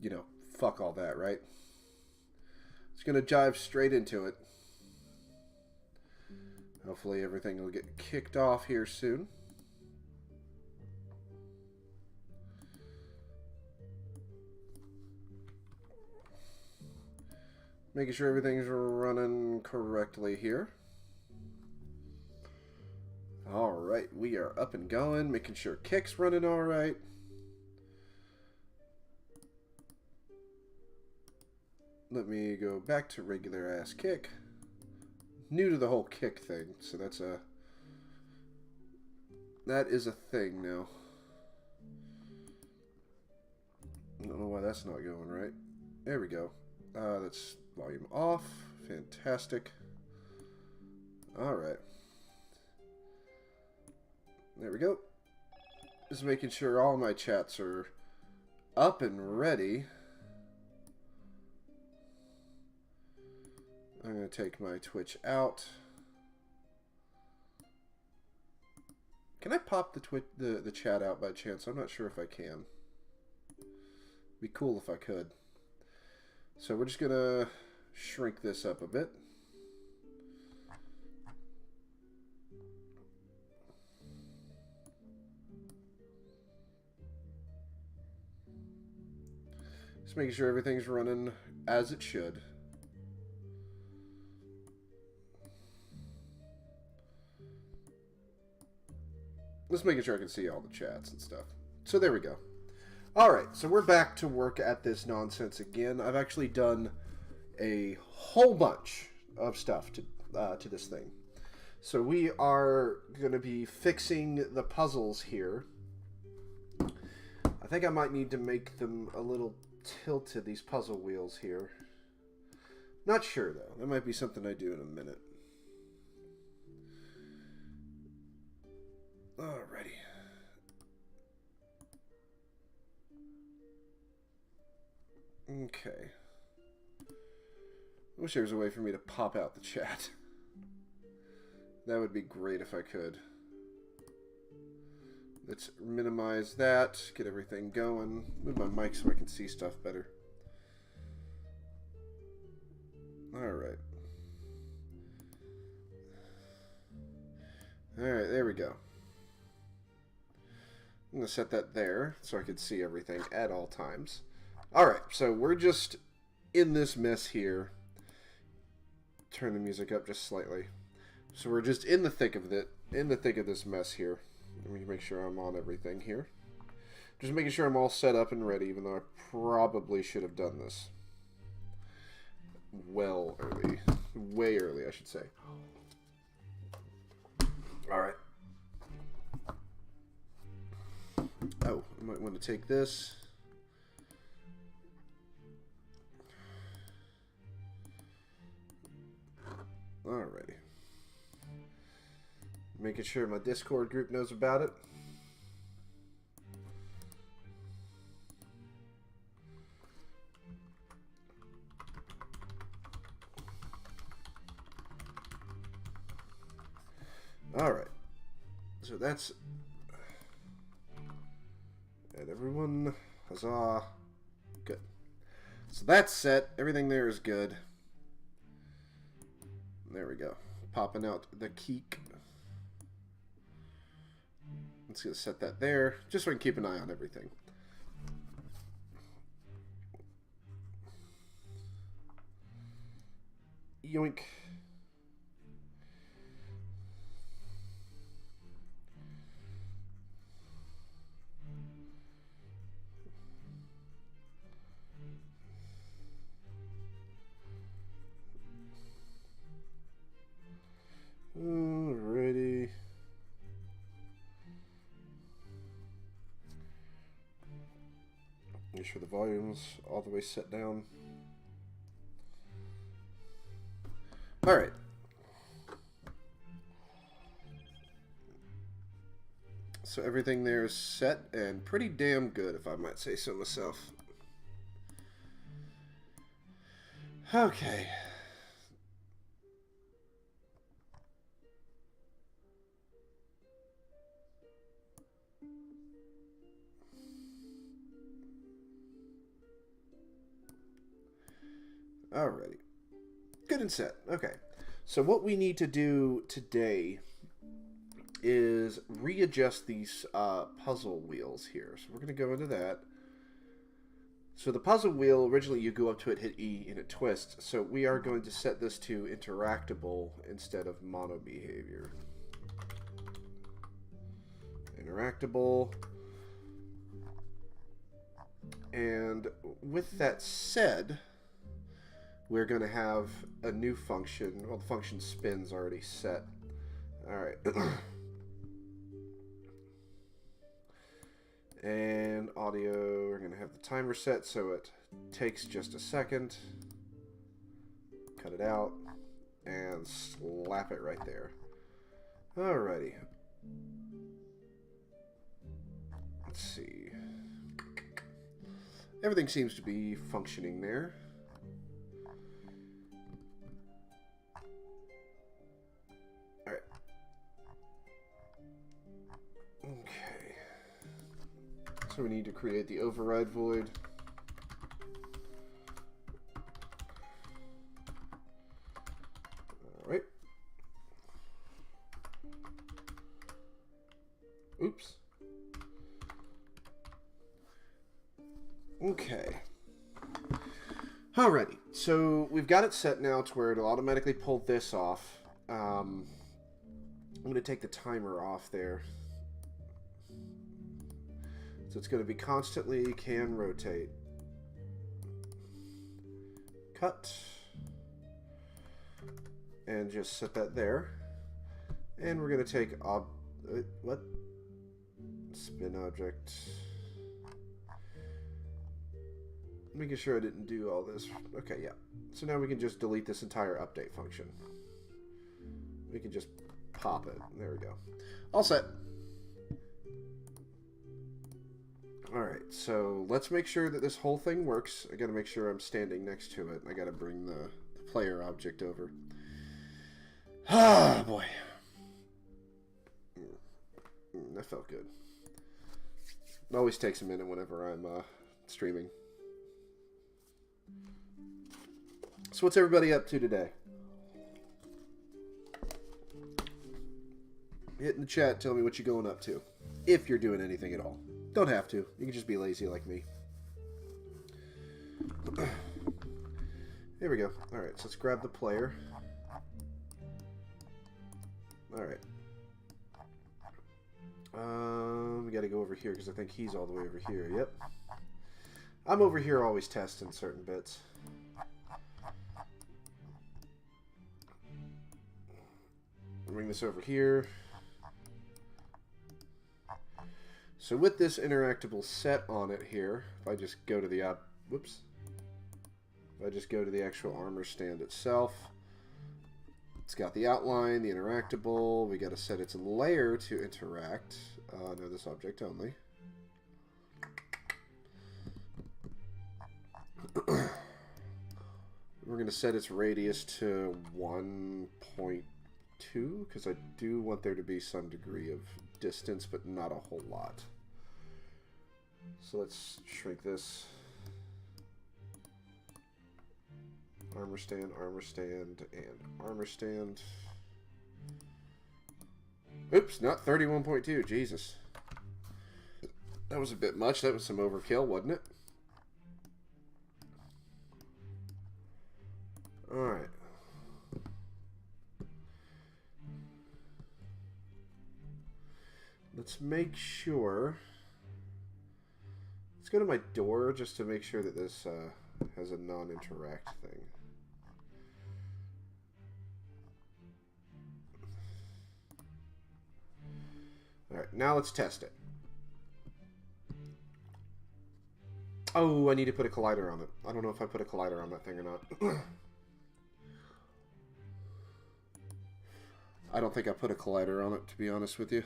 you know, fuck all that, right? Just gonna dive straight into it. Hopefully everything will get kicked off here soon. Making sure everything's running correctly here. Alright, we are up and going, making sure kick's running alright. Let me go back to regular ass kick. New to the whole kick thing, so that is a thing now. I don't know why that's not going right. There we go. That's volume off. Fantastic. Alright. There we go. Just making sure all my chats are up and ready. I'm going to take my Twitch out. Can I pop the chat out by chance? I'm not sure if I can. Be cool if I could. So we're just going to shrink this up a bit. Just making sure everything's running as it should. Just making sure I can see all the chats and stuff. So there we go. Alright, so we're back to work at this nonsense again. I've actually done a whole bunch of stuff to this thing. So we are going to be fixing the puzzles here. I think I might need to make them a little tilted, these puzzle wheels here. Not sure, though. That might be something I do in a minute. Alrighty. Okay. I wish there was a way for me to pop out the chat. That would be great if I could. Let's minimize that, get everything going. Move my mic so I can see stuff better. Alright. Alright, there we go. I'm going to set that there so I can see everything at all times. Alright, so we're just in this mess here. Turn the music up just slightly. So we're just in the thick of it, in the thick of this mess here. Let me make sure I'm on everything here. Just making sure I'm all set up and ready, even though I probably should have done this well early. Way early, I should say. Alright. Oh, I might want to take this. Alrighty. Making sure my Discord group knows about it. Alright. So that's... And everyone, huzzah. Good. So that's set. Everything there is good. There we go. Popping out the keek. Let's just set that there, just so I can keep an eye on everything. Yoink. Alrighty. Make sure the volume's all the way set down. Alright. So everything there is set and pretty damn good, if I might say so myself. Okay. Alrighty. Good and set. Okay. So what we need to do today is readjust these puzzle wheels here. So we're going to go into that. So the puzzle wheel, originally you go up to it, hit E, and it twists. So we are going to set this to interactable instead of mono behavior. Interactable. And with that said, we're going to have a new function. Well, the function spin's already set. Alright. And audio, we're going to have the timer set so it takes just a second. Cut it out and slap it right there. Alrighty. Let's see. Everything seems to be functioning there. Alright. Okay. So we need to create the override void. Alright. Oops. Okay. Alrighty. So we've got it set now to where it'll automatically pull this off. I'm going to take the timer off there. So it's going to be constantly can rotate. Cut. And just set that there. And we're going to take what? Spin object. Making sure I didn't do all this. Okay, yeah. So now we can just delete this entire update function. We can just pop it. There we go. All set. Alright, so let's make sure that this whole thing works. I gotta make sure I'm standing next to it. I gotta bring the player object over. Ah, boy. That felt good. It always takes a minute whenever I'm streaming. So what's everybody up to today? Hit in the chat, tell me what you're going up to. If you're doing anything at all. Don't have to. You can just be lazy like me. Here we go. Alright, so let's grab the player. Alright. We gotta go over here because I think he's all the way over here. Yep. I'm over here always testing certain bits. Bring this over here. So with this interactable set on it here, if I just go to the whoops. If I just go to the actual armor stand itself, it's got the outline, the interactable. We got to set its layer to interact. No, this object only. We're going to set its radius to 1.2 because I do want there to be some degree of distance, but not a whole lot. So let's shrink this. Armor stand, and armor stand. Oops, not 31.2. Jesus. That was a bit much. That was some overkill, wasn't it? Alright. Let's make sure. Let's go to my door just to make sure that this has a non-interact thing. Alright, now let's test it. Oh, I need to put a collider on it. I don't know if I put a collider on that thing or not. I don't think I put a collider on it, to be honest with you.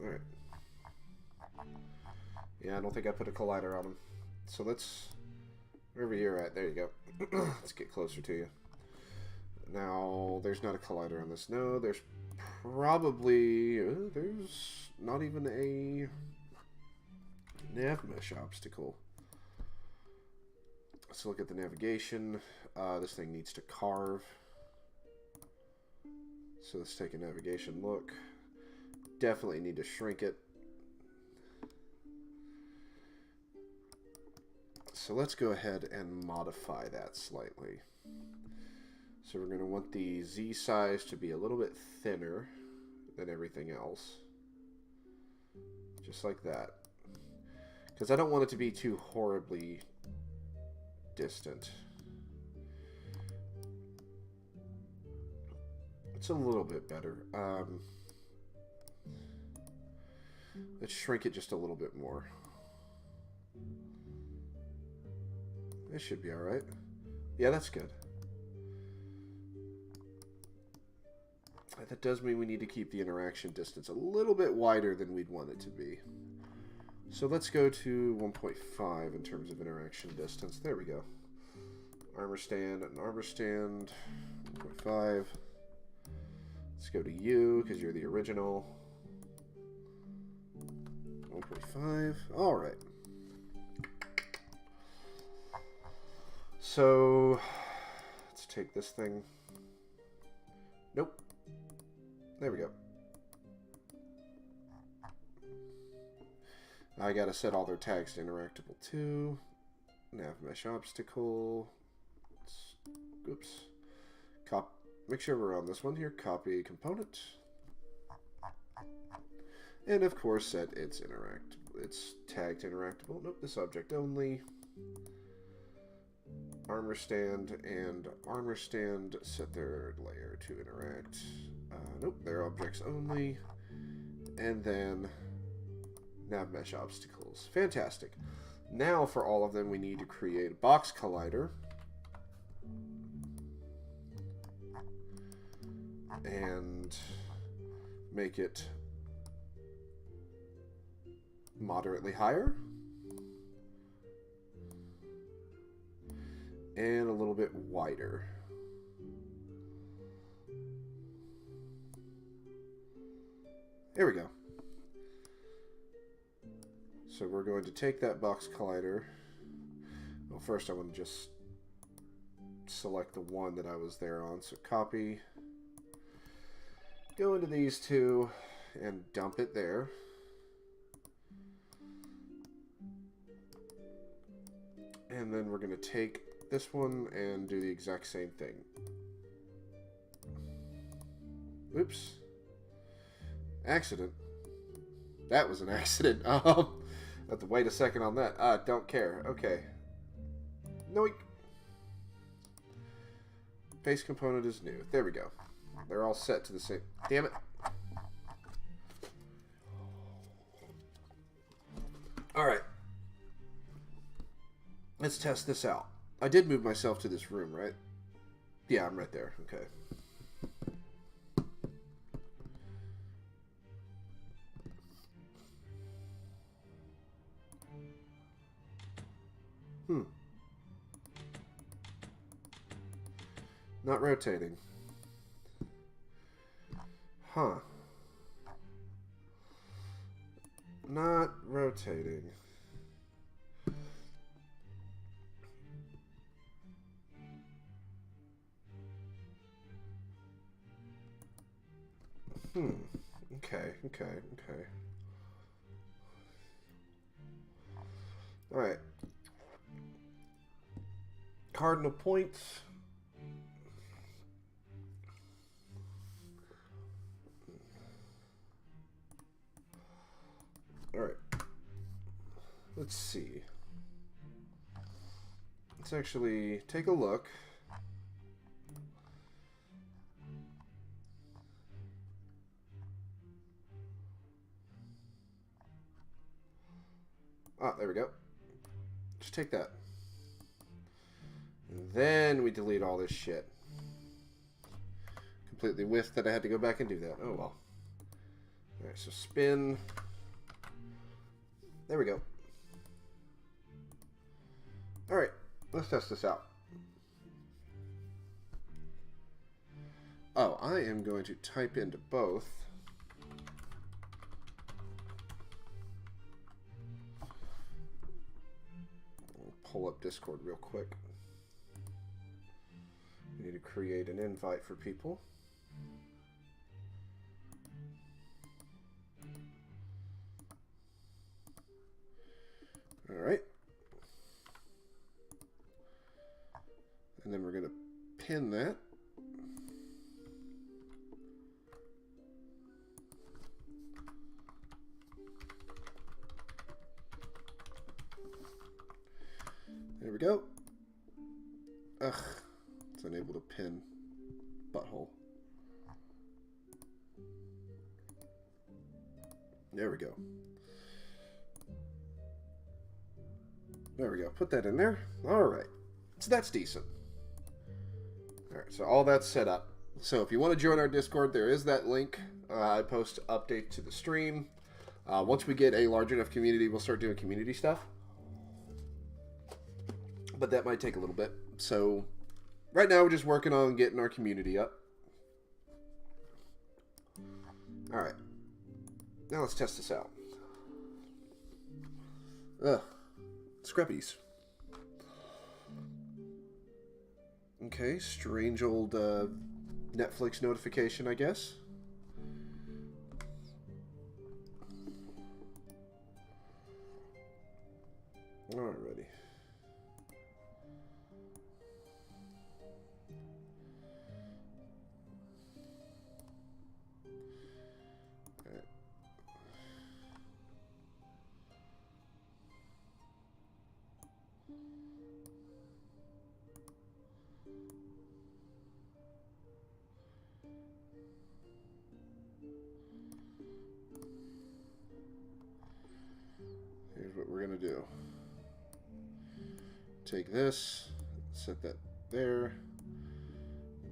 Alright. Yeah, I don't think I put a collider on him. So let's... Wherever you're at, there you go. Let's get closer to you. Now, there's not a collider on this. No, there's probably... there's not even a nav mesh obstacle. Let's look at the navigation. This thing needs to carve. So let's take a navigation look. Definitely need to shrink it. So let's go ahead and modify that slightly. So we're going to want the Z size to be a little bit thinner than everything else. Just like that. Because I don't want it to be too horribly distant. It's a little bit better. Let's shrink it just a little bit more. This should be alright. Yeah, that's good. That does mean we need to keep the interaction distance a little bit wider than we'd want it to be. So let's go to 1.5 in terms of interaction distance. There we go. Armor stand and armor stand. 1.5. Let's go to you because you're the original. 1.5. All right. So let's take this thing. Nope. There we go. I gotta set all their tags to interactable too. Nav mesh obstacle. Oops. Make sure we're on this one here. Copy component. And of course set its tag to interactable. Nope, this object only. Armor stand and armor stand set their layer to interact. Nope, they're objects only. And then nav mesh obstacles. Fantastic. Now for all of them we need to create a box collider. And make it moderately higher. And a little bit wider. There we go. So we're going to take that box collider. Well, first I want to just select the one that I was there on. So copy. Go into these two and dump it there. And then we're going to take this one and do the exact same thing. Oops. Accident. That was an accident. I have to wait a second on that. Don't care. Okay. No. Base component is new. There we go. They're all set to the same. Damn it. Alright. Let's test this out. I did move myself to this room, right? Yeah, I'm right there. Okay. Not rotating. Huh. Not rotating. Okay. Alright. Cardinal points. Alright. Let's see. Let's actually take a look. Ah, there we go. Just take that. And then we delete all this shit. Completely whiffed that I had to go back and do that. Oh well. Alright, so spin. There we go. Alright, let's test this out. Oh, I am going to type into both. pull up Discord real quick. We need to create an invite for people. All right. And then we're going to pin that. There we go. Ugh, it's unable to pin butthole. There we go. There we go. Put that in there. All right. So that's decent. All right. So all that's set up. So if you want to join our Discord, there is that link. I post updates to the stream. Once we get a large enough community, we'll start doing community stuff. But that might take a little bit. So right now we're just working on getting our community up. All right. Now let's test this out. Ugh. Scrubbies. Okay, strange old Netflix notification, I guess. Alrighty. Here's what we're gonna do. Take this, set that there.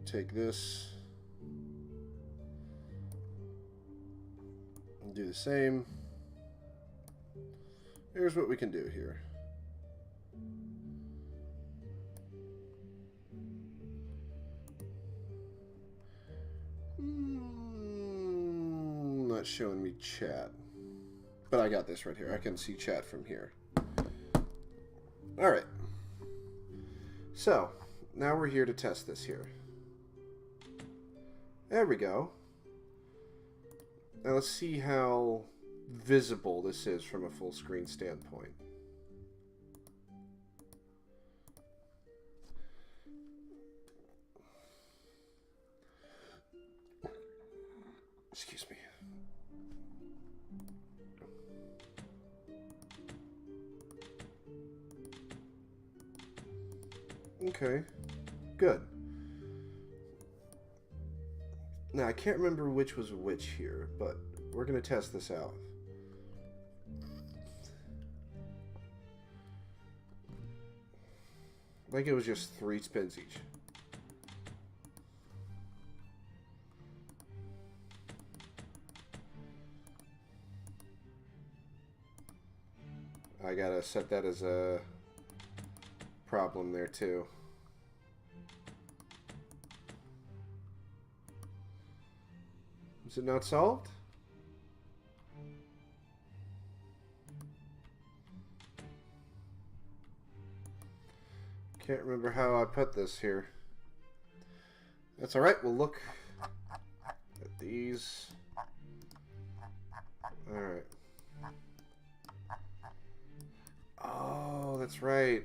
Take this, and do the same. Here's what we can do here. Not showing me chat. But I got this right here. I can see chat from here. Alright. So, now we're here to test this here. There we go. Now let's see how visible this is from a full screen standpoint. Excuse me. Okay, good. Now, I can't remember which was which here, but we're going to test this out. I think it was just 3 spins each. I gotta set that as a problem there too. Is it not solved? Can't remember how I put this here. That's alright, we'll look at these. Alright. Oh, that's right.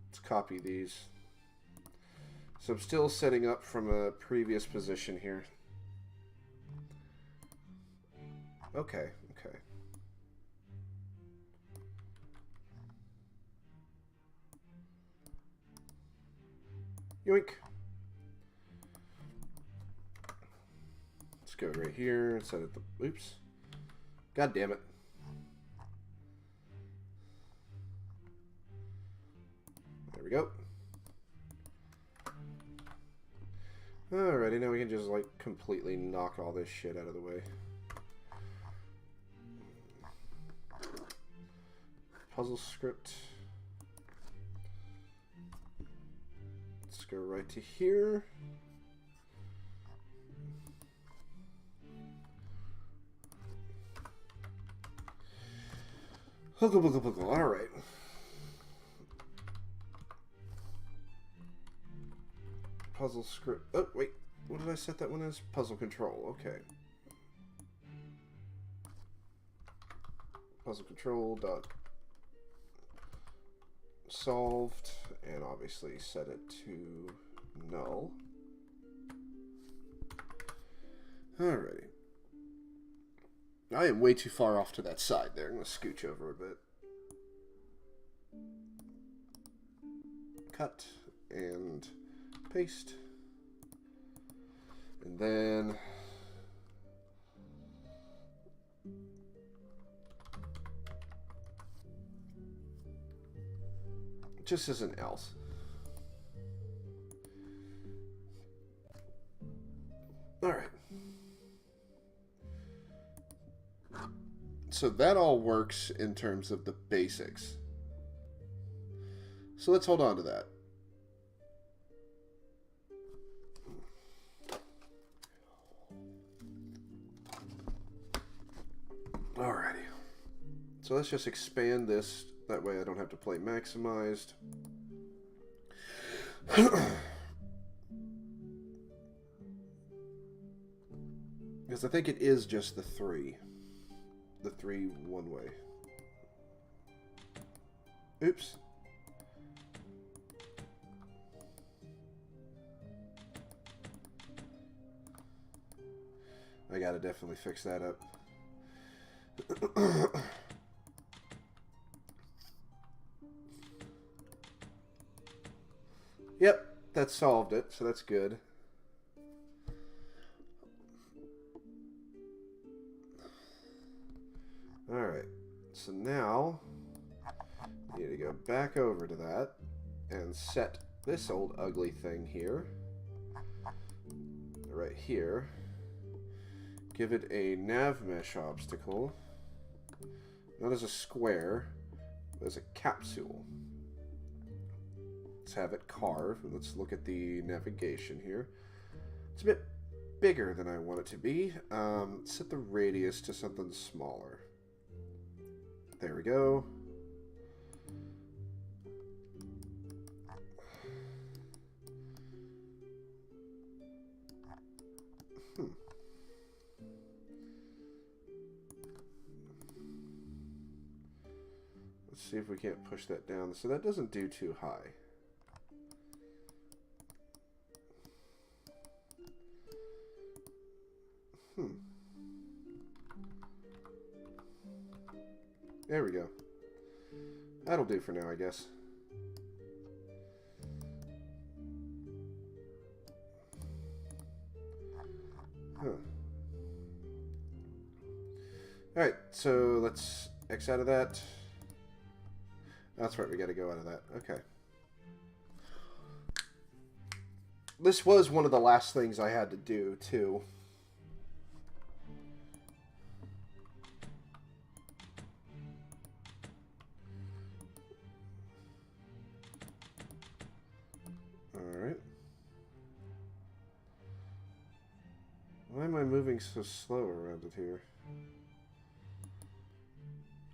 Let's copy these. So I'm still setting up from a previous position here. Okay, okay. Yoink. Let's go right here and set it the, oops. God damn it. There we go. Alrighty, now we can just like completely knock all this shit out of the way. Puzzle script. Let's go right to here. Alright. Puzzle script. Oh, wait. What did I set that one as? Puzzle control. Okay. Puzzle control dot solved, and obviously set it to null. Alrighty. I am way too far off to that side there. I'm going to scooch over a bit. Cut and paste. And then just as an else. All right. So that all works in terms of the basics. So let's hold on to that. Alrighty. So let's just expand this. That way I don't have to play maximized. Because I think it is just the three. The three one-way. Oops. I gotta definitely fix that up. Yep, that solved it, so that's good. Alright, so now you need to go back over to that and set this old ugly thing here, right here. Give it a nav mesh obstacle, not as a square, but as a capsule. Let's have it carve. Let's look at the navigation here. It's a bit bigger than I want it to be. Set the radius to something smaller. There we go. Let's see if we can't push that down. So that doesn't do too high. There we go. That'll do for now, I guess. Huh. Alright, so let's X out of that. That's right, we gotta go out of that. Okay. This was one of the last things I had to do, too. Alright. Why am I moving so slow around it here?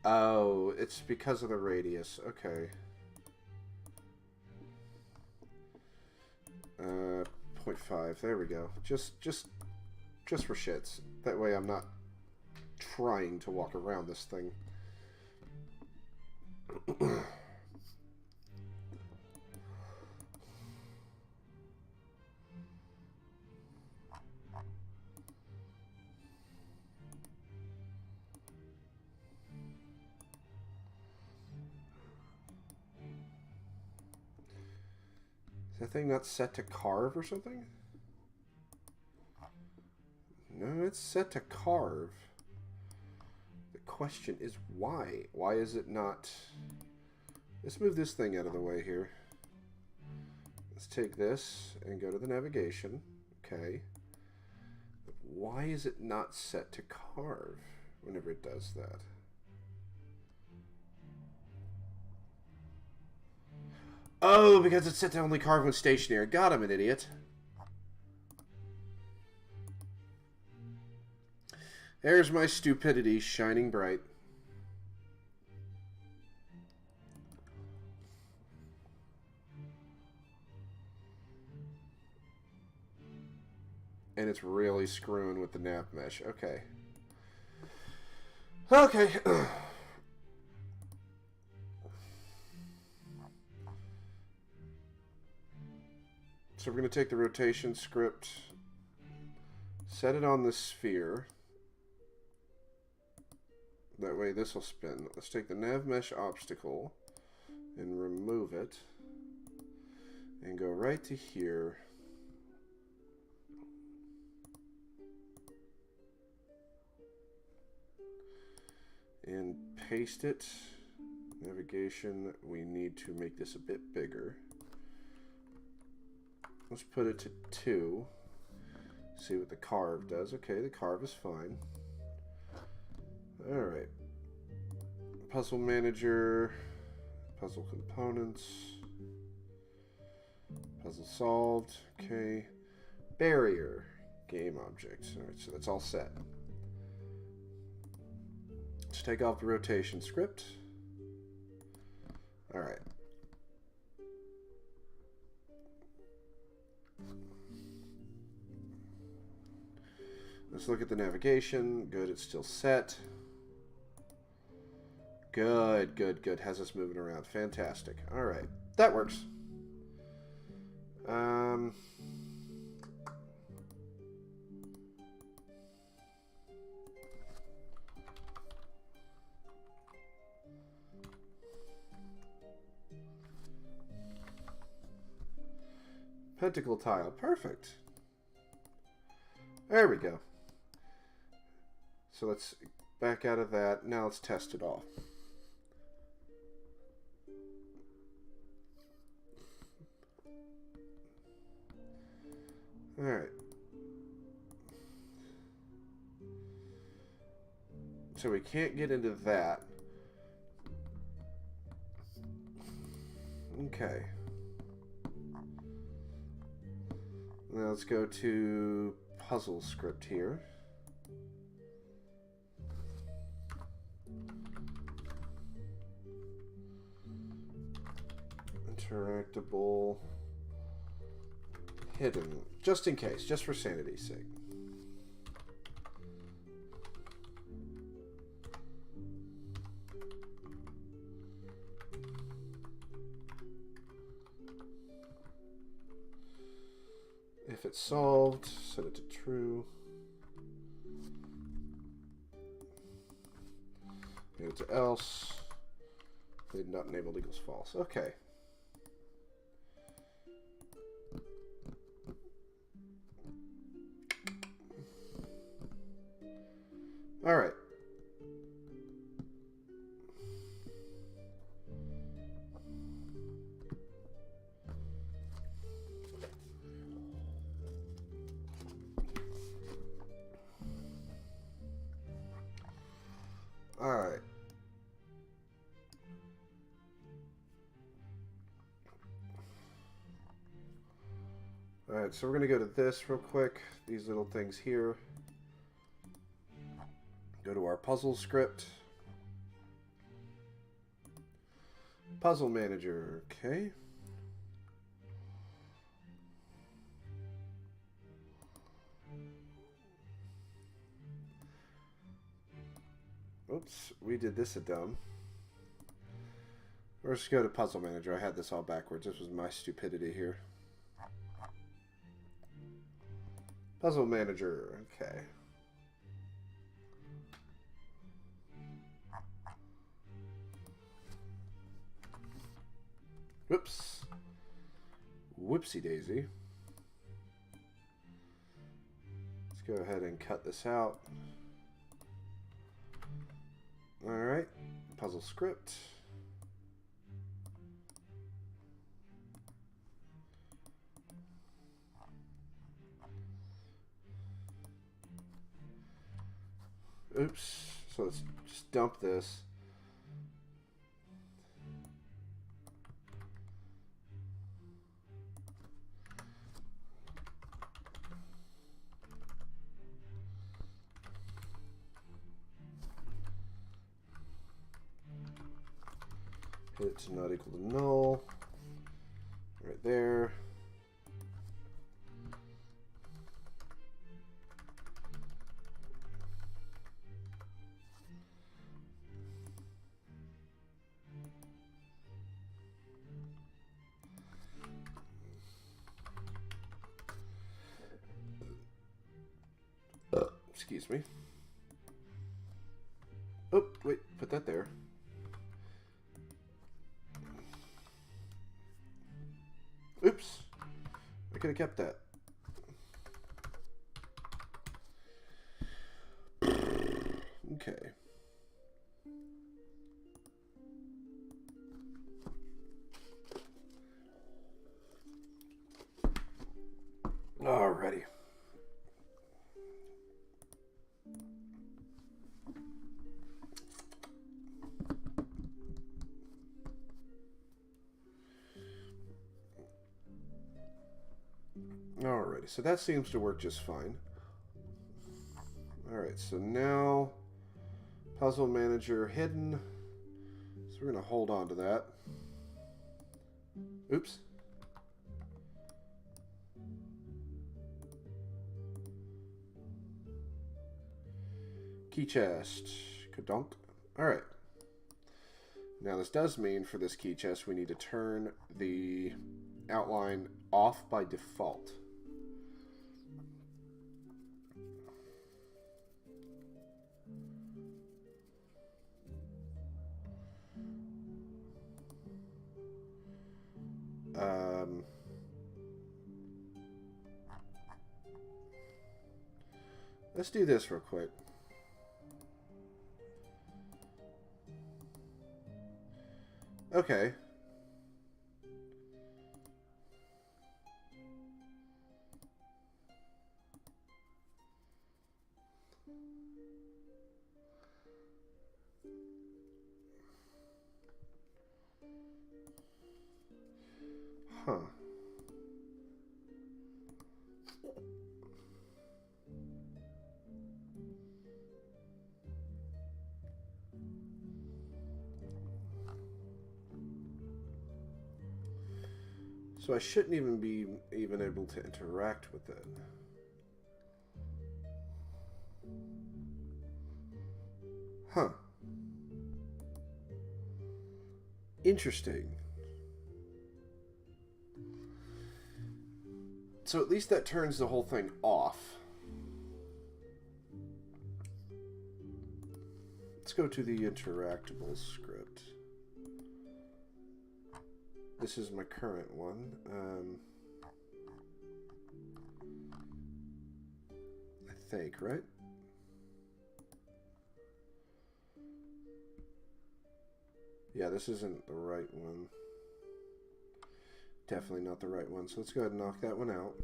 Oh, it's because of the radius. Okay. 0.5. There we go. Just for shits. That way I'm not trying to walk around this thing. Is that thing not set to carve or something? No, it's set to carve. The question is why? Why is it not... Let's move this thing out of the way here. Let's take this and go to the navigation. Okay. But why is it not set to carve whenever it does that? Oh, because it's set to only carve when stationary. God, I'm an idiot. There's my stupidity shining bright. And it's really screwing with the nav mesh. Okay. Okay. So we're going to take the rotation script, set it on the sphere. That way this will spin. Let's take the nav mesh obstacle and remove it. And go right to here. And paste it. Navigation, we need to make this a bit bigger. Let's put it to 2. See what the carve does. Okay, the carve is fine. Alright. Puzzle manager. Puzzle components. Puzzle solved. Okay. Barrier. Game object. Alright, so that's all set. Let's take off the rotation script. Alright. Let's look at the navigation. Good, it's still set. Good, good, good. Has us moving around. Fantastic. Alright. That works. Pentacle tile. Perfect. There we go. So let's back out of that. Now let's test it off. Alright. So we can't get into that. Okay. Now let's go to puzzle script here. Interactable. Hidden. Just in case. Just for sanity's sake. If it's solved, set it to true. Get it to else. Did not enabled equals false. Okay. All right. All right. All right, so we're going to go to this real quick. These little things here. Go to our puzzle script. Puzzle manager, okay. Oops, we did this a dumb. Let's go to puzzle manager. I had this all backwards. This was my stupidity here. Puzzle manager, okay. Whoops. Whoopsie daisy. Let's go ahead and cut this out. Alright. Puzzle script. Oops. So let's just dump this. It's not equal to null. Right there. Excuse me. Oh, wait, put that there. Oops. I could have kept that. Okay. Alrighty. Alrighty, so that seems to work just fine. Alright, so now puzzle manager hidden. So we're going to hold on to that. Oops. Key chest. Kadonk. Alright. Now this does mean for this key chest we need to turn the outline off by default. Let's do this real quick. Okay. Huh. So I shouldn't even be able to interact with it. Huh. Interesting. So at least that turns the whole thing off. Let's go to the interactable script. This is my current one. I think, right? Yeah, this isn't the right one. Definitely not the right one. So let's go ahead and knock that one out.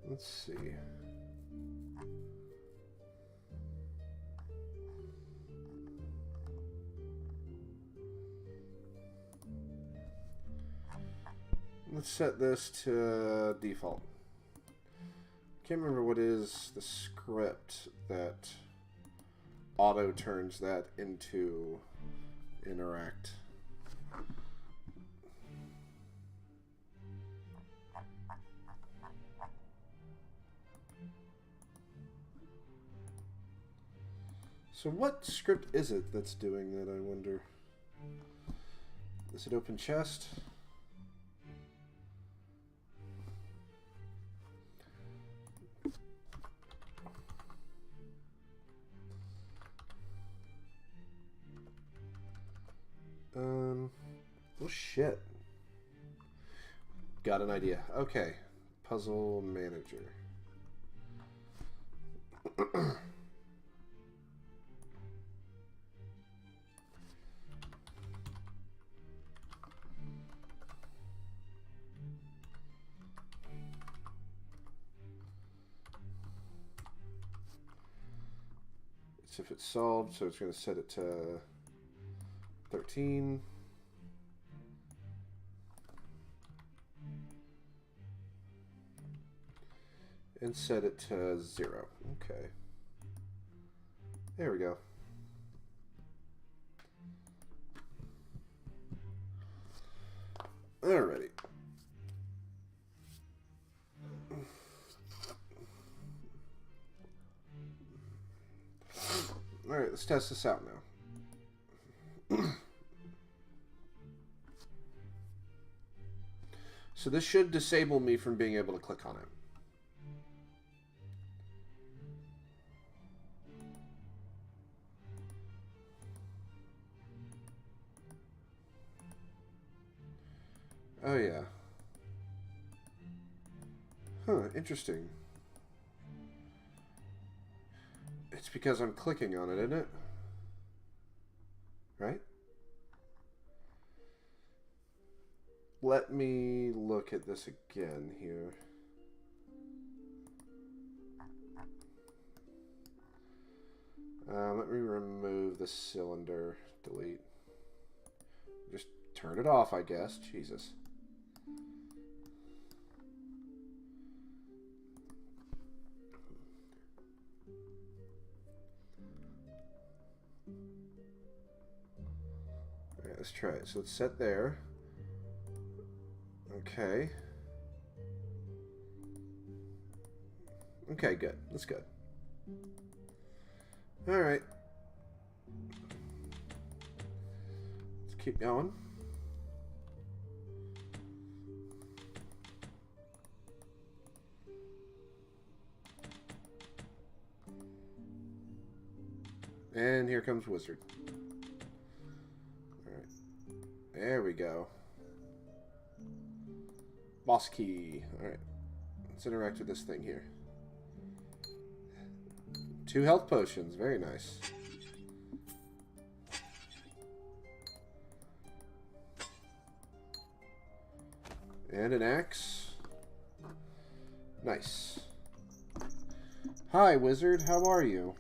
Let's see. Let's set this to default. Can't remember what is the script that auto turns that into interact. So what script is it that's doing that, I wonder? Is it open chest? Oh shit. Got an idea. Okay. Puzzle manager. It's if it's solved, so it's going to set it to 13. And set it to 0. Okay. There we go. Alrighty. Alright, let's test this out now. So this should disable me from being able to click on it. Oh, yeah. Huh, interesting. It's because I'm clicking on it, isn't it? Right? Let me look at this again here. Let me remove the cylinder. Delete. Just turn it off, I guess. Jesus. Alright, let's try it. So it's set there. Okay. Okay, good. That's good. Alright. Let's keep going. And here comes Wizard. Alright. There we go. Boss key. Alright. Let's interact with this thing here. 2 health potions. Very nice. And an axe. Nice. Hi, Wizard. How are you?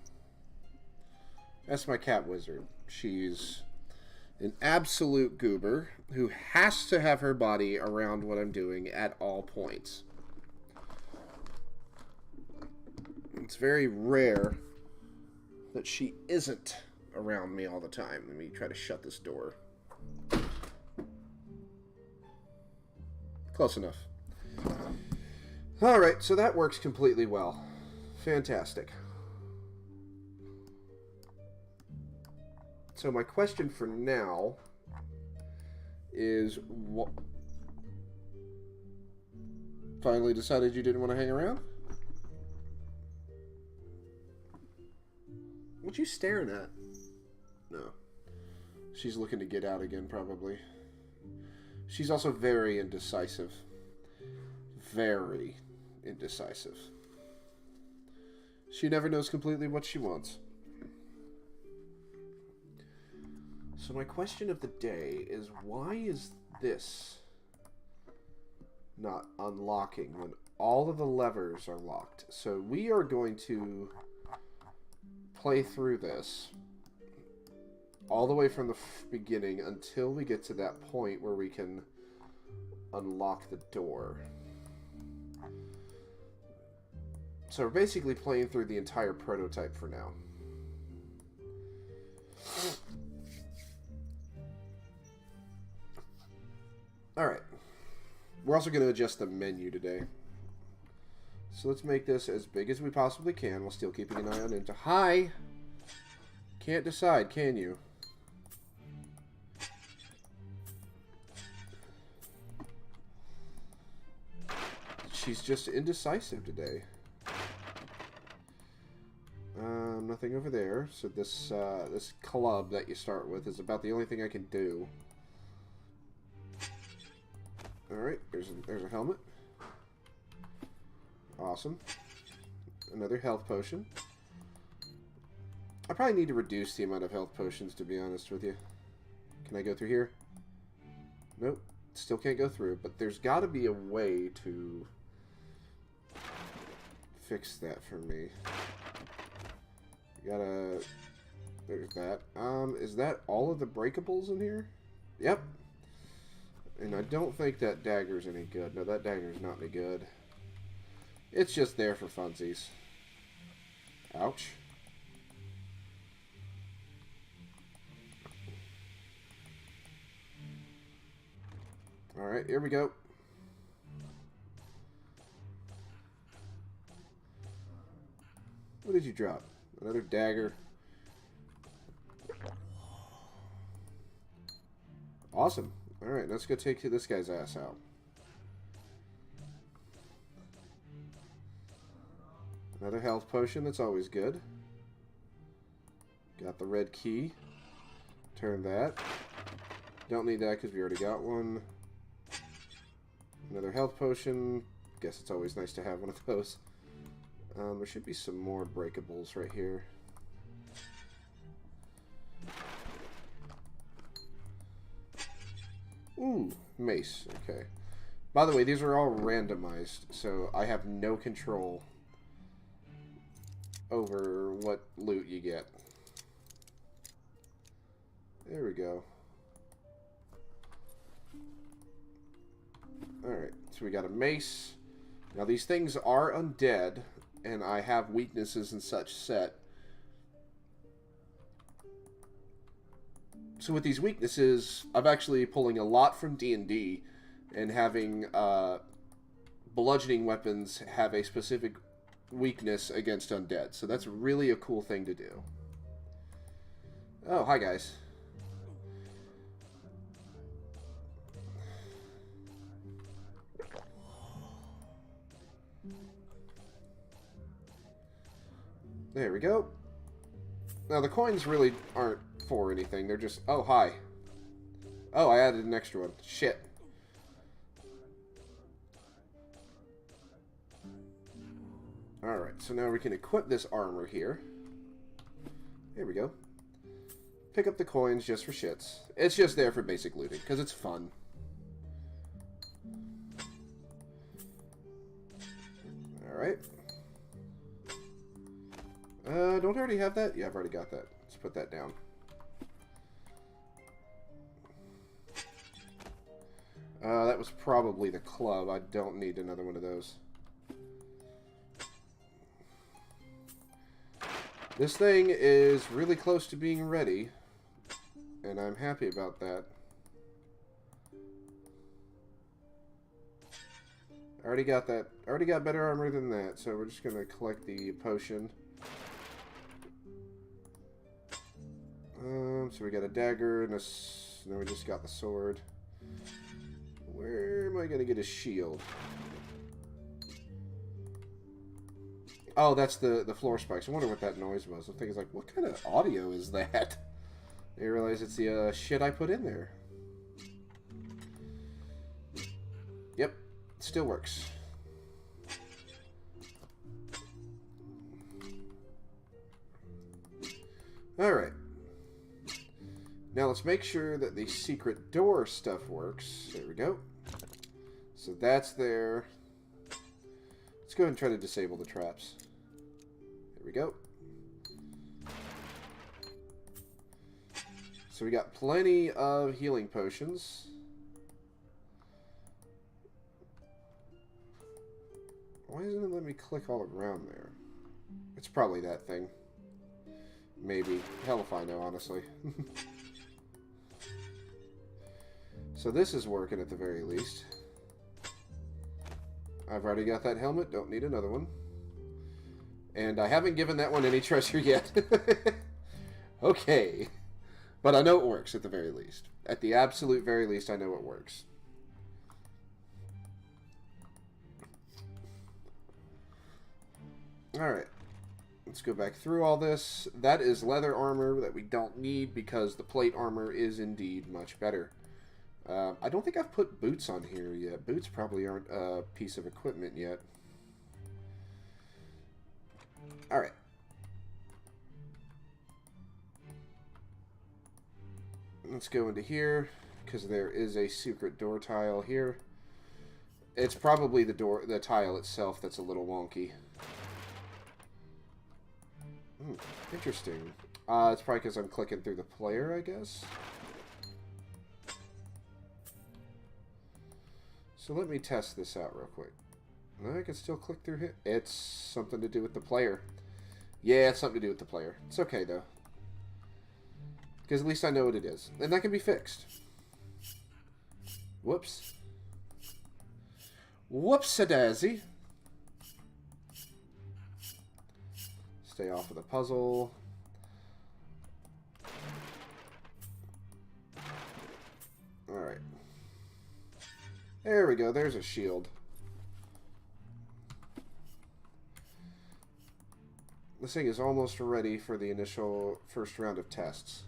That's my cat, Wizard. She's an absolute goober who has to have her body around what I'm doing at all points. It's very rare that she isn't around me all the time. Let me try to shut this door. Close enough. Alright, so that works completely well. Fantastic. So my question for now is, what? Finally decided you didn't want to hang around? What you staring at? No. She's looking to get out again, probably. She's also very indecisive. Very indecisive. She never knows completely what she wants. So my question of the day is, why is this not unlocking when all of the levers are locked? So we are going to play through this all the way from the beginning until we get to that point where we can unlock the door. So we're basically playing through the entire prototype for now. Alright. We're also going to adjust the menu today. So let's make this as big as we possibly can while still keeping an eye on into. Hi! Can't decide, can you? She's just indecisive today. Nothing over there. So this this club that you start with is about the only thing I can do. Alright, there's a helmet. Awesome. Another health potion. I probably need to reduce the amount of health potions, to be honest with you. Can I go through here? Nope. Still can't go through, but there's got to be a way to fix that for me. Gotta... There's that. Is that all of the breakables in here? Yep. And I don't think that dagger's any good. No, that dagger's not any good. It's just there for funsies. Ouch. Alright, here we go. What did you drop? Another dagger. Awesome. Alright, let's go take this guy's ass out. Another health potion, that's always good. Got the red key. Turn that. Don't need that because we already got one. Another health potion. Guess it's always nice to have one of those. There should be some more breakables right here. Ooh, mace. Okay. By the way, these are all randomized, so I have no control over what loot you get. There we go. Alright, so we got a mace. Now these things are undead, and I have weaknesses and such set. So with these weaknesses, I'm actually pulling a lot from D&D, and having bludgeoning weapons have a specific weakness against undead. So that's really a cool thing to do. Oh, hi guys. There we go. Now the coins really aren't for anything. They're just... Oh, hi. Oh, I added an extra one. Shit. Alright, so now we can equip this armor here. There we go. Pick up the coins just for shits. It's just there for basic looting, because it's fun. Alright. Don't I already have that? Yeah, I've already got that. Let's put that down. That was probably the club. I don't need another one of those. This thing is really close to being ready, and I'm happy about that. I already got that. I already got better armor than that, so we're just going to collect the potion. So we got a dagger, and then we just got the sword. Where am I going to get a shield? Oh, that's the floor spikes. I wonder what that noise was. I'm thinking, like, what kind of audio is that? I realize it's the shit I put in there. Yep, it still works. Alright. Now let's make sure that the secret door stuff works. There we go. So that's there. Let's go ahead and try to disable the traps. There we go. So we got plenty of healing potions. Why doesn't it let me click all around there? It's probably that thing. Maybe. Hell if I know, honestly. So this is working at the very least. I've already got that helmet. Don't need another one. And I haven't given that one any treasure yet. Okay. But I know it works at the very least. At the absolute very least, I know it works. Alright. Let's go back through all this. That is leather armor that we don't need because the plate armor is indeed much better. I don't think I've put boots on here yet. Boots probably aren't a piece of equipment yet. Alright. Let's go into here, because there is a secret door tile here. It's probably the tile itself that's a little wonky. Interesting. It's probably because I'm clicking through the player, I guess. So let me test this out real quick. I can still click through here. It's something to do with the player. Yeah, it's something to do with the player. It's okay, though. Because at least I know what it is. And that can be fixed. Whoops. Whoops-a-daisy. Stay off of the puzzle. Alright. There we go. There's a shield. This thing is almost ready for the initial first round of tests.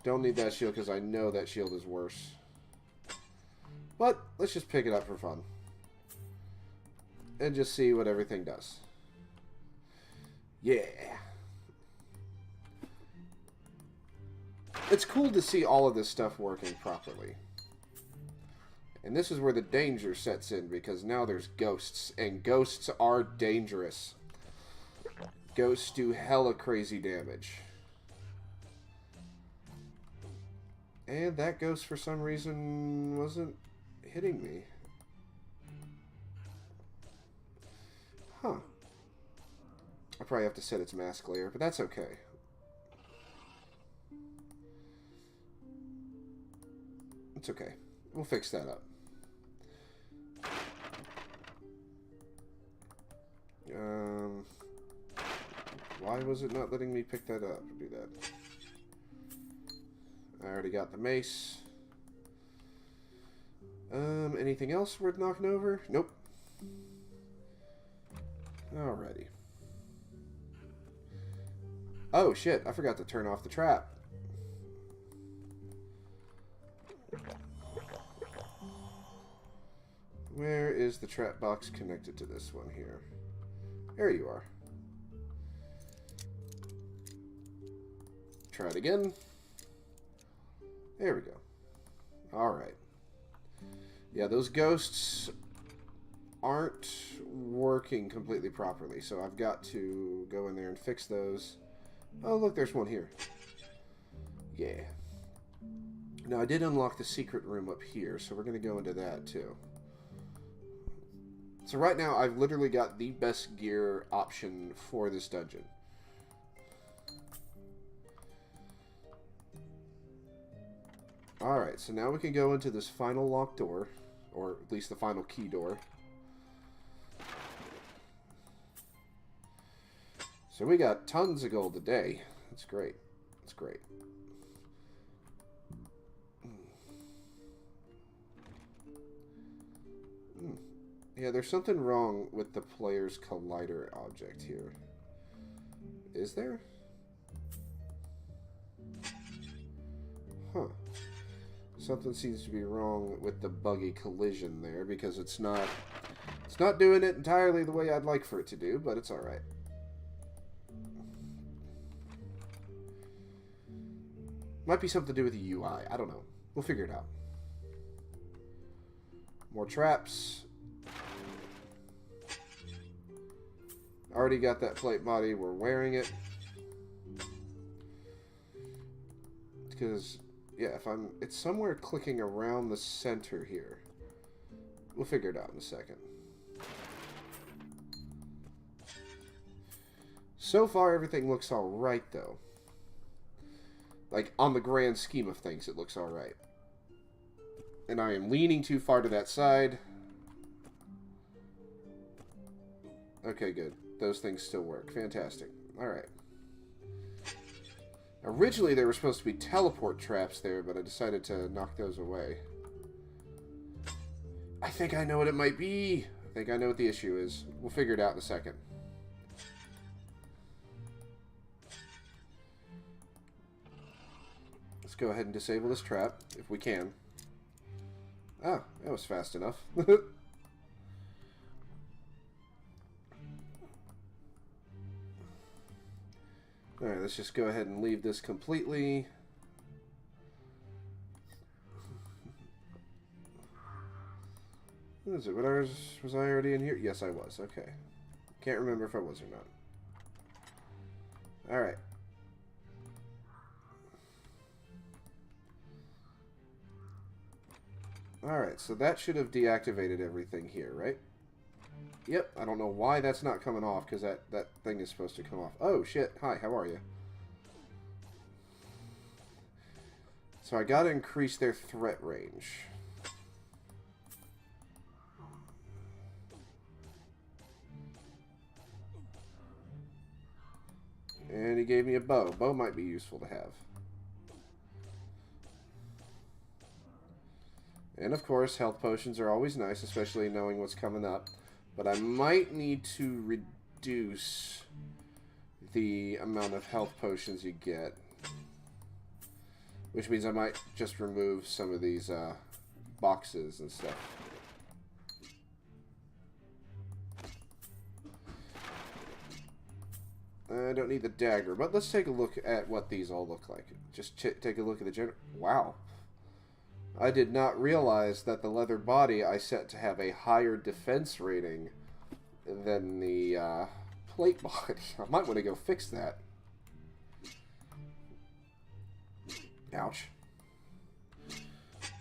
Don't need that shield because I know that shield is worse. But let's just pick it up for fun. And just see what everything does. Yeah. It's cool to see all of this stuff working properly. And this is where the danger sets in, because now there's ghosts. And ghosts are dangerous. Ghosts do hella crazy damage. And that ghost, for some reason, wasn't hitting me. Huh. I probably have to set its mask layer, but that's okay. It's okay. We'll fix that up. Why was it not letting me pick that up? Do that. I already got the mace. Anything else worth knocking over? Nope. Alrighty. Oh shit, I forgot to turn off the trap. Where is the trap box connected to this one here? There you are. Try it again. There we go. Alright. Yeah, those ghosts aren't working completely properly, so I've got to go in there and fix those. Oh, look, there's one here. Yeah. Now, I did unlock the secret room up here, so we're going to go into that, too. So right now, I've literally got the best gear option for this dungeon. Alright, so now we can go into this final locked door, or at least the final key door. So we got tons of gold today. That's great. That's great. Yeah, there's something wrong with the player's collider object here. Is there? Huh. Something seems to be wrong with the buggy collision there, because it's not doing it entirely the way I'd like for it to do, but it's alright. Might be something to do with the UI. I don't know. We'll figure it out. More traps. Already got that plate body. We're wearing it. Because, yeah, it's somewhere clicking around the center here. We'll figure it out in a second. So far, everything looks alright, though. Like, on the grand scheme of things, it looks alright. And I am leaning too far to that side. Okay, good. Those things still work. Fantastic. Alright. Originally, there were supposed to be teleport traps there, but I decided to knock those away. I think I know what it might be. I think I know what the issue is. We'll figure it out in a second. Let's go ahead and disable this trap, if we can. Ah, that was fast enough. Alright, let's just go ahead and leave this completely. What is it? Was I already in here? Yes, I was. Okay. Can't remember if I was or not. Alright. Alright, so that should have deactivated everything here, right? Yep, I don't know why that's not coming off, because that thing is supposed to come off. Oh, shit. Hi, how are you? So I gotta increase their threat range. And he gave me a bow. Bow might be useful to have. And of course, health potions are always nice, especially knowing what's coming up. But I might need to reduce the amount of health potions you get. Which means I might just remove some of these boxes and stuff. I don't need the dagger, but let's take a look at what these all look like. Just take a look at the general. Wow. I did not realize that the leather body I set to have a higher defense rating than the plate body. I might want to go fix that. Ouch.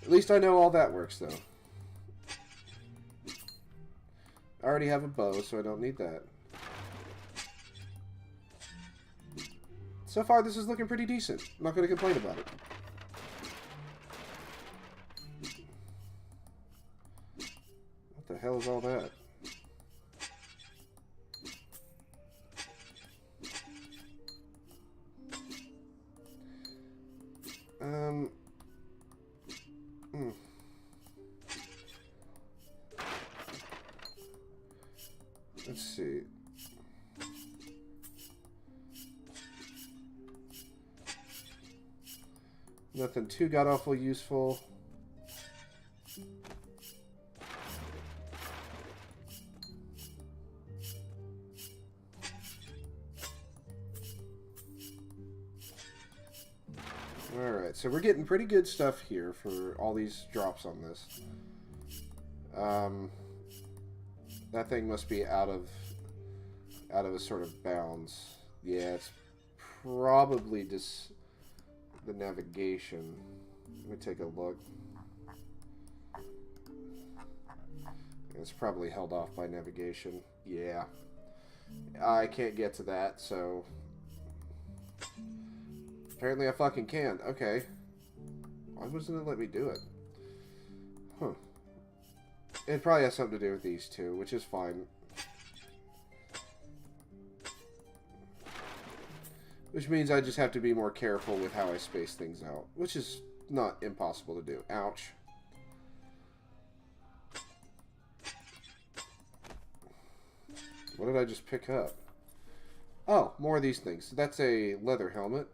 At least I know all that works, though. I already have a bow, so I don't need that. So far, this is looking pretty decent. I'm not going to complain about it. What the hell is all that? Let's see. Nothing too god-awful useful. Alright, so we're getting pretty good stuff here for all these drops on this. That thing must be out of a sort of bounds. Yeah, it's probably just the navigation. Let me take a look. It's probably held off by navigation. Yeah. I can't get to that, so... Apparently I fucking can. Okay. Why wasn't it let me do it? Huh. It probably has something to do with these two, which is fine. Which means I just have to be more careful with how I space things out. Which is not impossible to do. Ouch. What did I just pick up? Oh, more of these things. So that's a leather helmet.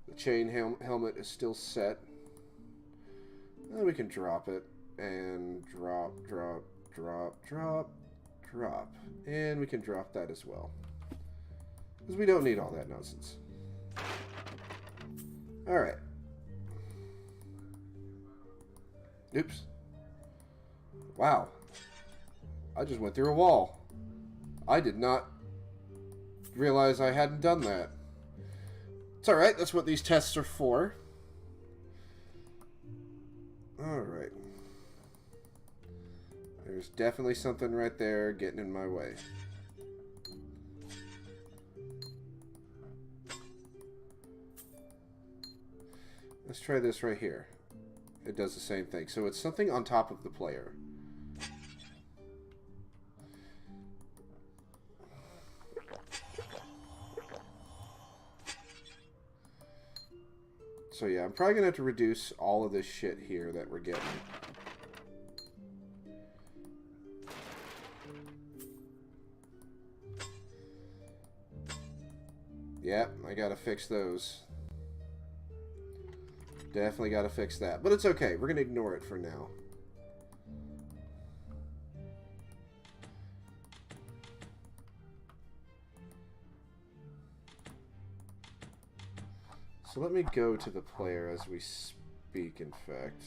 The chain helmet is still set. And we can drop it. And drop, drop, drop, drop, drop. And we can drop that as well. Because we don't need all that nonsense. Alright. Oops. Wow. I just went through a wall. I did not realize I hadn't done that. It's alright, that's what these tests are for. Alright. There's definitely something right there getting in my way. Let's try this right here. It does the same thing. So it's something on top of the player. So yeah, I'm probably going to have to reduce all of this shit here that we're getting. Yep, I got to fix those. Definitely got to fix that. But it's okay. We're going to ignore it for now. So let me go to the player as we speak, in fact.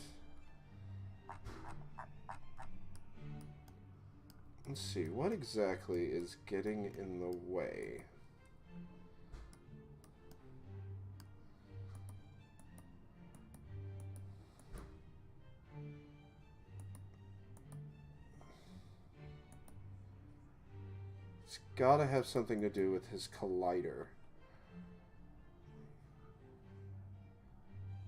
Let's see, what exactly is getting in the way? It's gotta have something to do with his collider.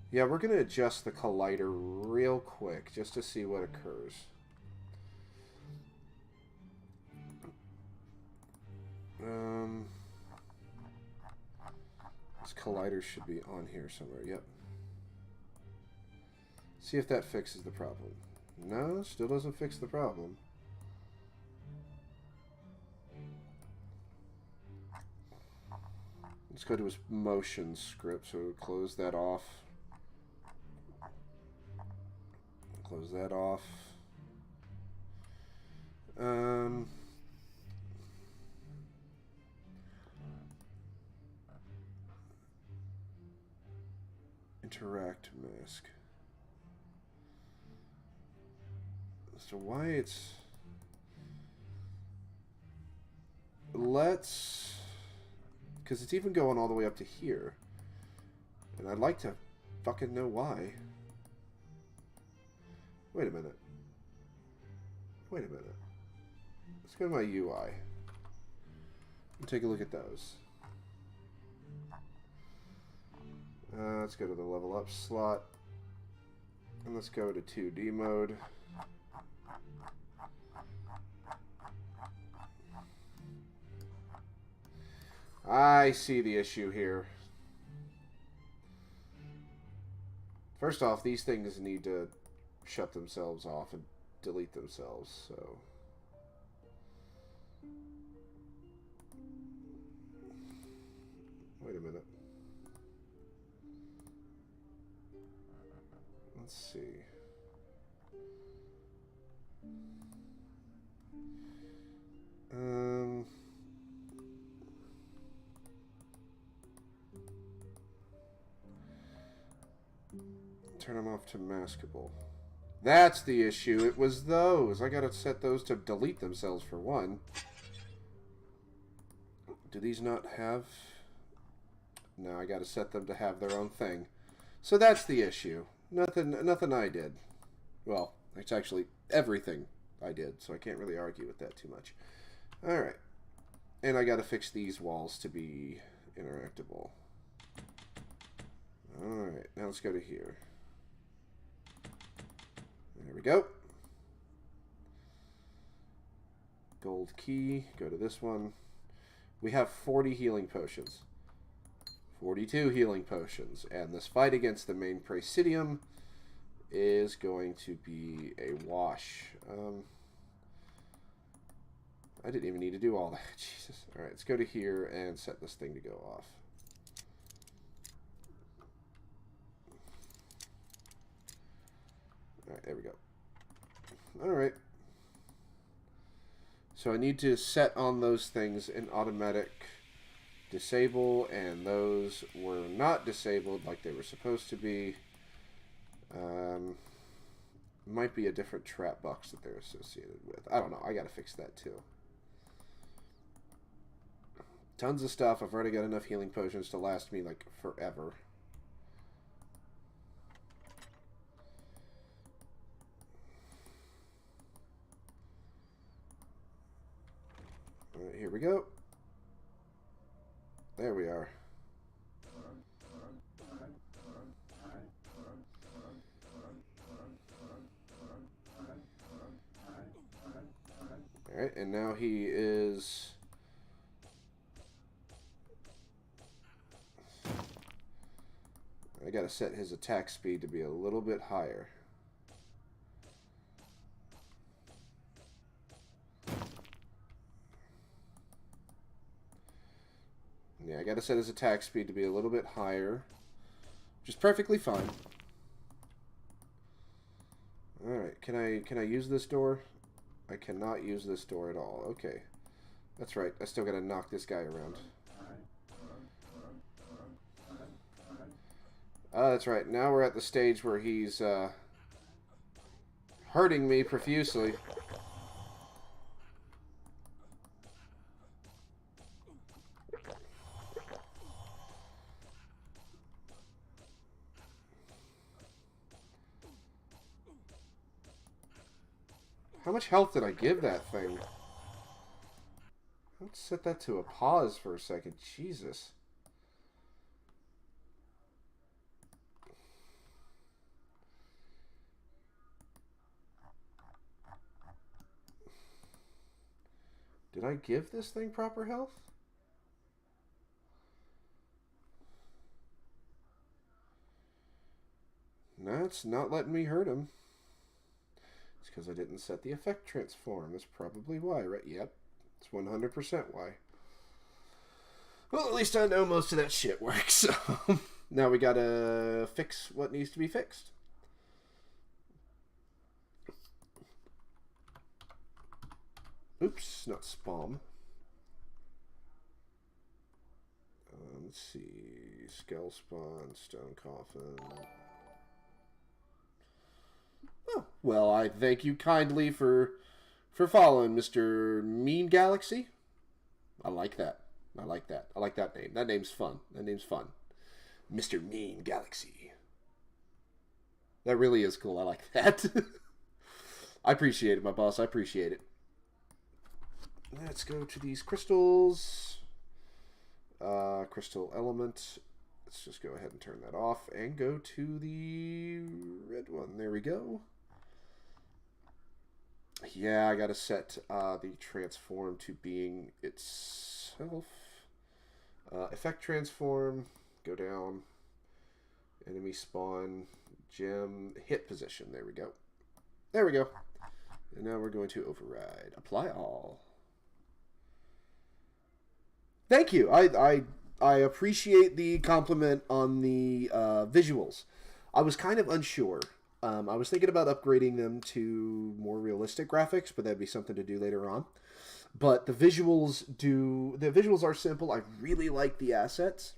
Yeah, we're going to adjust the collider real quick just to see what occurs. This collider should be on here somewhere. Yep. See if that fixes the problem. No, still doesn't fix the problem. Let's go to his motion script, so close that off. Close that off. Interact mask. So why it's... Let's... Because it's even going all the way up to here. And I'd like to fucking know why. Wait a minute. Wait a minute. Let's go to my UI. And take a look at those. Let's go to the level up slot. And let's go to 2D mode. I see the issue here. First off, these things need to shut themselves off and delete themselves, so... Wait a minute. Let's see. Turn them off to maskable. That's the issue. It was those. I gotta set those to delete themselves for one. Do these not have... No, I gotta set them to have their own thing. So that's the issue. Nothing I did. Well, it's actually everything I did, so I can't really argue with that too much. Alright. And I gotta fix these walls to be interactable. Alright, now let's go to here. There we go. Gold key. Go to this one. We have 40 healing potions. 42 healing potions. And this fight against the main Praesidium is going to be a wash. I didn't even need to do all that. Jesus. Alright, let's go to here and set this thing to go off. Alright, there we go. Alright. So I need to set on those things an automatic disable, and those were not disabled like they were supposed to be. Might be a different trap box that they're associated with. I don't know. I gotta fix that too. Tons of stuff. I've already got enough healing potions to last me like forever. Alright, here we go. There we are. Alright, and now he is... I gotta set his attack speed to be a little bit higher. Yeah, I gotta set his attack speed to be a little bit higher, which is perfectly fine. Alright, can I use this door? I cannot use this door at all. Okay. That's right. I still gotta knock this guy around. That's right. Now we're at the stage where he's hurting me profusely. How much health did I give that thing? Let's set that to a pause for a second. Jesus. Did I give this thing proper health? No, it's not letting me hurt him. It's because I didn't set the effect transform. That's probably why, right? Yep. It's 100% why. Well, at least I know most of that shit works. So now we gotta fix what needs to be fixed. Oops, not spam. Let's see. Skull spawn, stone coffin. Oh, well, I thank you kindly for following, Mr. Mean Galaxy. I like that. I like that. I like that name. That name's fun. That name's fun. Mr. Mean Galaxy. That really is cool. I like that. I appreciate it, my boss. I appreciate it. Let's go to these crystals. Crystal element. Let's just go ahead and turn that off and go to the red one. There we go. Yeah, I gotta set the transform to being itself. Effect transform. Go down. Enemy spawn. Gem. Hit position. There we go. There we go. And now we're going to override. Apply all. Thank you. I appreciate the compliment on the visuals. I was kind of unsure. I was thinking about upgrading them to more realistic graphics, but that'd be something to do later on. But the visuals are simple. I really like the assets.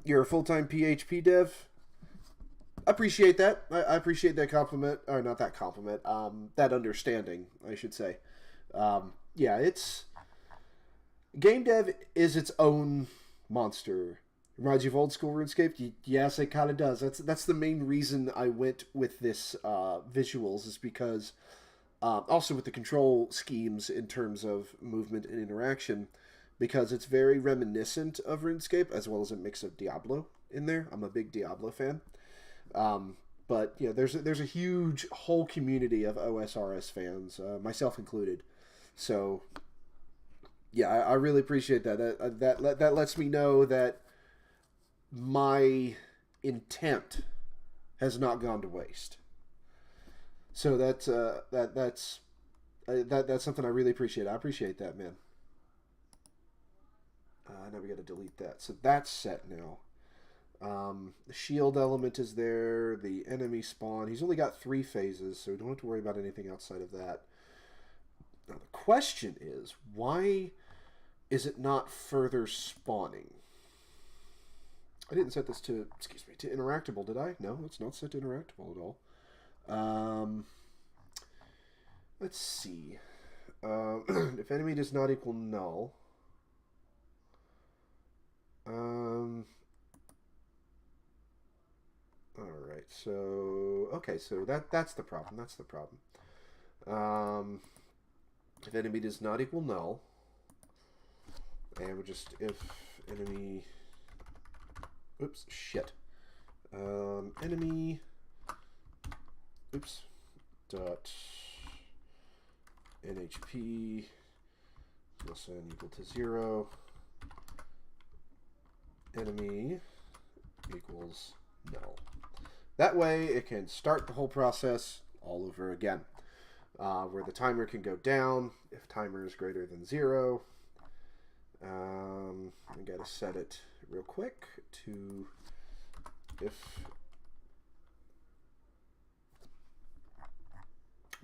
You're a full-time PHP dev. I appreciate that. I appreciate that compliment. Or not that compliment. That understanding, I should say. Yeah, it's... Game dev is its own monster. Reminds you of old school RuneScape? Yes, it kind of does. That's the main reason I went with this visuals, is because also with the control schemes in terms of movement and interaction, because it's very reminiscent of RuneScape, as well as a mix of Diablo in there. I'm a big Diablo fan. But yeah, there's a huge whole community of OSRS fans, myself included. So yeah, I really appreciate that. That lets me know that my intent has not gone to waste. So that's something I really appreciate. I appreciate that, man. Now we got to delete that. So that's set now. The shield element is there. The enemy spawn. He's only got 3 phases, so we don't have to worry about anything outside of that. Now the question is, why is it not further spawning? I didn't set this to, to interactable, did I? No, it's not set to interactable at all. Let's see. If enemy does not equal null. Alright, so... Okay, so that's the problem. That's the problem. If enemy does not equal null, and we'll just, if enemy... Oops, shit. Enemy... Oops. Dot... NHP... plus n equal to 0. Enemy equals null. That way, it can start the whole process all over again. Where the timer can go down if timer is greater than 0. I gotta set it real quick to if...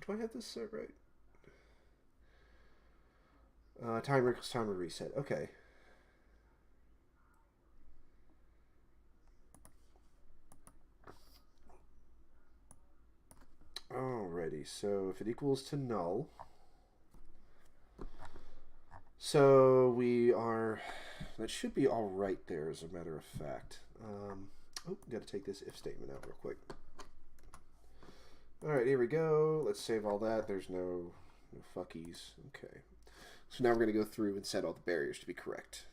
Do I have this set right? Timer equals timer reset. Okay. Alrighty, so if it equals to null, so we are, that should be all right there as a matter of fact. Oh, got to take this if statement out real quick. Alright, here we go. Let's save all that. There's no fuckies. Okay. So now we're going to go through and set all the barriers to be correct.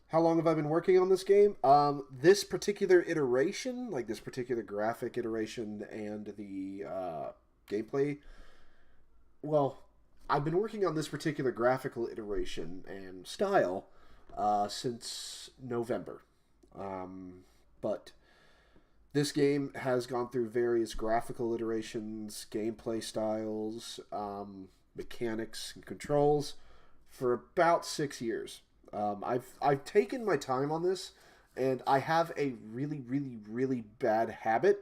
How long have I been working on this game? This particular iteration, like this particular graphic iteration and the gameplay, well, I've been working on this particular graphical iteration and style since November. But This game has gone through various graphical iterations, gameplay styles, mechanics, and controls for about 6 years. I've taken my time on this, and I have a really, really, really bad habit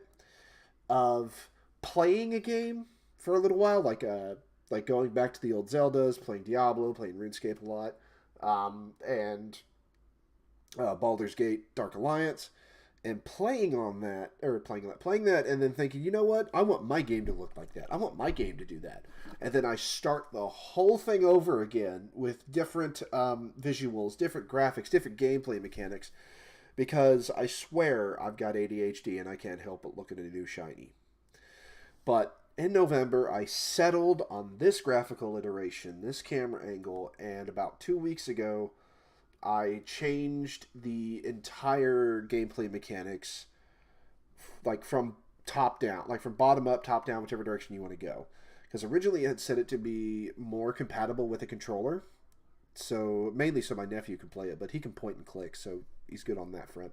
of playing a game for a little while, like going back to the old Zeldas, playing Diablo, playing RuneScape a lot, and Baldur's Gate, Dark Alliance, and playing that, and then thinking, you know what? I want my game to look like that. I want my game to do that. And then I start the whole thing over again with different visuals, different graphics, different gameplay mechanics, because I swear I've got ADHD and I can't help but look at a new shiny. But in November, I settled on this graphical iteration, this camera angle, and about 2 weeks ago, I changed the entire gameplay mechanics, like from top down, like from bottom up, top down, whichever direction you want to go. Because originally I had set it to be more compatible with a controller, so mainly so my nephew can play it, but he can point and click, so he's good on that front.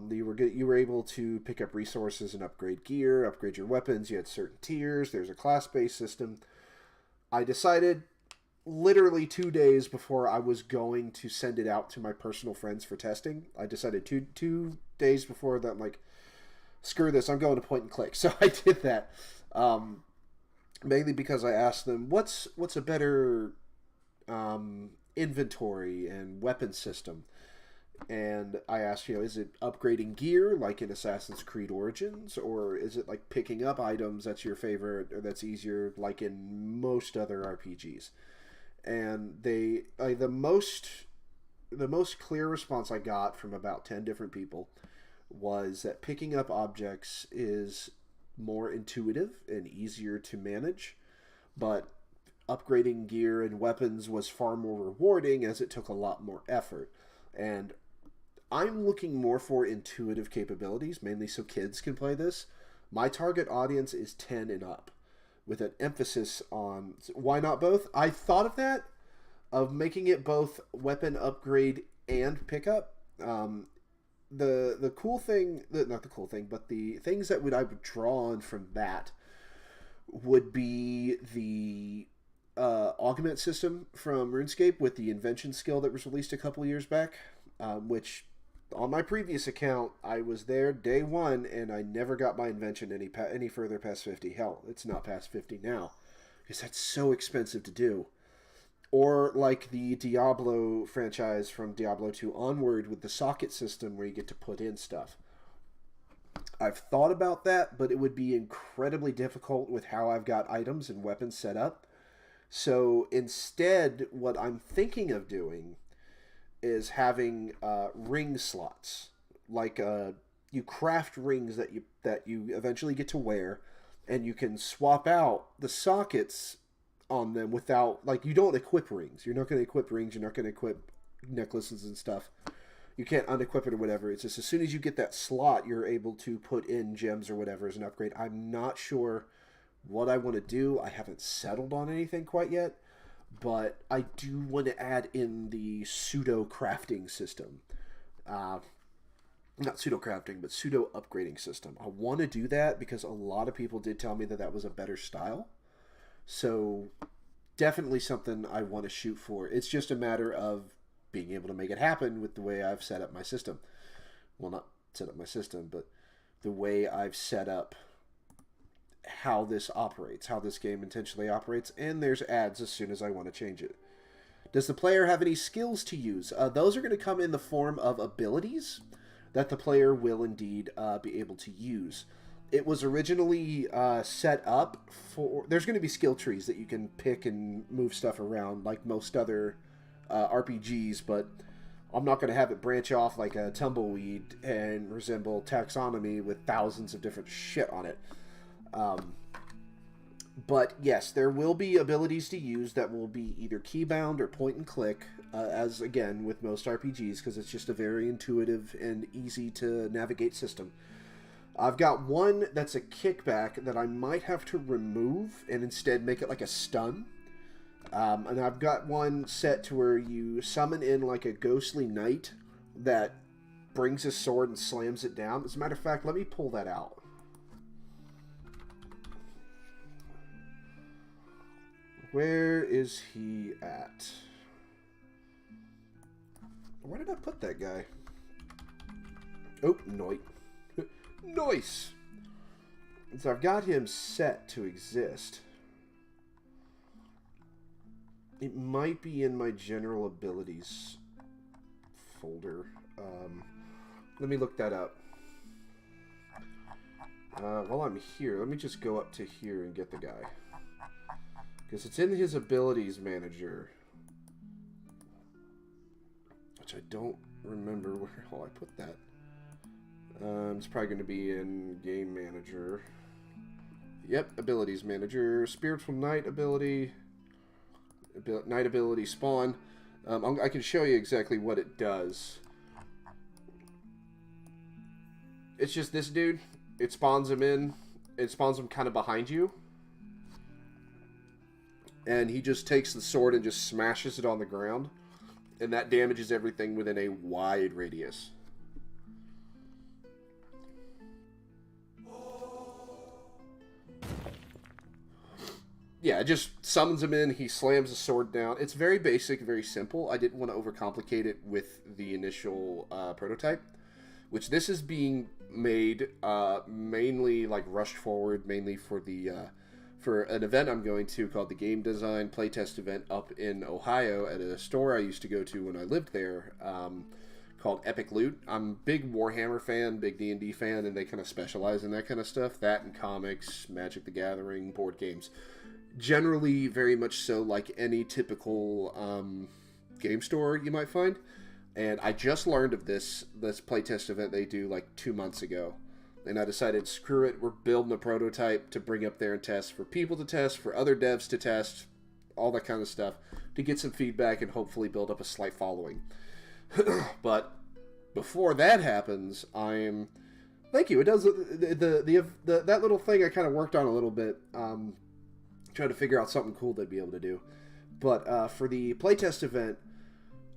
You were able to pick up resources and upgrade gear, upgrade your weapons. You had certain tiers. There's a class-based system. I decided literally 2 days before I was going to send it out to my personal friends for testing. I decided two days before that, I'm like, screw this, I'm going to point and click. So I did that. Mainly because I asked them, what's a better inventory and weapon system? And I asked, is it upgrading gear like in Assassin's Creed Origins, or is it like picking up items that's your favorite or that's easier like in most other RPGs? And the most clear response I got from about 10 different people was that picking up objects is more intuitive and easier to manage, but upgrading gear and weapons was far more rewarding as it took a lot more effort. And I'm looking more for intuitive capabilities, mainly so kids can play this. My target audience is 10 and up, with an emphasis on why not both. I thought of that, of making it both weapon upgrade and pickup. The cool thing, not the cool thing, but the things that I would draw on from that would be the augment system from RuneScape with the invention skill that was released a couple years back, which on my previous account, I was there day one, and I never got my invention any further past 50. Hell, it's not past 50 now, because that's so expensive to do. Or like the Diablo franchise from Diablo 2 onward with the socket system where you get to put in stuff. I've thought about that, but it would be incredibly difficult with how I've got items and weapons set up. So instead, what I'm thinking of doing is having ring slots. Like you craft rings that you eventually get to wear, and you can swap out the sockets on them without, like, you don't equip rings. You're not going to equip rings. You're not going to equip necklaces and stuff. You can't unequip it or whatever. It's just as soon as you get that slot, you're able to put in gems or whatever as an upgrade. I'm not sure what I want to do. I haven't settled on anything quite yet, but I do want to add in the pseudo crafting system. Not pseudo crafting, but pseudo upgrading system. I want to do that because a lot of people did tell me that that was a better style. So definitely something I want to shoot for. It's just a matter of being able to make it happen with the way I've set up my system. Well, not set up my system, but the way I've set up how this operates, how this game intentionally operates, and there's ads as soon as I want to change it. Does the player have any skills to use? Those are going to come in the form of abilities that the player will indeed be able to use. It was originally set up for... There's going to be skill trees that you can pick and move stuff around like most other RPGs, but I'm not going to have it branch off like a tumbleweed and resemble taxonomy with thousands of different shit on it. But yes, there will be abilities to use that will be either keybound or point and click, as again with most RPGs, because it's just a very intuitive and easy to navigate system. I've got one that's a kickback that I might have to remove and instead make it like a stun. And I've got one set to where you summon in like a ghostly knight that brings his sword and slams it down. As a matter of fact, let me pull that out. Where is he at? Where did I put that guy? Oh, noit. Nice! So I've got him set to exist. It might be in my general abilities folder. Let me look that up. While I'm here, let me just go up to here and get the guy. Because it's in his abilities manager. Which I don't remember where the hell I put that. It's probably going to be in game manager. Yep, abilities manager. Spiritual Knight ability. Knight ability spawn. I can show you exactly what it does. It's just this dude. It spawns him in. It spawns him kind of behind you. And he just takes the sword and just smashes it on the ground. And that damages everything within a wide radius. Yeah, it just summons him in, he slams the sword down. It's very basic, very simple. I didn't want to overcomplicate it with the initial prototype, which this is being made mainly like rushed forward, mainly for the for an event I'm going to called the Game Design Playtest event up in Ohio at a store I used to go to when I lived there, called Epic Loot. I'm a big Warhammer fan, big D&D fan, and they kind of specialize in that kind of stuff. That and comics, Magic the Gathering, board games. Generally, very much so like any typical game store you might find. And I just learned of this playtest event they do like 2 months ago. And I decided, screw it, we're building a prototype to bring up there and test, for people to test, for other devs to test, all that kind of stuff, to get some feedback and hopefully build up a slight following. But before that happens, thank you. It does that little thing I kind of worked on a little bit, trying to figure out something cool they'd be able to do. But for the playtest event,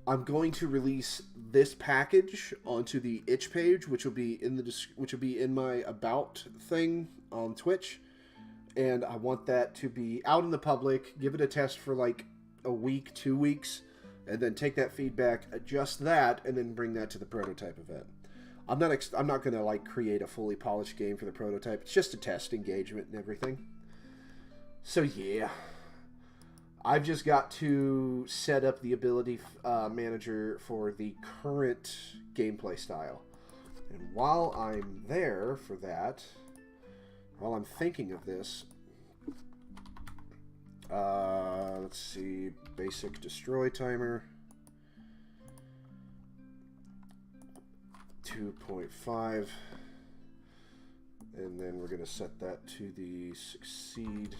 I'm going to release this package onto the itch page, which will be in my about thing on Twitch, and I want that to be out in the public. Give it a test for like a week, 2 weeks, and then take that feedback, adjust that, and then bring that to the prototype event. I'm not going to like create a fully polished game for the prototype. It's just a test engagement and everything. So yeah. I've just got to set up the ability manager for the current gameplay style. And while I'm there for that, while I'm thinking of this, let's see, basic destroy timer, 2.5, and then we're going to set that to the succeed.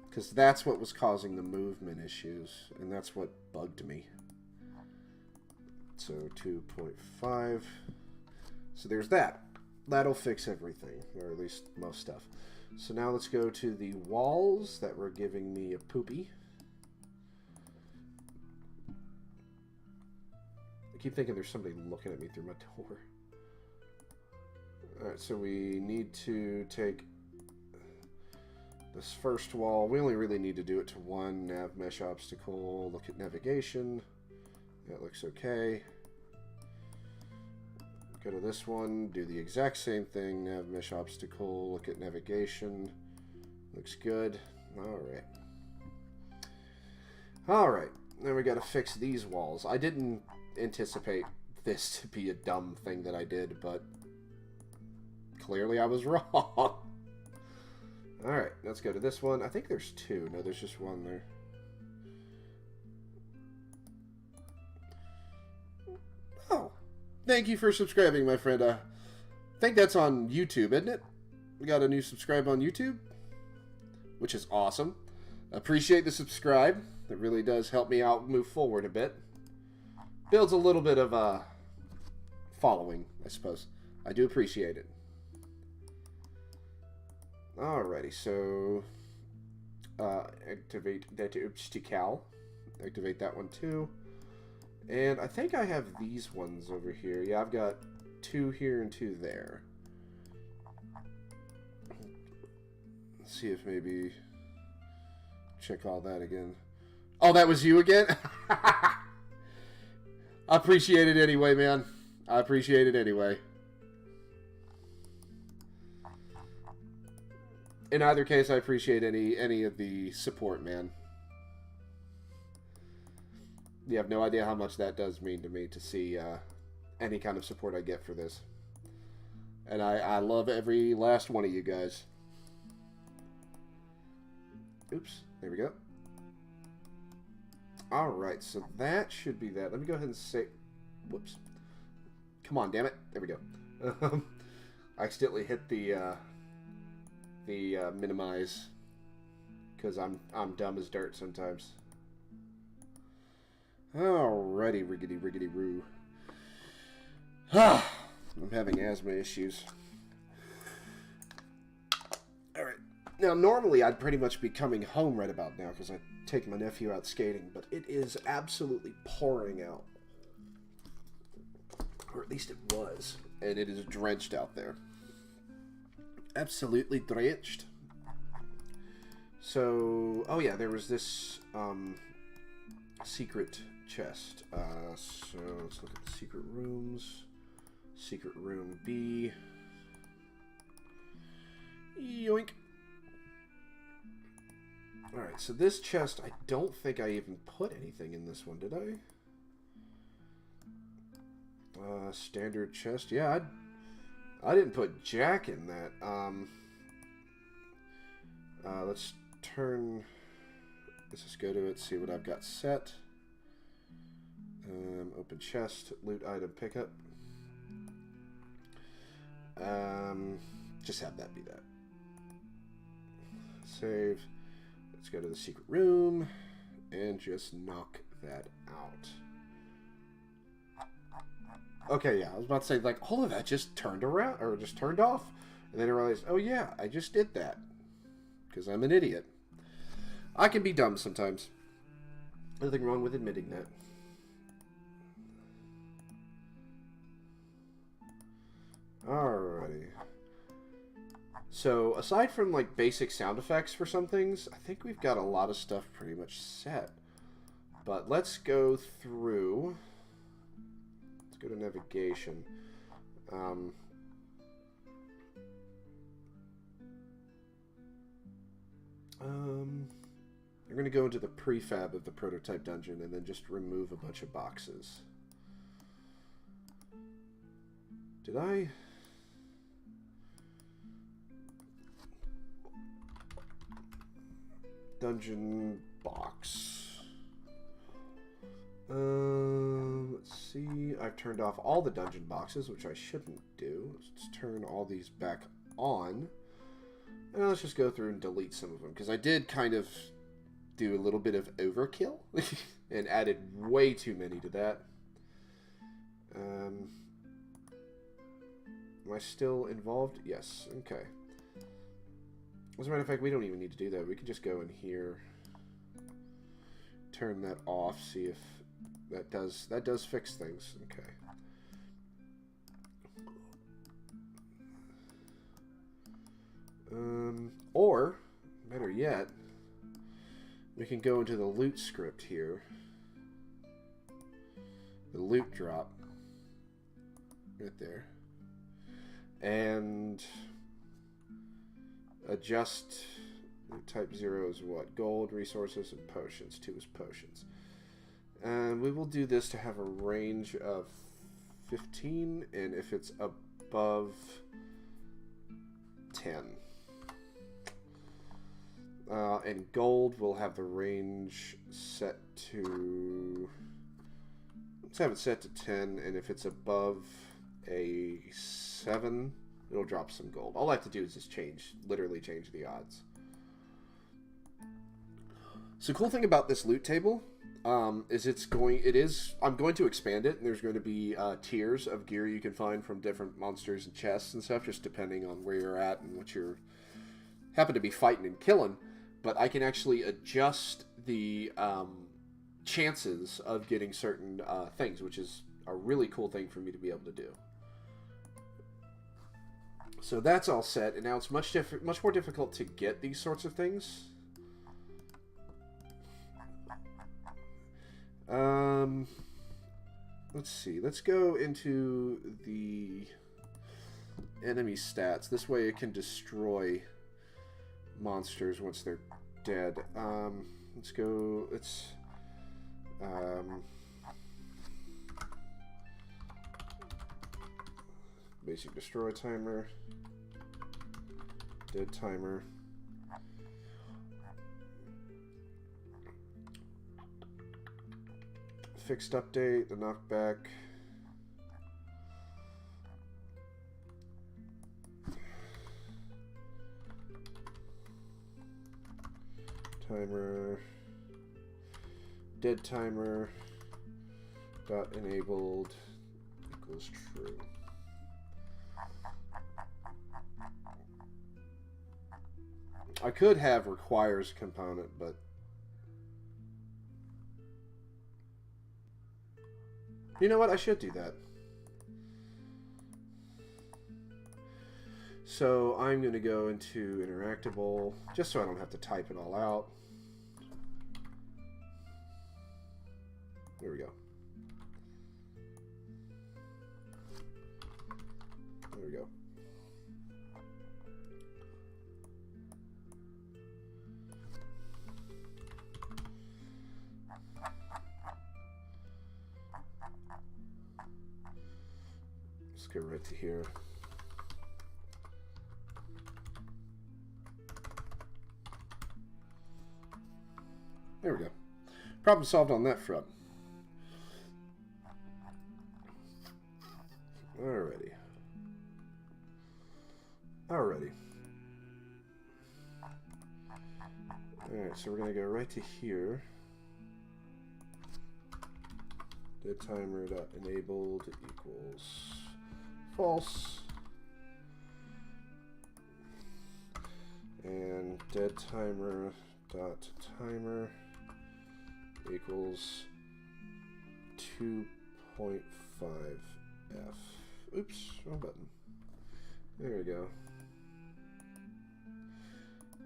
Because that's what was causing the movement issues, and that's what bugged me. So 2.5. So there's that. That'll fix everything, or at least most stuff. So now let's go to the walls that were giving me a poopy. I keep thinking there's somebody looking at me through my door. Alright, so we need to take this first wall. We only really need to do it to one nav mesh obstacle. Look at navigation. That looks okay. Go to this one, do the exact same thing. Nav mesh obstacle, look at navigation. Looks good. Alright. Alright. Now we gotta fix these walls. I didn't anticipate this to be a dumb thing that I did, but clearly I was wrong. Alright, let's go to this one. I think there's two. No, there's just one there. Oh. Thank you for subscribing, my friend. I think that's on YouTube, isn't it? We got a new subscribe on YouTube, which is awesome. Appreciate the subscribe. It really does help me out move forward a bit. Builds a little bit of a following, I suppose. I do appreciate it. Alrighty, so activate that obstacle. Activate that one too. And I think I have these ones over here. Yeah, I've got 2 here and 2 there. Let's see if maybe... check all that again. Oh, that was you again? I appreciate it anyway, man. I appreciate it anyway. In either case, I appreciate any of the support, man. You have no idea how much that does mean to me to see any kind of support I get for this. And I love every last one of you guys. Oops, there we go. Alright, so that should be that. Let me go ahead and say... Whoops. Come on, damn it. There we go. I accidentally hit the minimize. Because I'm dumb as dirt sometimes. Alrighty, riggedy-roo. I'm having asthma issues. Alright. Now, normally I'd pretty much be coming home right about now because I take my nephew out skating, but it is absolutely pouring out. Or at least it was. And it is drenched out there. Absolutely drenched. So, oh yeah, there was this secret chest. So let's look at the secret rooms. Secret room B. Yoink. Alright, so this chest, I don't think I even put anything in this one, did I? Standard chest. Yeah, I didn't put jack in that. Let's turn... Let's just go to it, see what I've got set. Open chest, loot item pickup. Just have that be that. Save. Let's go to the secret room and just knock that out. Okay, yeah, I was about to say, like, all of that just turned around, or just turned off. And then I realized, oh yeah, I just did that. Because I'm an idiot. I can be dumb sometimes. Nothing wrong with admitting that. Alrighty. So, aside from, like, basic sound effects for some things, I think we've got a lot of stuff pretty much set. But let's go through... Let's go to navigation. We're going to go into the prefab of the prototype dungeon and then just remove a bunch of boxes. Did I... Dungeon box. Let's see. I've turned off all the dungeon boxes, which I shouldn't do. Let's turn all these back on. And let's just go through and delete some of them, because I did kind of do a little bit of overkill and added way too many to that. Am I still involved? Yes. Okay. As a matter of fact, we don't even need to do that. We can just go in here, turn that off, see if that does fix things. Okay. Or better yet, we can go into the loot script here, the loot drop, right there, and adjust. Type 0 is what? Gold, resources, and potions. 2 is potions. And we will do this to have a range of 15, and if it's above 10. And gold will have the range set to... Let's have it set to 10, and if it's above a 7, it'll drop some gold. All I have to do is just literally change the odds. So, cool thing about this loot table is I'm going to expand it, and there's going to be tiers of gear you can find from different monsters and chests and stuff, just depending on where you're at and what you're happen to be fighting and killing. But I can actually adjust the chances of getting certain things, which is a really cool thing for me to be able to do. So that's all set, and now it's much more difficult to get these sorts of things. Let's see. Let's go into the enemy stats. This way it can destroy monsters once they're dead. Let's go. Let's basic destroy timer, dead timer. Fixed update, the knockback. Timer. Dead timer. Dot enabled equals true. I could have requires component, but you know what? I should do that. So I'm going to go into interactable, just so I don't have to type it all out. There we go. There we go. Let's go right to here. There we go. Problem solved on that front. Alrighty. Alrighty. Alright, so we're going to go right to here. Dead timer dot enabled equals false. And dead timer dot timer equals 2.5f. Oops, wrong button. There we go.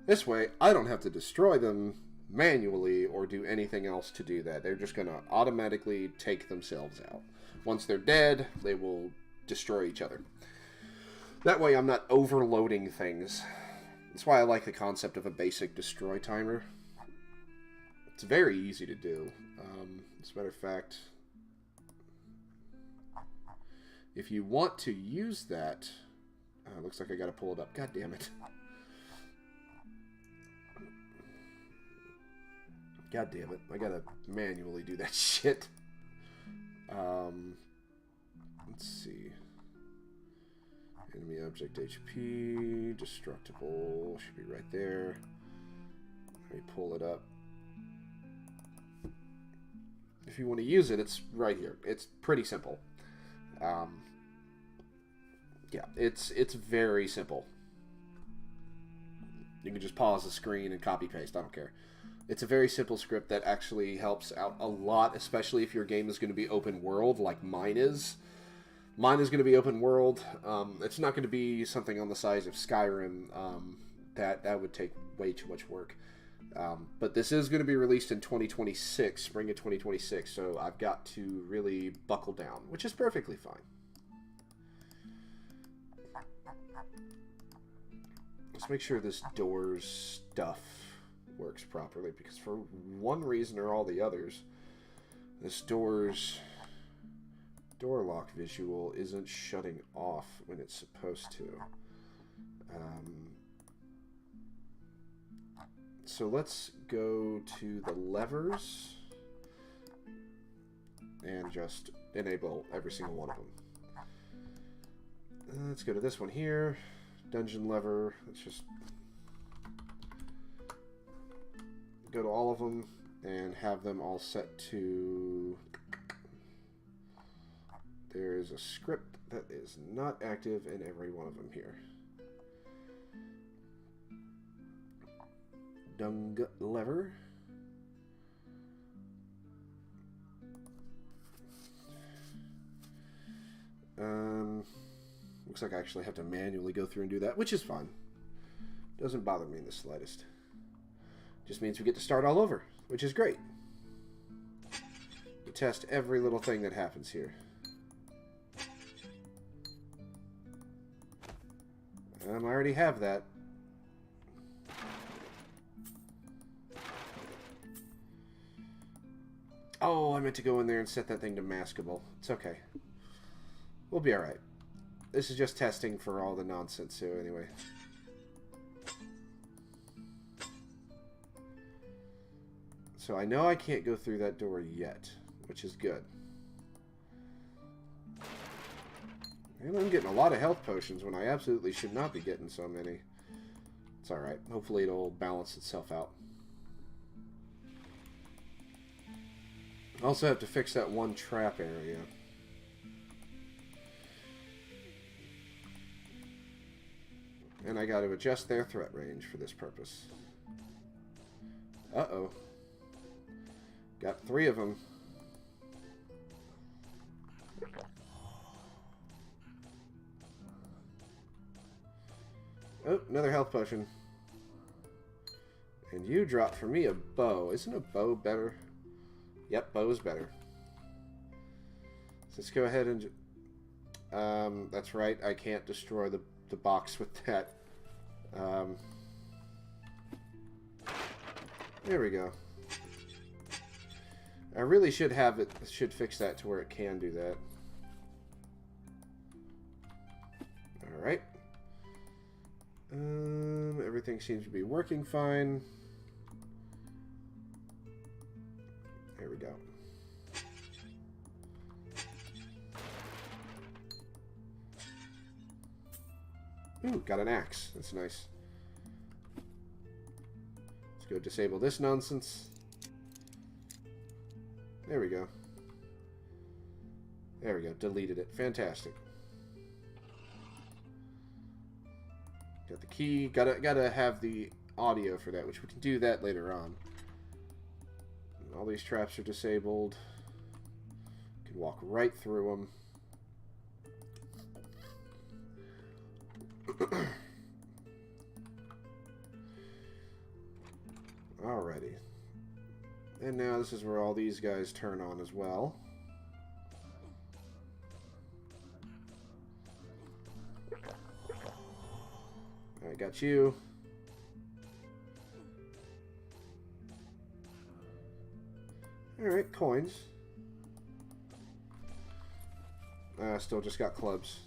This way, I don't have to destroy them manually or do anything else to do that. They're just going to automatically take themselves out. Once they're dead, they will destroy each other. That way, I'm not overloading things. That's why I like the concept of a basic destroy timer. It's very easy to do. As a matter of fact, if you want to use that, looks like I got to pull it up. God damn it. God damn it. I got to manually do that shit. Let's see. Enemy object HP, destructible, should be right there. Let me pull it up. If you want to use it, it's right here. It's pretty simple. Yeah, it's very simple. You can just pause the screen and copy paste. I don't care. It's a very simple script that actually helps out a lot, especially if your game is going to be open world like mine is. Mine is going to be open world. It's not going to be something on the size of Skyrim. That would take way too much work. But this is going to be released in 2026, spring of 2026, so I've got to really buckle down, which is perfectly fine. Let's make sure this door's stuff works properly, because for one reason or all the others, this door's door lock visual isn't shutting off when it's supposed to. So let's go to the levers and just enable every single one of them. Let's go to this one here, dungeon lever. Let's just go to all of them and have them all set to... There is a script that is not active in every one of them here. Dung lever. Looks like I actually have to manually go through and do that, which is fine. Doesn't bother me in the slightest. Just means we get to start all over, which is great. We test every little thing that happens here. I already have that. Oh, I meant to go in there and set that thing to maskable. It's okay. We'll be alright. This is just testing for all the nonsense, so anyway. So I know I can't go through that door yet, which is good. And I'm getting a lot of health potions when I absolutely should not be getting so many. It's alright. Hopefully it'll balance itself out. I also have to fix that one trap area. And I got to adjust their threat range for this purpose. Uh-oh. Got 3 of them. Oh, another health potion. And you dropped for me a bow. Isn't a bow better? Yep, bow is better. So let's go ahead and... that's right, I can't destroy the box with that. There we go. I really should have it, should fix that to where it can do that. Alright. Everything seems to be working fine. There we go. Ooh, got an axe. That's nice. Let's go disable this nonsense. There we go. There we go. Deleted it. Fantastic. Got the key. Gotta have the audio for that, which we can do that later on. All these traps are disabled. Can walk right through them. Alrighty. And now this is where all these guys turn on as well. Alright, got you. Alright, coins. Still just got clubs.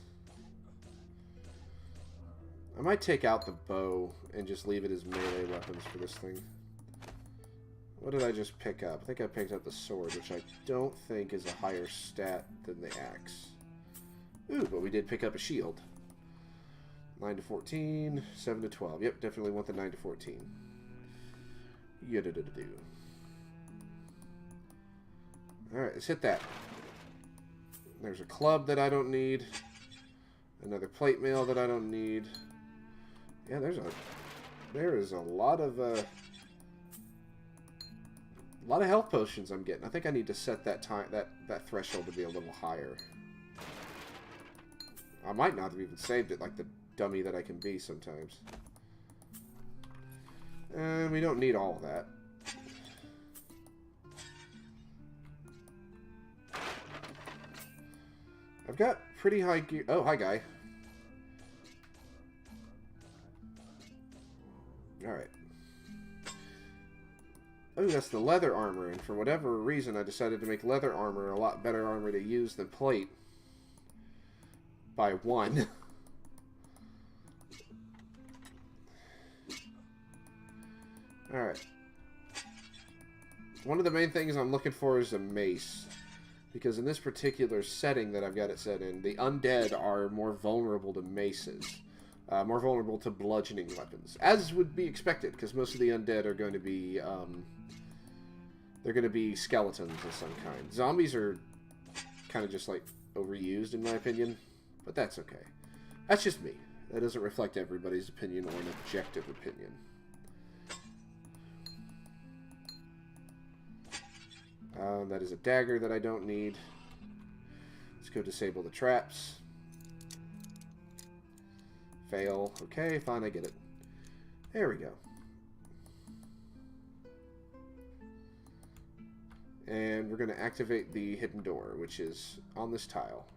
I might take out the bow and just leave it as melee weapons for this thing. What did I just pick up? I think I picked up the sword, which I don't think is a higher stat than the axe. Ooh, but we did pick up a shield. 9 to 14, 7 to 12. Yep, definitely want the 9 to 14. Yada-da-da-do. Alright, let's hit that. There's a club that I don't need. Another plate mail that I don't need. Yeah, there is a lot of health potions I'm getting. I think I need to set that threshold to be a little higher. I might not have even saved it like the dummy that I can be sometimes. And we don't need all of that. I've got pretty high gear. Oh, hi, guy. Alright. Oh, that's the leather armor, and for whatever reason I decided to make leather armor a lot better armor to use than plate. By 1. Alright. One of the main things I'm looking for is a mace. Because in this particular setting that I've got it set in, the undead are more vulnerable to maces. More vulnerable to bludgeoning weapons. As would be expected, because most of the undead are going to be... they're going to be skeletons of some kind. Zombies are kind of just, like, overused, in my opinion. But that's okay. That's just me. That doesn't reflect everybody's opinion or an objective opinion. That is a dagger that I don't need. Let's go disable the traps. Fail. Okay, fine, I get it. There we go. And we're going to activate the hidden door, which is on this tile.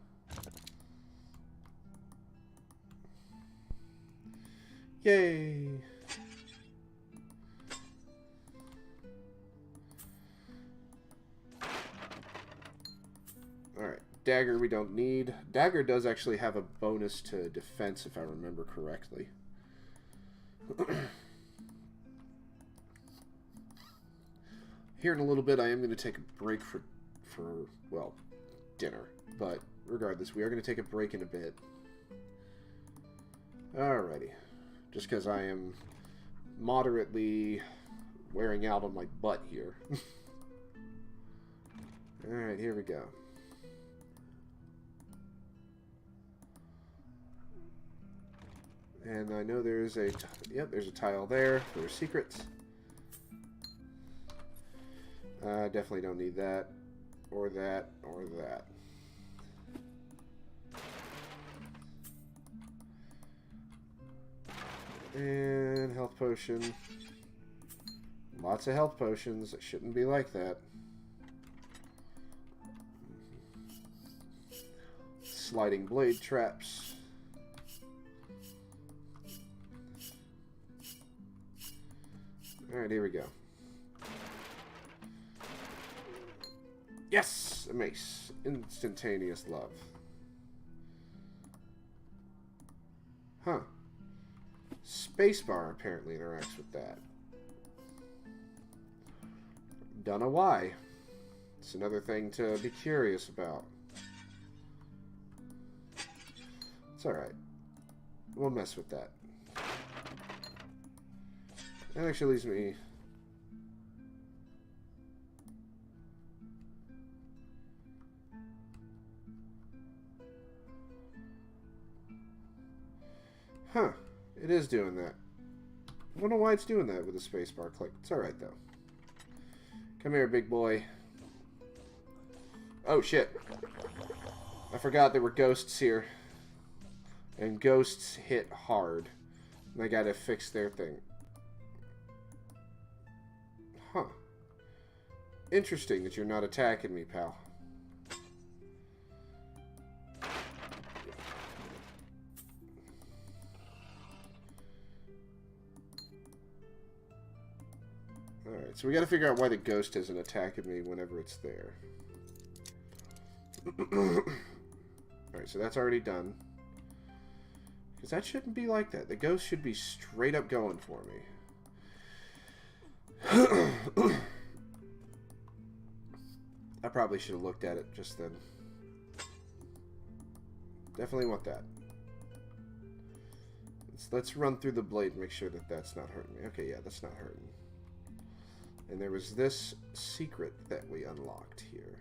Yay! Alright, dagger we don't need. Dagger does actually have a bonus to defense, if I remember correctly. Here in a little bit, I am going to take a break for, well, dinner. But regardless, we are going to take a break in a bit. Alrighty. Just because I am moderately wearing out on my butt here. Alright, here we go. And I know there's a... Yep, there's a tile there. There's secrets. Definitely don't need that. Or that. Or that. And health potion. Lots of health potions. It shouldn't be like that. Sliding blade traps. Alright, here we go. Yes! A mace. Instantaneous love. Huh. Spacebar apparently interacts with that. Don't know why. It's another thing to be curious about. It's alright. We'll mess with that. That actually leaves me... Huh. It is doing that. I don't know why it's doing that with the spacebar click. It's alright, though. Come here, big boy. Oh, shit. I forgot there were ghosts here. And ghosts hit hard. And I gotta fix their thing. Huh. Interesting that you're not attacking me, pal. Alright, so we gotta figure out why the ghost isn't attacking me whenever it's there. Alright, so that's already done. Because that shouldn't be like that. The ghost should be straight up going for me. I probably should have looked at it just then. Definitely want that. Let's run through the blade and make sure that that's not hurting me. Okay, yeah, that's not hurting. And there was this secret that we unlocked here.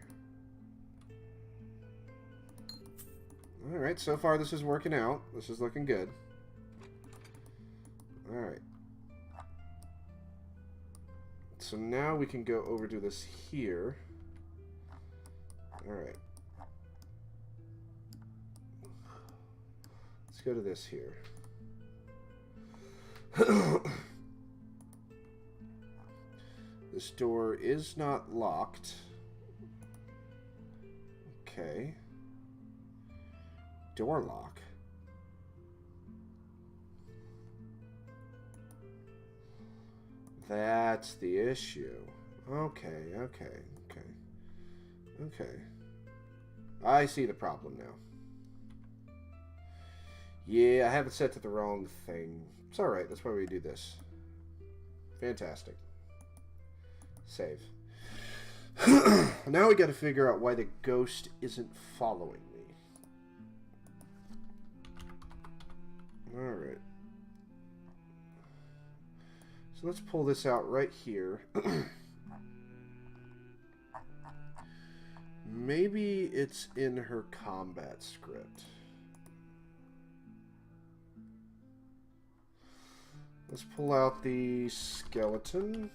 Alright, so far this is working out. This is looking good. Alright. So now we can go over to this here. Alright. Let's go to this here. This door is not locked. Okay. Door lock. That's the issue. Okay. I see the problem now. Yeah, I have it set to the wrong thing. It's alright, that's why we do this. Fantastic. Save. Now we gotta figure out why the ghost isn't following me. Alright. So let's pull this out right here. Maybe it's in her combat script. Let's pull out the skeleton.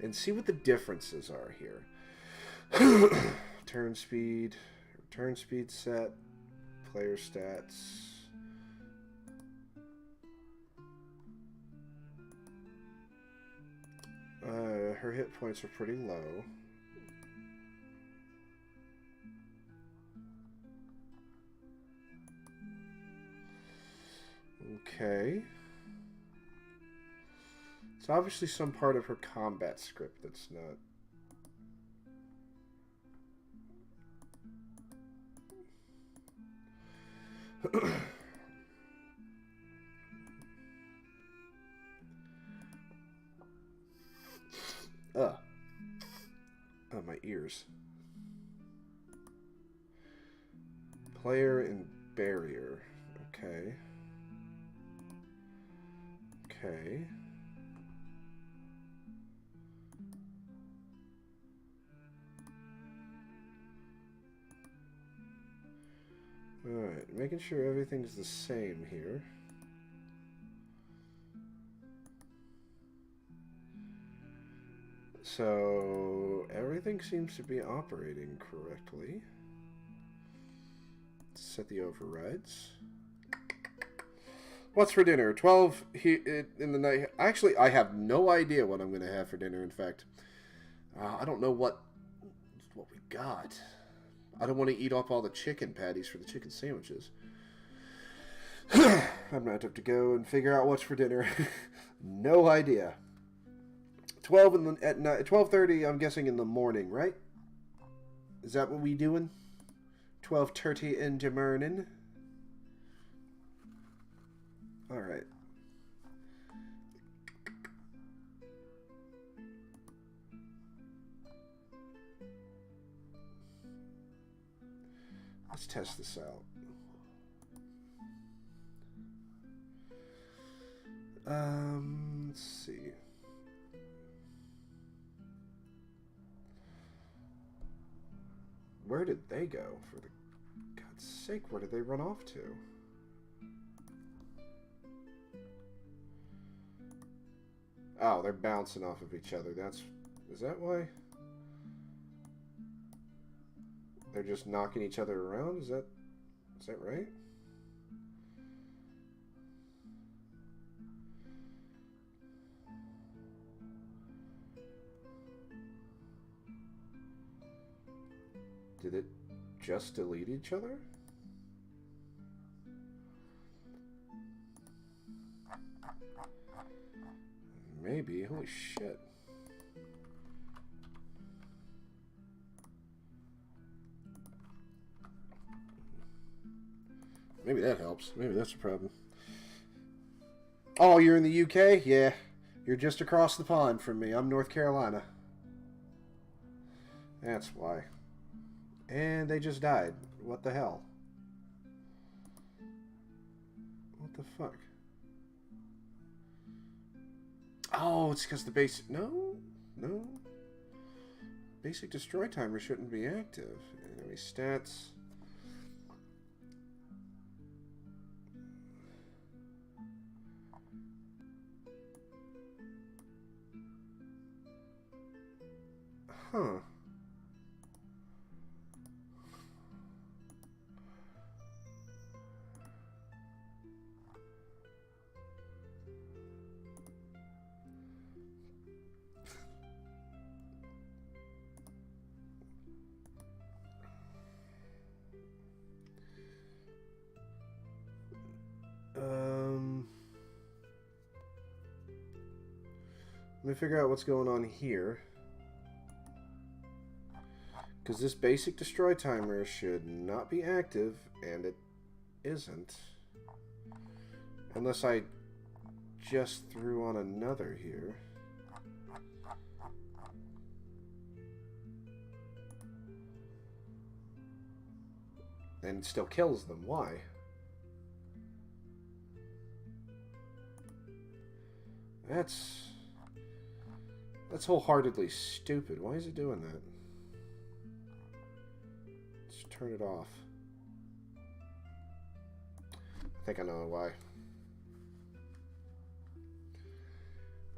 And and see what the differences are here. Turn speed set, player stats. Her hit points are pretty low. Okay. It's obviously some part of her combat script that's not... Oh, my ears. Player and barrier. Okay. Okay. Alright, making sure everything's the same here. So, everything seems to be operating correctly. Set the overrides. What's for dinner? 12 in the night. Actually, I have no idea what I'm going to have for dinner, in fact. I don't know what we got. I don't want to eat up all the chicken patties for the chicken sandwiches. I'm going to have to go and figure out what's for dinner. No idea. 12 at night, 12:30, I'm guessing in the morning, right? Is that what we doing? 12:30 in the morning. All right. Let's test this out. Let's see. Where did they go? For the God's sake, where did they run off to? Oh, they're bouncing off of each other. Is that why? They're just knocking each other around? Is that right? Did it just delete each other? Maybe. Holy shit. Maybe that helps. Maybe that's the problem. Oh, you're in the UK? Yeah. You're just across the pond from me. I'm North Carolina. That's why. And they just died. What the hell? What the fuck? Oh, it's because the basic... No. Basic destroy timer shouldn't be active. Enemy stats... Huh. Let me figure out what's going on here. Because this basic destroy timer should not be active, and it isn't. Unless I just threw on another here. And it still kills them. Why? That's wholeheartedly stupid. Why is it doing that? Let's turn it off. I think I know why.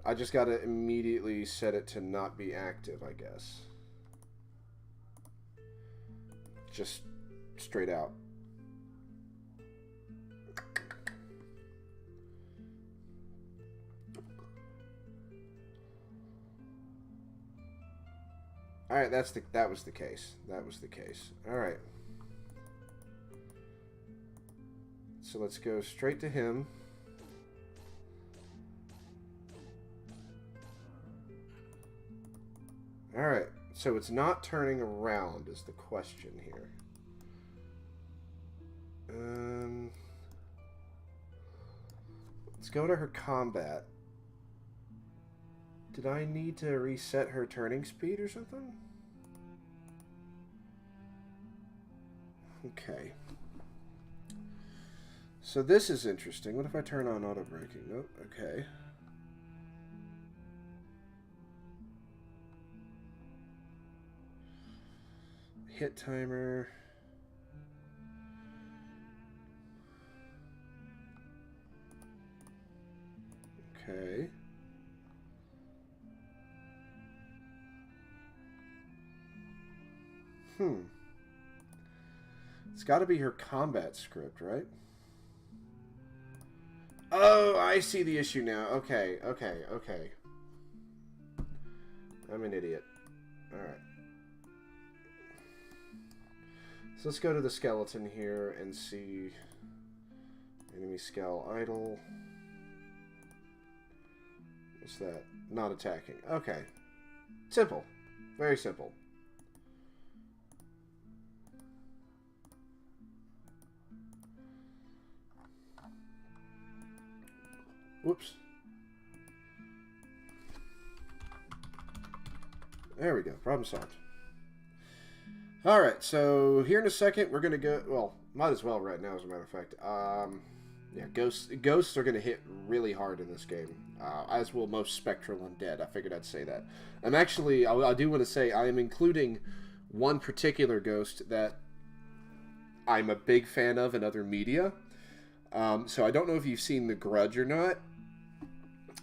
I just gotta immediately set it to not be active, I guess. Just straight out. All right, that was the case. That was the case. All right. So let's go straight to him. All right. So it's not turning around is the question here. Let's go to her combat. Did I need to reset her turning speed or something? Okay. So this is interesting. What if I turn on auto braking? Nope. Okay. Hit timer. Okay. It's got to be her combat script, right? Oh, I see the issue now. Okay. I'm an idiot. Alright. So let's go to the skeleton here and see... Enemy skull idle. What's that? Not attacking. Okay. Simple. Very simple. Whoops. There we go. Problem solved. Alright, so here in a second, we're going to go... Well, might as well right now, as a matter of fact. Yeah, ghosts are going to hit really hard in this game. As will most spectral undead. I figured I'd say that. I'm actually... I do want to say, I am including one particular ghost that I'm a big fan of in other media. So I don't know if you've seen The Grudge or not.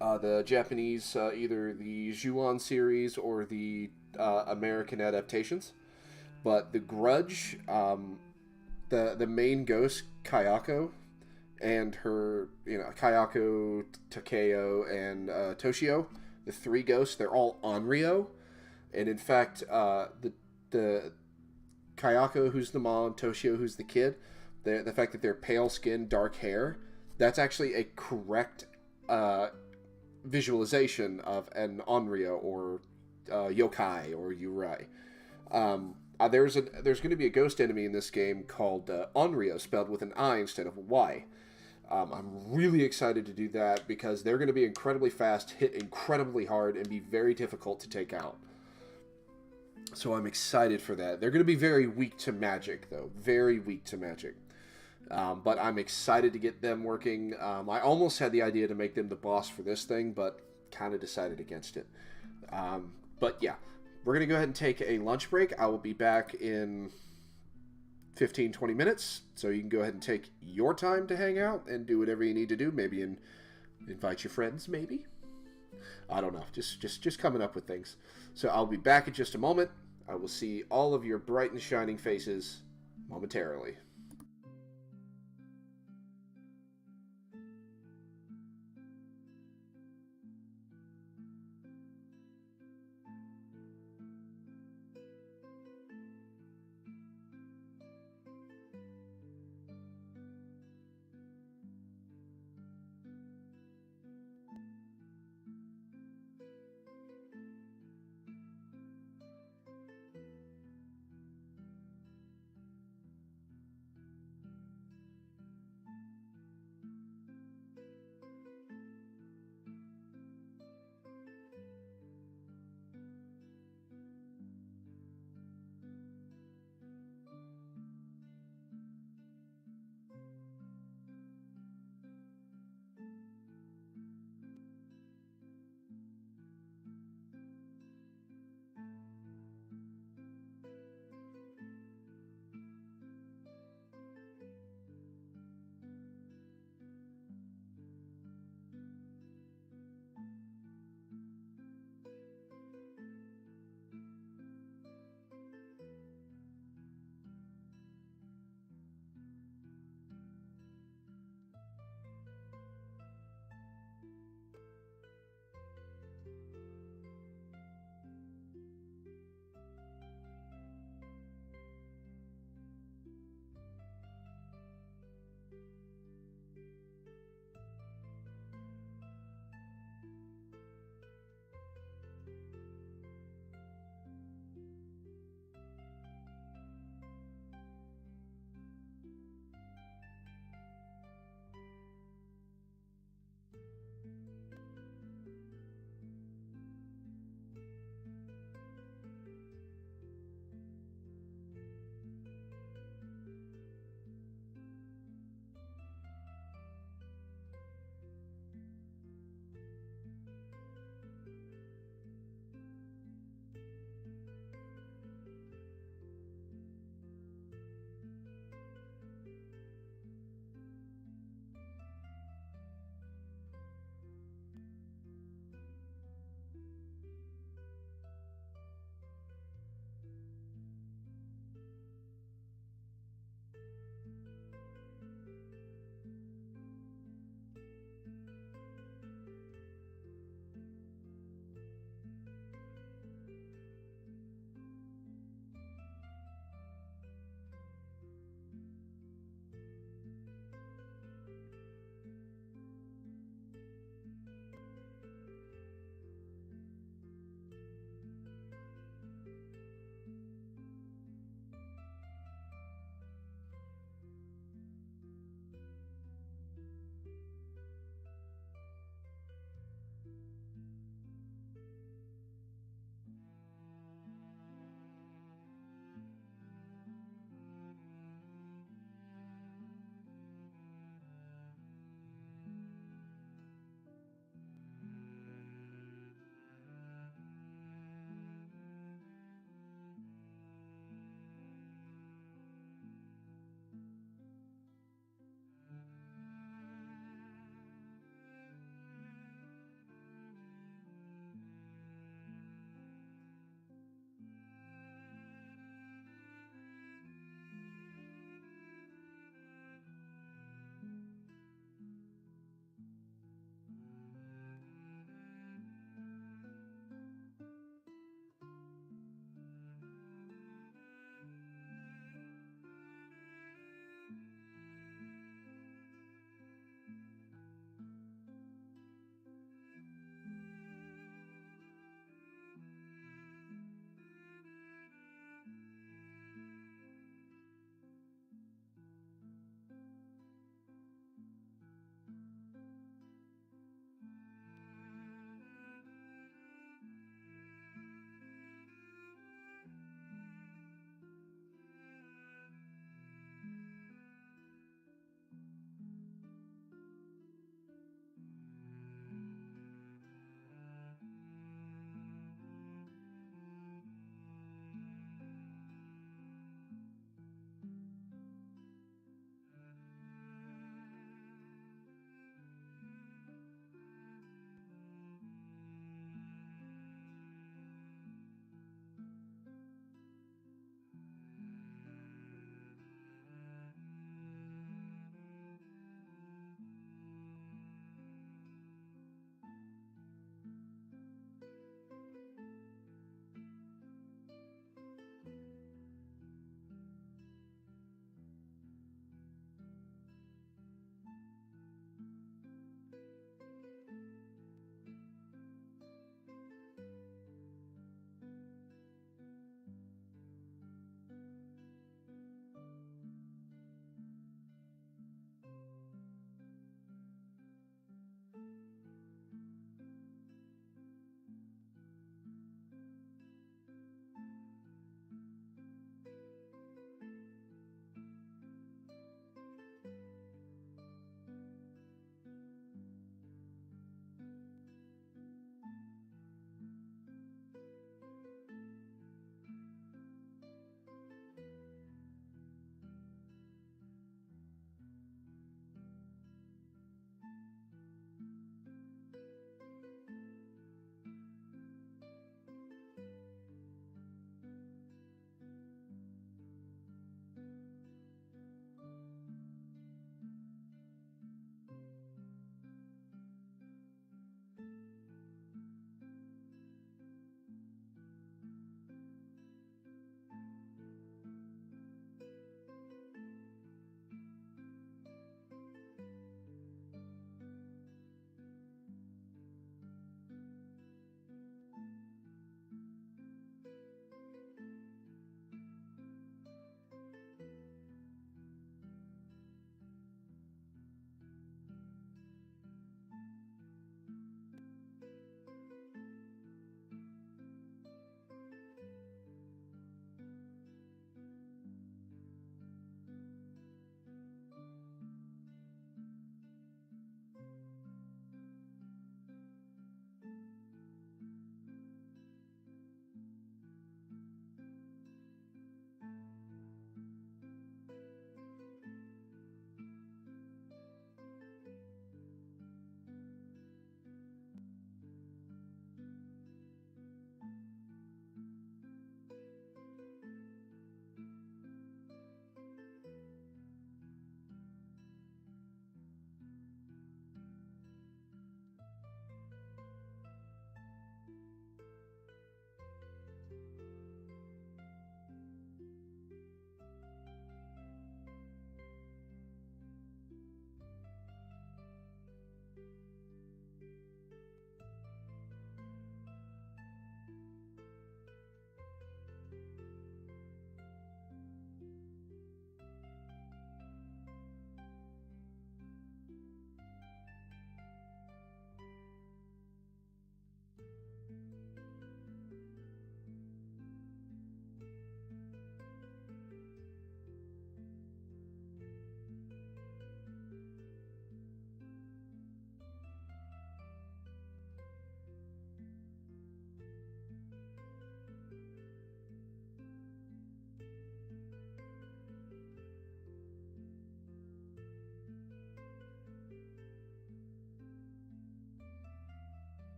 The Japanese, either the Ju-On series or the American adaptations. But The Grudge, the main ghost, Kayako, and her, Kayako, Takeo, and Toshio, the three ghosts, they're all Onryo. And in fact, the Kayako, who's the mom, Toshio, who's the kid, the fact that they're pale skin, dark hair, that's actually a correct visualization of an Onryo or yokai or Yurei. There's going to be a ghost enemy in this game called Onryo, spelled with an I instead of a Y. I'm really excited to do that because they're going to be incredibly fast, hit incredibly hard, and be very difficult to take out. So I'm excited for that. They're going to be very weak to magic, though. Very weak to magic. But I'm excited to get them working. I almost had the idea to make them the boss for this thing, but kind of decided against it. But yeah, we're going to go ahead and take a lunch break. I will be back in 15-20 minutes, so you can go ahead and take your time to hang out and do whatever you need to do. Maybe invite your friends, maybe. I don't know. Just coming up with things. So I'll be back in just a moment. I will see all of your bright and shining faces momentarily.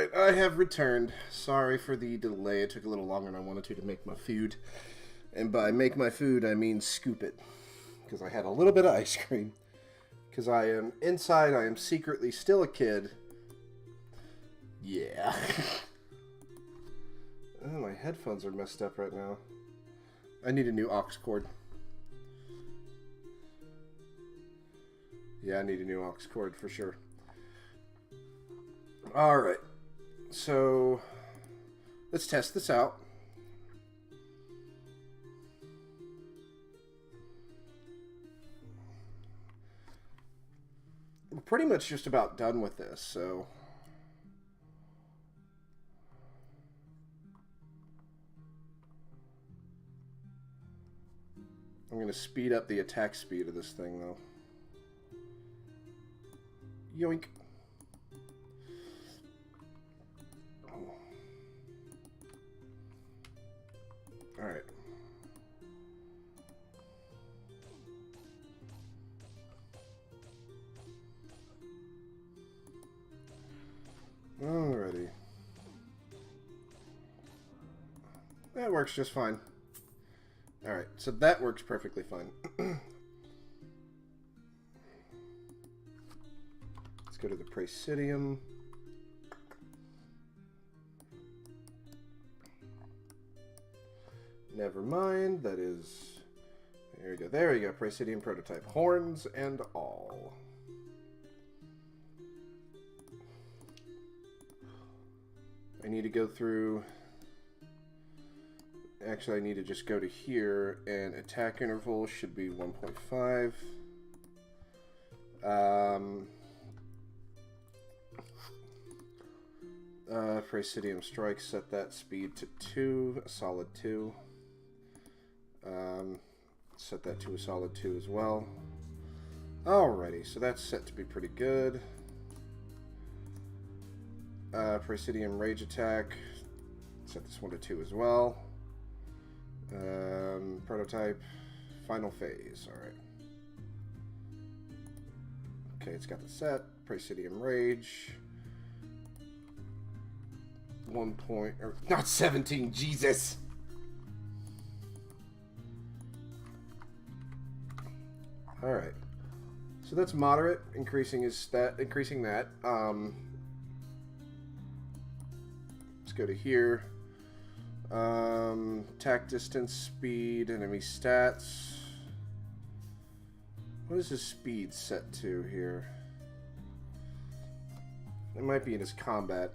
Alright, I have returned. Sorry for the delay. It took a little longer than I wanted to make my food. And by make my food, I mean scoop it. Because I had a little bit of ice cream. Because I am inside, I am secretly still a kid. Yeah. Oh, my headphones are messed up right now. I need a new aux cord. Yeah, I need a new aux cord for sure. Alright. So, let's test this out. We're pretty much just about done with this, so... I'm going to speed up the attack speed of this thing, though. Yoink. Alright. Alrighty. That works just fine. Alright, so that works perfectly fine. Let's go to the Praesidium. Never mind, that is... There we go, there we go, Praesidium prototype. Horns and all. I need to go through... Actually, I need to just go to here, and attack interval should be 1.5. Praesidium strike, set that speed to 2, a solid 2. Set that to a solid 2 as well. Alrighty, so that's set to be pretty good. Praesidium rage attack, set this one to 2 as well. Prototype, final phase, alright. Okay, it's got the set, Praesidium rage. 1 point, or not 17, Jesus! Alright. So that's moderate, increasing his stat, increasing that. Let's go to here. Attack distance, speed, enemy stats. What is his speed set to here? It might be in his combat.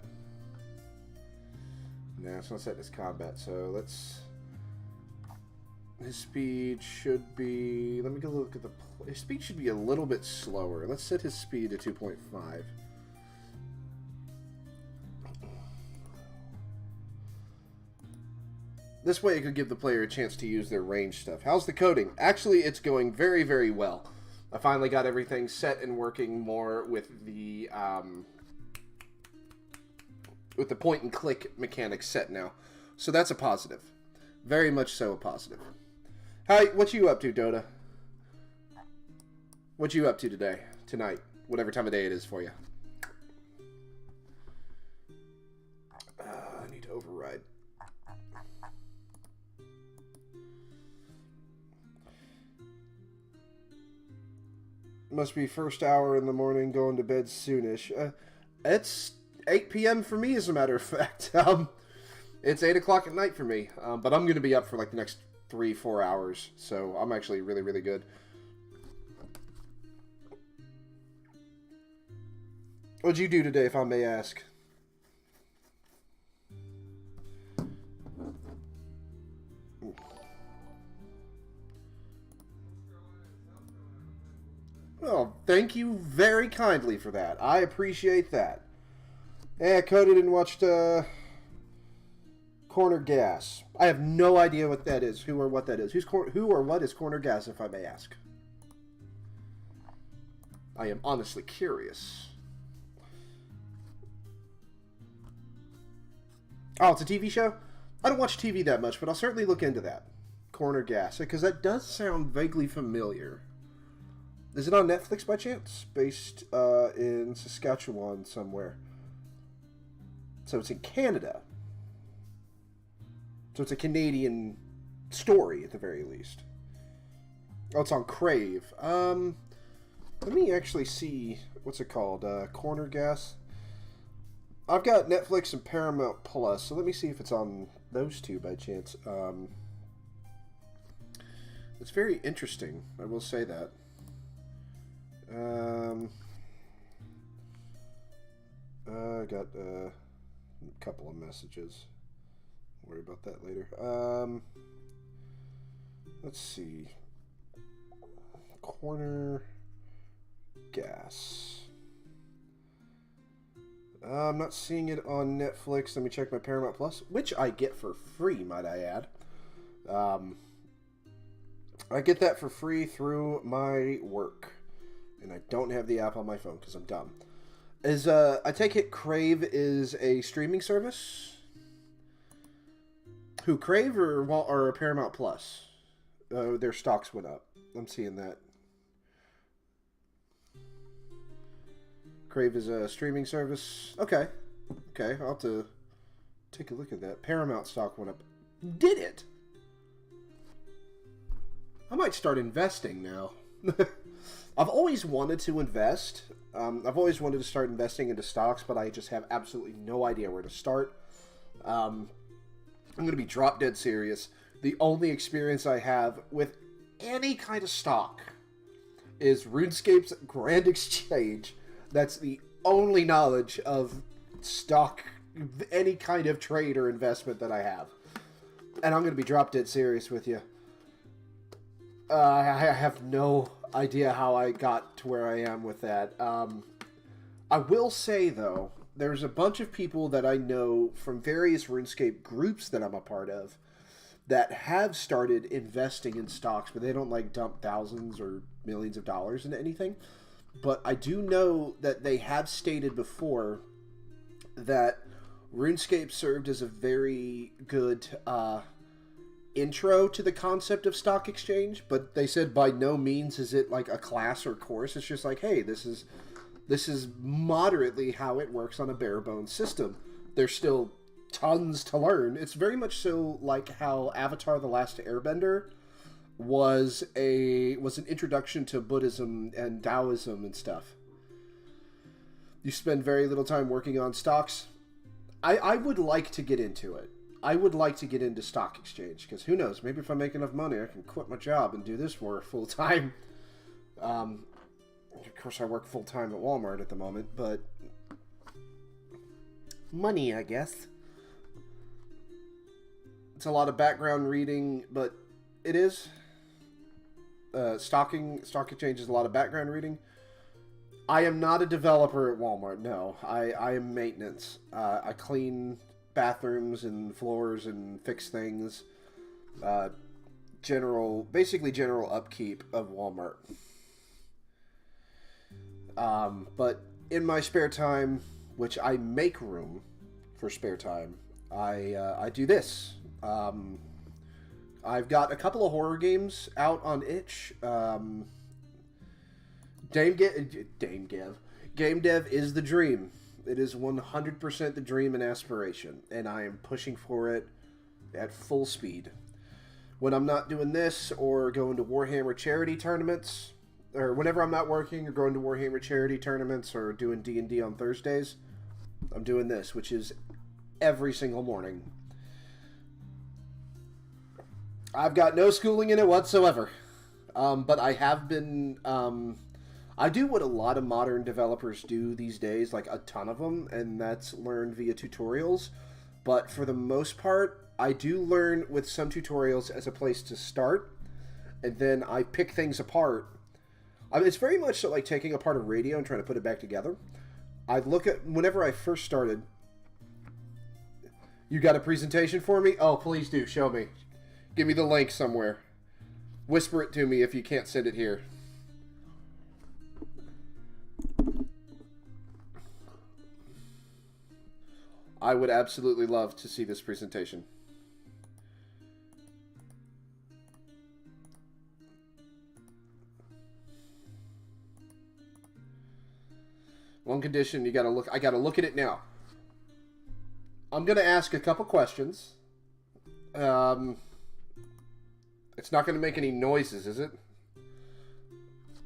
No, it's not set in his combat, so let's... His speed should be... Let me go look at the... His speed should be a little bit slower. Let's set his speed to 2.5. This way it could give the player a chance to use their range stuff. How's the coding? Actually, it's going very, very well. I finally got everything set and working more with the point and click mechanics set now. So that's a positive. Very much so a positive. Hi, what you up to, Dota? What you up to today? Tonight? Whatever time of day it is for you. I need to override. Must be first hour in the morning, going to bed soonish. It's 8 p.m. for me, as a matter of fact. It's 8 o'clock at night for me. But I'm going to be up for like the next 3-4 hours. So I'm actually really, really good. What'd you do today, if I may ask? Well, thank you very kindly for that. I appreciate that. Yeah, coded and watched Corner Gas. I have no idea what that is, who or what that is. Who or what is Corner Gas, if I may ask? I am honestly curious. Oh, it's a TV show? I don't watch TV that much, but I'll certainly look into that. Corner Gas, because that does sound vaguely familiar. Is it on Netflix by chance? Based in Saskatchewan somewhere. So it's in Canada. So it's a Canadian story, at the very least. Oh, it's on Crave. Let me actually see, what's it called? Corner Gas. I've got Netflix and Paramount Plus, so let me see if it's on those two by chance. It's very interesting, I will say that. I got a couple of messages. Worry about that later. Let's see. Corner Gas. I'm not seeing it on Netflix. Let me check my Paramount Plus, which I get for free, might I add. I get that for free through my work, and I don't have the app on my phone because I'm dumb. I take it Crave is a streaming service? Who, Crave or Paramount Plus? Their stocks went up. I'm seeing that. Crave is a streaming service. Okay. Okay, I'll have to take a look at that. Paramount stock went up. Did it? I might start investing now. I've always wanted to invest. I've always wanted to start investing into stocks, but I just have absolutely no idea where to start. I'm going to be drop dead serious. The only experience I have with any kind of stock is RuneScape's Grand Exchange. That's the only knowledge of stock, any kind of trade or investment that I have. And I'm going to be drop dead serious with you. I have no idea how I got to where I am with that. I will say, though, there's a bunch of people that I know from various RuneScape groups that I'm a part of that have started investing in stocks, but they don't like dump thousands or millions of dollars into anything. But I do know that they have stated before that RuneScape served as a very good intro to the concept of stock exchange, but they said by no means is it like a class or course. It's just like, hey, this is moderately how it works on a bare bones system. There's still tons to learn. It's very much so like how Avatar: The Last Airbender was an introduction to Buddhism and Taoism and stuff. You spend very little time working on stocks. I would like to get into it. I would like to get into stock exchange, because who knows, maybe if I make enough money I can quit my job and do this more full time. Of course I work full time at Walmart at the moment, but money, I guess. It's a lot of background reading, but it is. Stock exchange is a lot of background reading. I am not a developer at Walmart, no. I am maintenance. I clean bathrooms and floors and fix things. Basically general upkeep of Walmart. But in my spare time, which I make room for spare time, I do this. I've got a couple of horror games out on itch. Game dev is the dream. It is 100% the dream and aspiration, and I am pushing for it at full speed. When I'm not doing this or going to Warhammer charity tournaments, or whenever I'm not working or going to Warhammer charity tournaments or doing D&D on Thursdays, I'm doing this, which is every single morning. I've got no schooling in it whatsoever, but I have been... I do what a lot of modern developers do these days, like a ton of them, and that's learned via tutorials. But for the most part, I do learn with some tutorials as a place to start, and then I pick things apart. I mean, it's very much like taking apart a radio and trying to put it back together. I look at, whenever I first started, you got a presentation for me? Oh, please do, show me. Give me the link somewhere. Whisper it to me if you can't send it here. I would absolutely love to see this presentation. One condition, I gotta look at it now. I'm going to ask a couple questions. It's not going to make any noises, is it?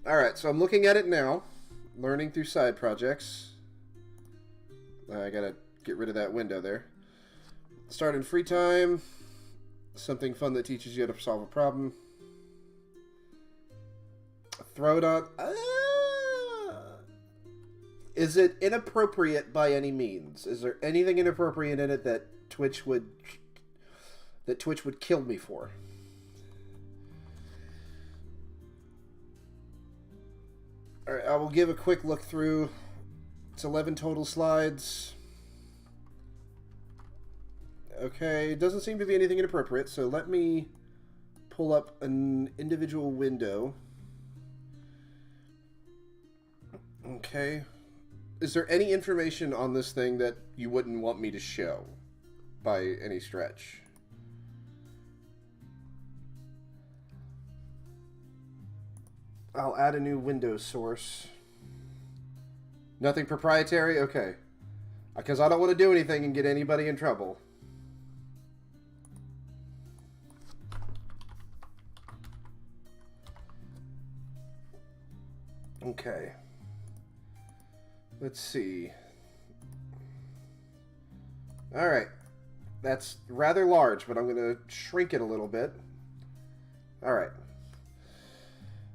Alright, so I'm looking at it now. Learning through side projects. I got to get rid of that window there. Start in free time. Something fun that teaches you how to solve a problem. Throw it on. Is it inappropriate by any means? Is there anything inappropriate in it that Twitch would kill me for? All right, I will give a quick look through. It's 11 total slides. Okay, it doesn't seem to be anything inappropriate, so let me pull up an individual window. Okay. Is there any information on this thing that you wouldn't want me to show by any stretch? I'll add a new Windows source. Nothing proprietary? Okay. Because I don't want to do anything and get anybody in trouble. Okay. Let's see. Alright. That's rather large, but I'm going to shrink it a little bit. Alright.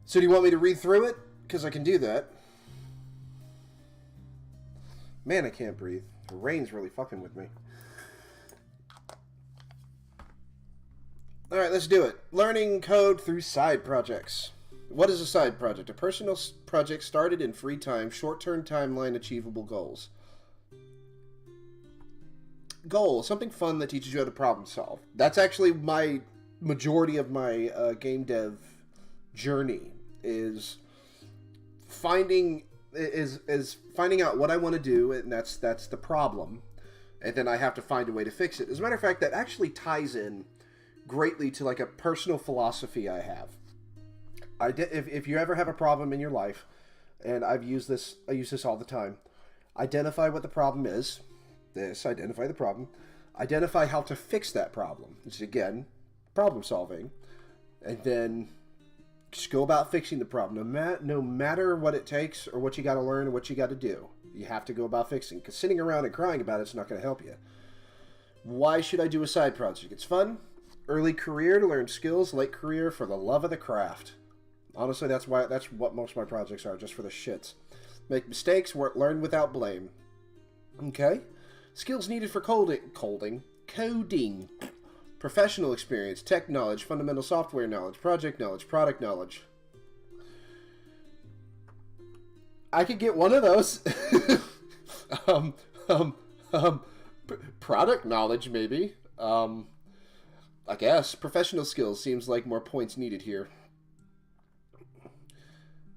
So do you want me to read through it? Because I can do that. Man, I can't breathe. The rain's really fucking with me. Alright, let's do it. Learning code through side projects. What is a side project? A personal project started in free time, short-term timeline, achievable goals. Goal, something fun that teaches you how to problem solve. That's actually my majority of my game dev journey is finding out what I want to do, and that's the problem, and then I have to find a way to fix it. As a matter of fact, that actually ties in greatly to like a personal philosophy I have. If you ever have a problem in your life, and I use this all the time, identify what the problem is. Identify the problem. Identify how to fix that problem. Which is, again, problem solving. And then just go about fixing the problem. No matter what it takes or what you got to learn or what you got to do. You have to go about fixing. Because sitting around and crying about it's not going to help you. Why should I do a side project? It's fun. Early career to learn skills. Late career for the love of the craft. Honestly, that's what most of my projects are, just for the shits. Make mistakes, learn without blame. Okay? Skills needed for coding. Professional experience, tech knowledge, fundamental software knowledge, project knowledge, product knowledge. I could get one of those. Product knowledge, maybe. I guess. Professional skills seems like more points needed here.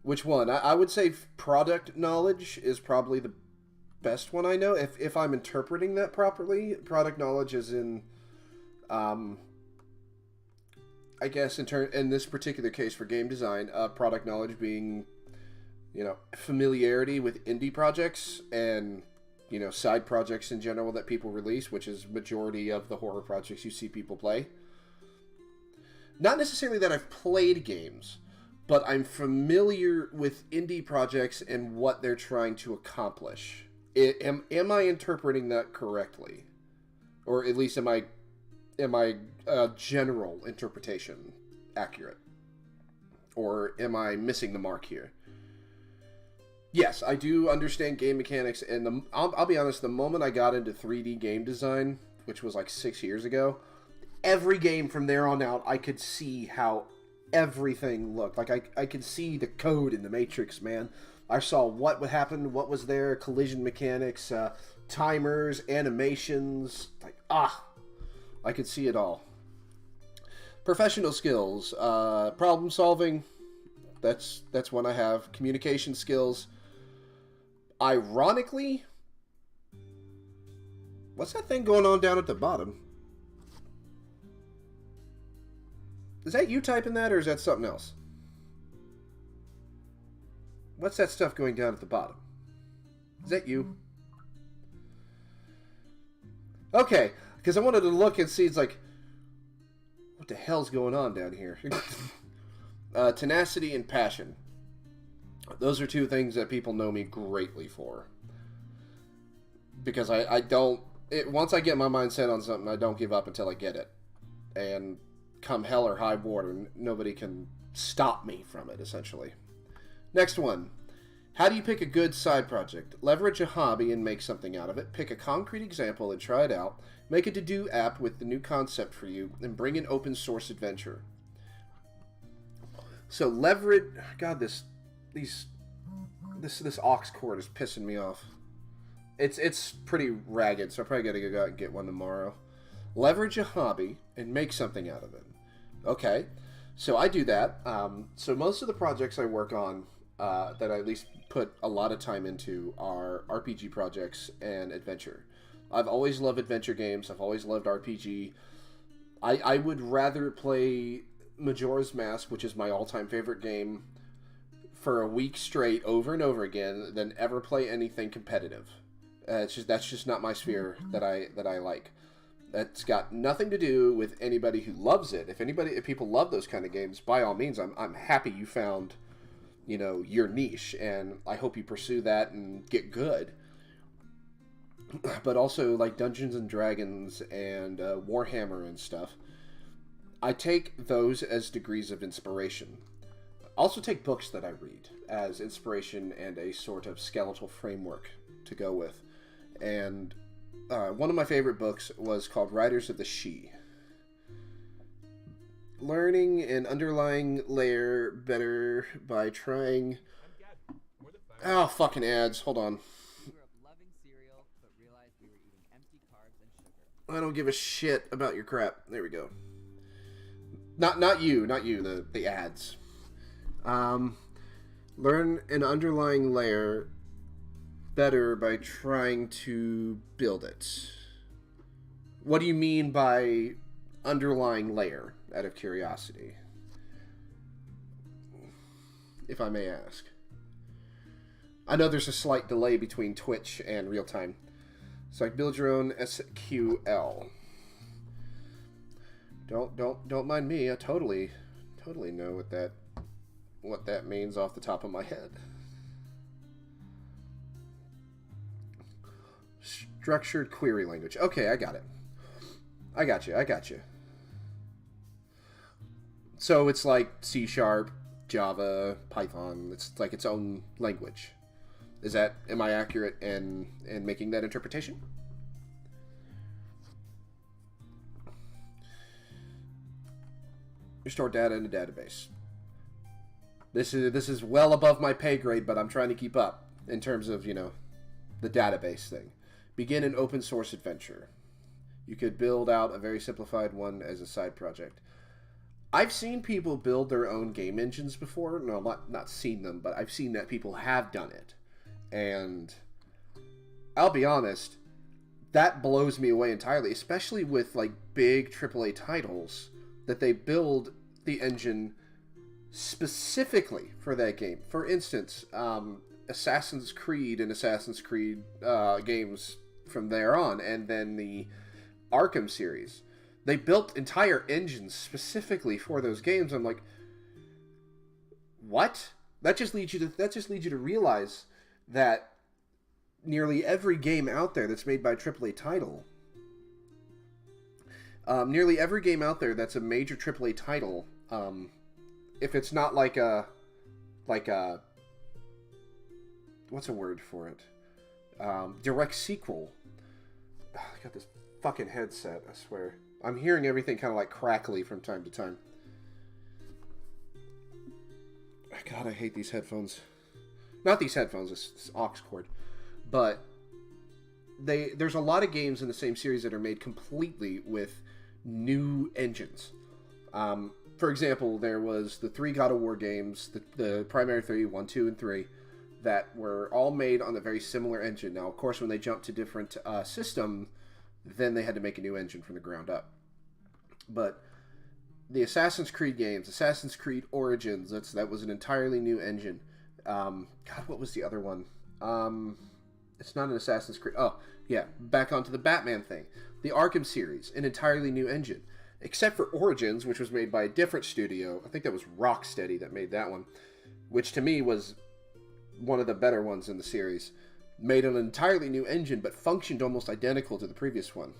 Which one? I would say product knowledge is probably the best one I know. If I'm interpreting that properly, product knowledge is in, I guess in this particular case for game design, product knowledge being, familiarity with indie projects and, side projects in general that people release, which is majority of the horror projects you see people play. Not necessarily that I've played games, but I'm familiar with indie projects and what they're trying to accomplish. Am I interpreting that correctly? Or at least am I general interpretation accurate? Or am I missing the mark here? Yes, I do understand game mechanics, and I'll be honest, the moment I got into 3D game design, which was like 6 years ago, every game from there on out, I could see how everything looked. Like, I could see the code in the Matrix, man. I saw what would happen, what was there, collision mechanics, timers, animations. Like, I could see it all. Professional skills, problem solving, that's one I have. Communication skills. Ironically, what's that thing going on down at the bottom? Is that you typing that, or is that something else? What's that stuff going down at the bottom? Is that you? Okay, because I wanted to look and see, it's like, what the hell's going on down here? Tenacity and passion. Those are two things that people know me greatly for. Because I don't... once I get my mind set on something, I don't give up until I get it. And come hell or high water, nobody can stop me from it, essentially. Next one. How do you pick a good side project? Leverage a hobby and make something out of it. Pick a concrete example and try it out. Make a to-do app with the new concept for you, and bring an open source adventure. So leverage... God, this aux cord is pissing me off. It's pretty ragged, so I probably gotta go out and get one tomorrow. Leverage a hobby and make something out of it. Okay, so I do that. So most of the projects I work on that I at least put a lot of time into are RPG projects and adventure. I've always loved adventure games. I've always loved RPG. I would rather play Majora's Mask, which is my all-time favorite game, for a week straight over and over again than ever play anything competitive. That's just not my sphere that I like. That's got nothing to do with anybody who loves it. If people love those kind of games, by all means, I'm happy you found, you know, your niche, and I hope you pursue that and get good. But also like Dungeons and Dragons and Warhammer and stuff, I take those as degrees of inspiration. I also take books that I read as inspiration and a sort of skeletal framework to go with. And one of my favorite books was called Riders of the She. Learning an underlying layer better by trying... Oh, fucking ads. Hold on. I don't give a shit about your crap. There we go. Not you, the ads. Learn an underlying layer better by trying to build it. What do you mean by underlying layer, out of curiosity? If I may ask. I know there's a slight delay between Twitch and real time. So I build your own SQL. Don't mind me. I totally know what that means off the top of my head. Structured query language. Okay, I got it. I got you. So it's like C#, Java, Python. It's like its own language. Am I accurate in making that interpretation? You store data in a database. This is well above my pay grade, but I'm trying to keep up in terms of, you know, the database thing. Begin an open source adventure. You could build out a very simplified one as a side project. I've seen people build their own game engines before. No, not seen them, but I've seen that people have done it. And I'll be honest, that blows me away entirely, especially with like big AAA titles that they build the engine specifically for that game. For instance, Assassin's Creed and Assassin's Creed games from there on, and then the Arkham series. They built entire engines specifically for those games. I'm like, what? That just leads you to realize that nearly every game out there that's made by a AAA title, nearly every game out there that's a major AAA title, if it's not like a what's a word for it? Direct sequel. I got this fucking headset, I swear. I'm hearing everything kind of like crackly from time to time. God, I hate these headphones. Not these headphones, this aux cord. But there's a lot of games in the same series that are made completely with new engines. For example, there was the 3 God of War games, the primary 3, 1, 2, and 3, that were all made on a very similar engine. Now, of course, when they jumped to different system, then they had to make a new engine from the ground up. But the Assassin's Creed games, Assassin's Creed Origins, that was an entirely new engine. God, what was the other one? It's not an Assassin's Creed. Oh, yeah. Back onto the Batman thing. The Arkham series, an entirely new engine. Except for Origins, which was made by a different studio. I think that was Rocksteady that made that one. Which to me was one of the better ones in the series. Made an entirely new engine, but functioned almost identical to the previous one.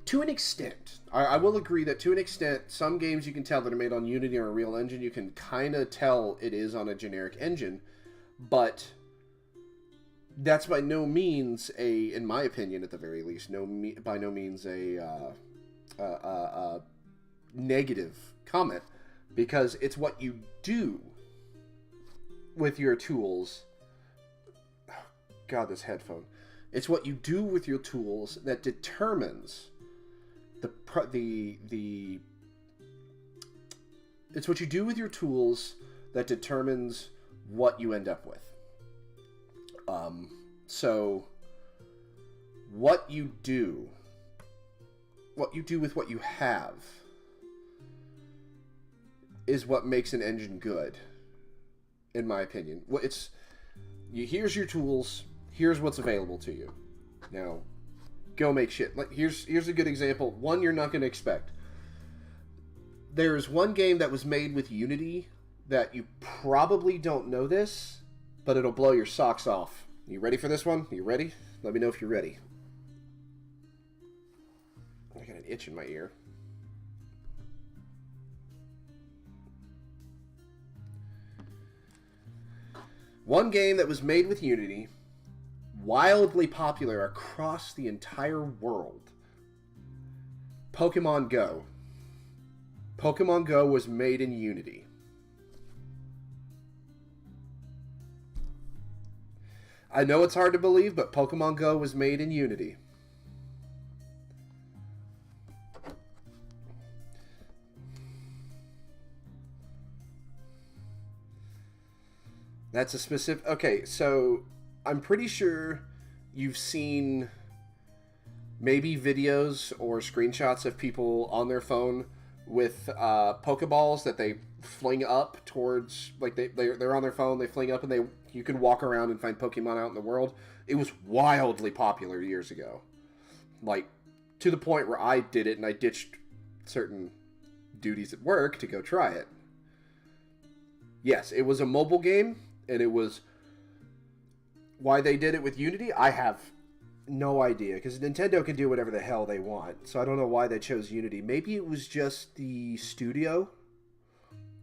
To an extent. I will agree that to an extent, some games you can tell that are made on Unity or a real engine, you can kind of tell it is on a generic engine. But that's by no means in my opinion at the very least, by no means a negative comment. Because it's what you do with your tools. Oh, God, this headphone. It's what you do with your tools that determines it's what you do with your tools that determines what you end up with. So what you do with what you have is what makes an engine good, in my opinion. Here's your tools, here's what's available to you. Now, go make shit. Like here's a good example. One you're not going to expect. There's one game that was made with Unity that you probably don't know this, but it'll blow your socks off. You ready for this one? You ready? Let me know if you're ready. I got an itch in my ear. One game that was made with Unity, wildly popular across the entire world. Pokemon Go. Pokemon Go was made in Unity. I know it's hard to believe, but Pokemon Go was made in Unity. That's a specific... Okay, so I'm pretty sure you've seen maybe videos or screenshots of people on their phone with Pokeballs that they fling up towards... Like, they're on their phone, they fling up, and you can walk around and find Pokemon out in the world. It was wildly popular years ago. Like, to the point where I did it and I ditched certain duties at work to go try it. Yes, it was a mobile game. And it was... Why they did it with Unity, I have no idea. Because Nintendo can do whatever the hell they want. So I don't know why they chose Unity. Maybe it was just the studio.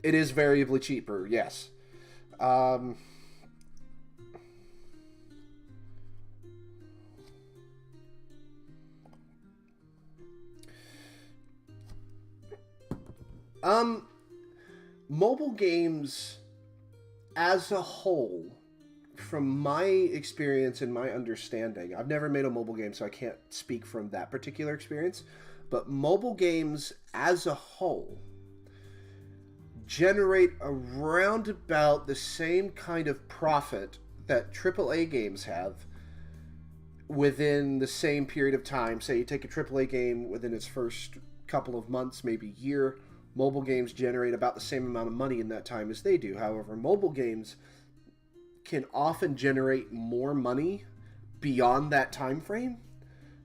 It is variably cheaper, yes. Mobile games... As a whole, from my experience and my understanding, I've never made a mobile game, so I can't speak from that particular experience, but mobile games as a whole generate around about the same kind of profit that AAA games have within the same period of time. Say you take a AAA game within its first couple of months, maybe year. Mobile games generate about the same amount of money in that time as they do. However, mobile games can often generate more money beyond that time frame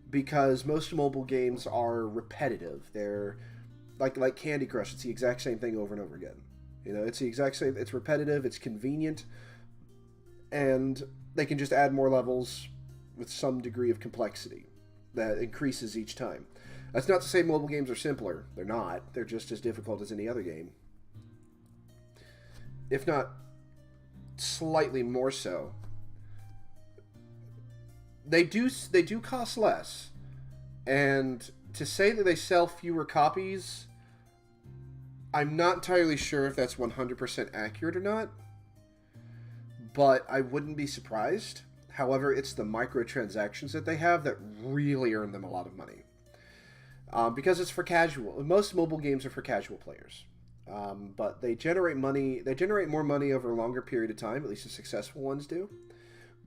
because most mobile games are repetitive. They're like Candy Crush. It's the exact same thing over and over again. You know, it's the exact same. It's repetitive. It's convenient, and they can just add more levels with some degree of complexity that increases each time. That's not to say mobile games are simpler. They're not. They're just as difficult as any other game. If not slightly more so. They do cost less. And to say that they sell fewer copies, I'm not entirely sure if that's 100% accurate or not. But I wouldn't be surprised. However, it's the microtransactions that they have that really earn them a lot of money. Because it's for casual. Most mobile games are for casual players. But they generate money. They generate more money over a longer period of time. At least the successful ones do.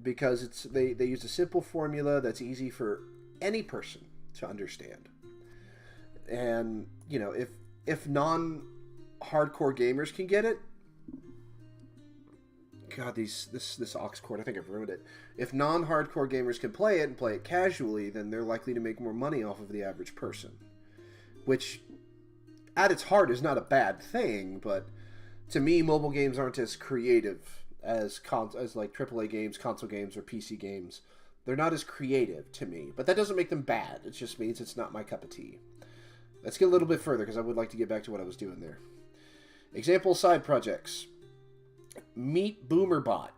Because they use a simple formula that's easy for any person to understand. And, you know, if non-hardcore gamers can get it, God, this aux cord, I think I've ruined it. If non-hardcore gamers can play it and play it casually, then they're likely to make more money off of the average person. Which, at its heart, is not a bad thing, but to me, mobile games aren't as creative as like AAA games, console games, or PC games. They're not as creative to me, but that doesn't make them bad. It just means it's not my cup of tea. Let's get a little bit further, because I would like to get back to what I was doing there. Example side projects. Meet BoomerBot.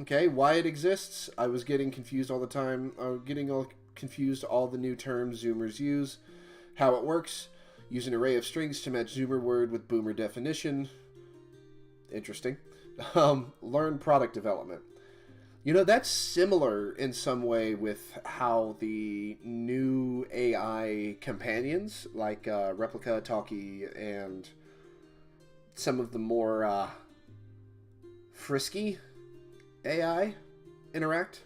Okay, why it exists? I was getting confused all the time. Confused all the new terms Zoomers use. How it works. Use an array of strings to match Zoomer word with Boomer definition. Interesting. Learn product development. You know, that's similar in some way with how the new AI companions, like Replica, Talkie, and some of the more frisky AI interact.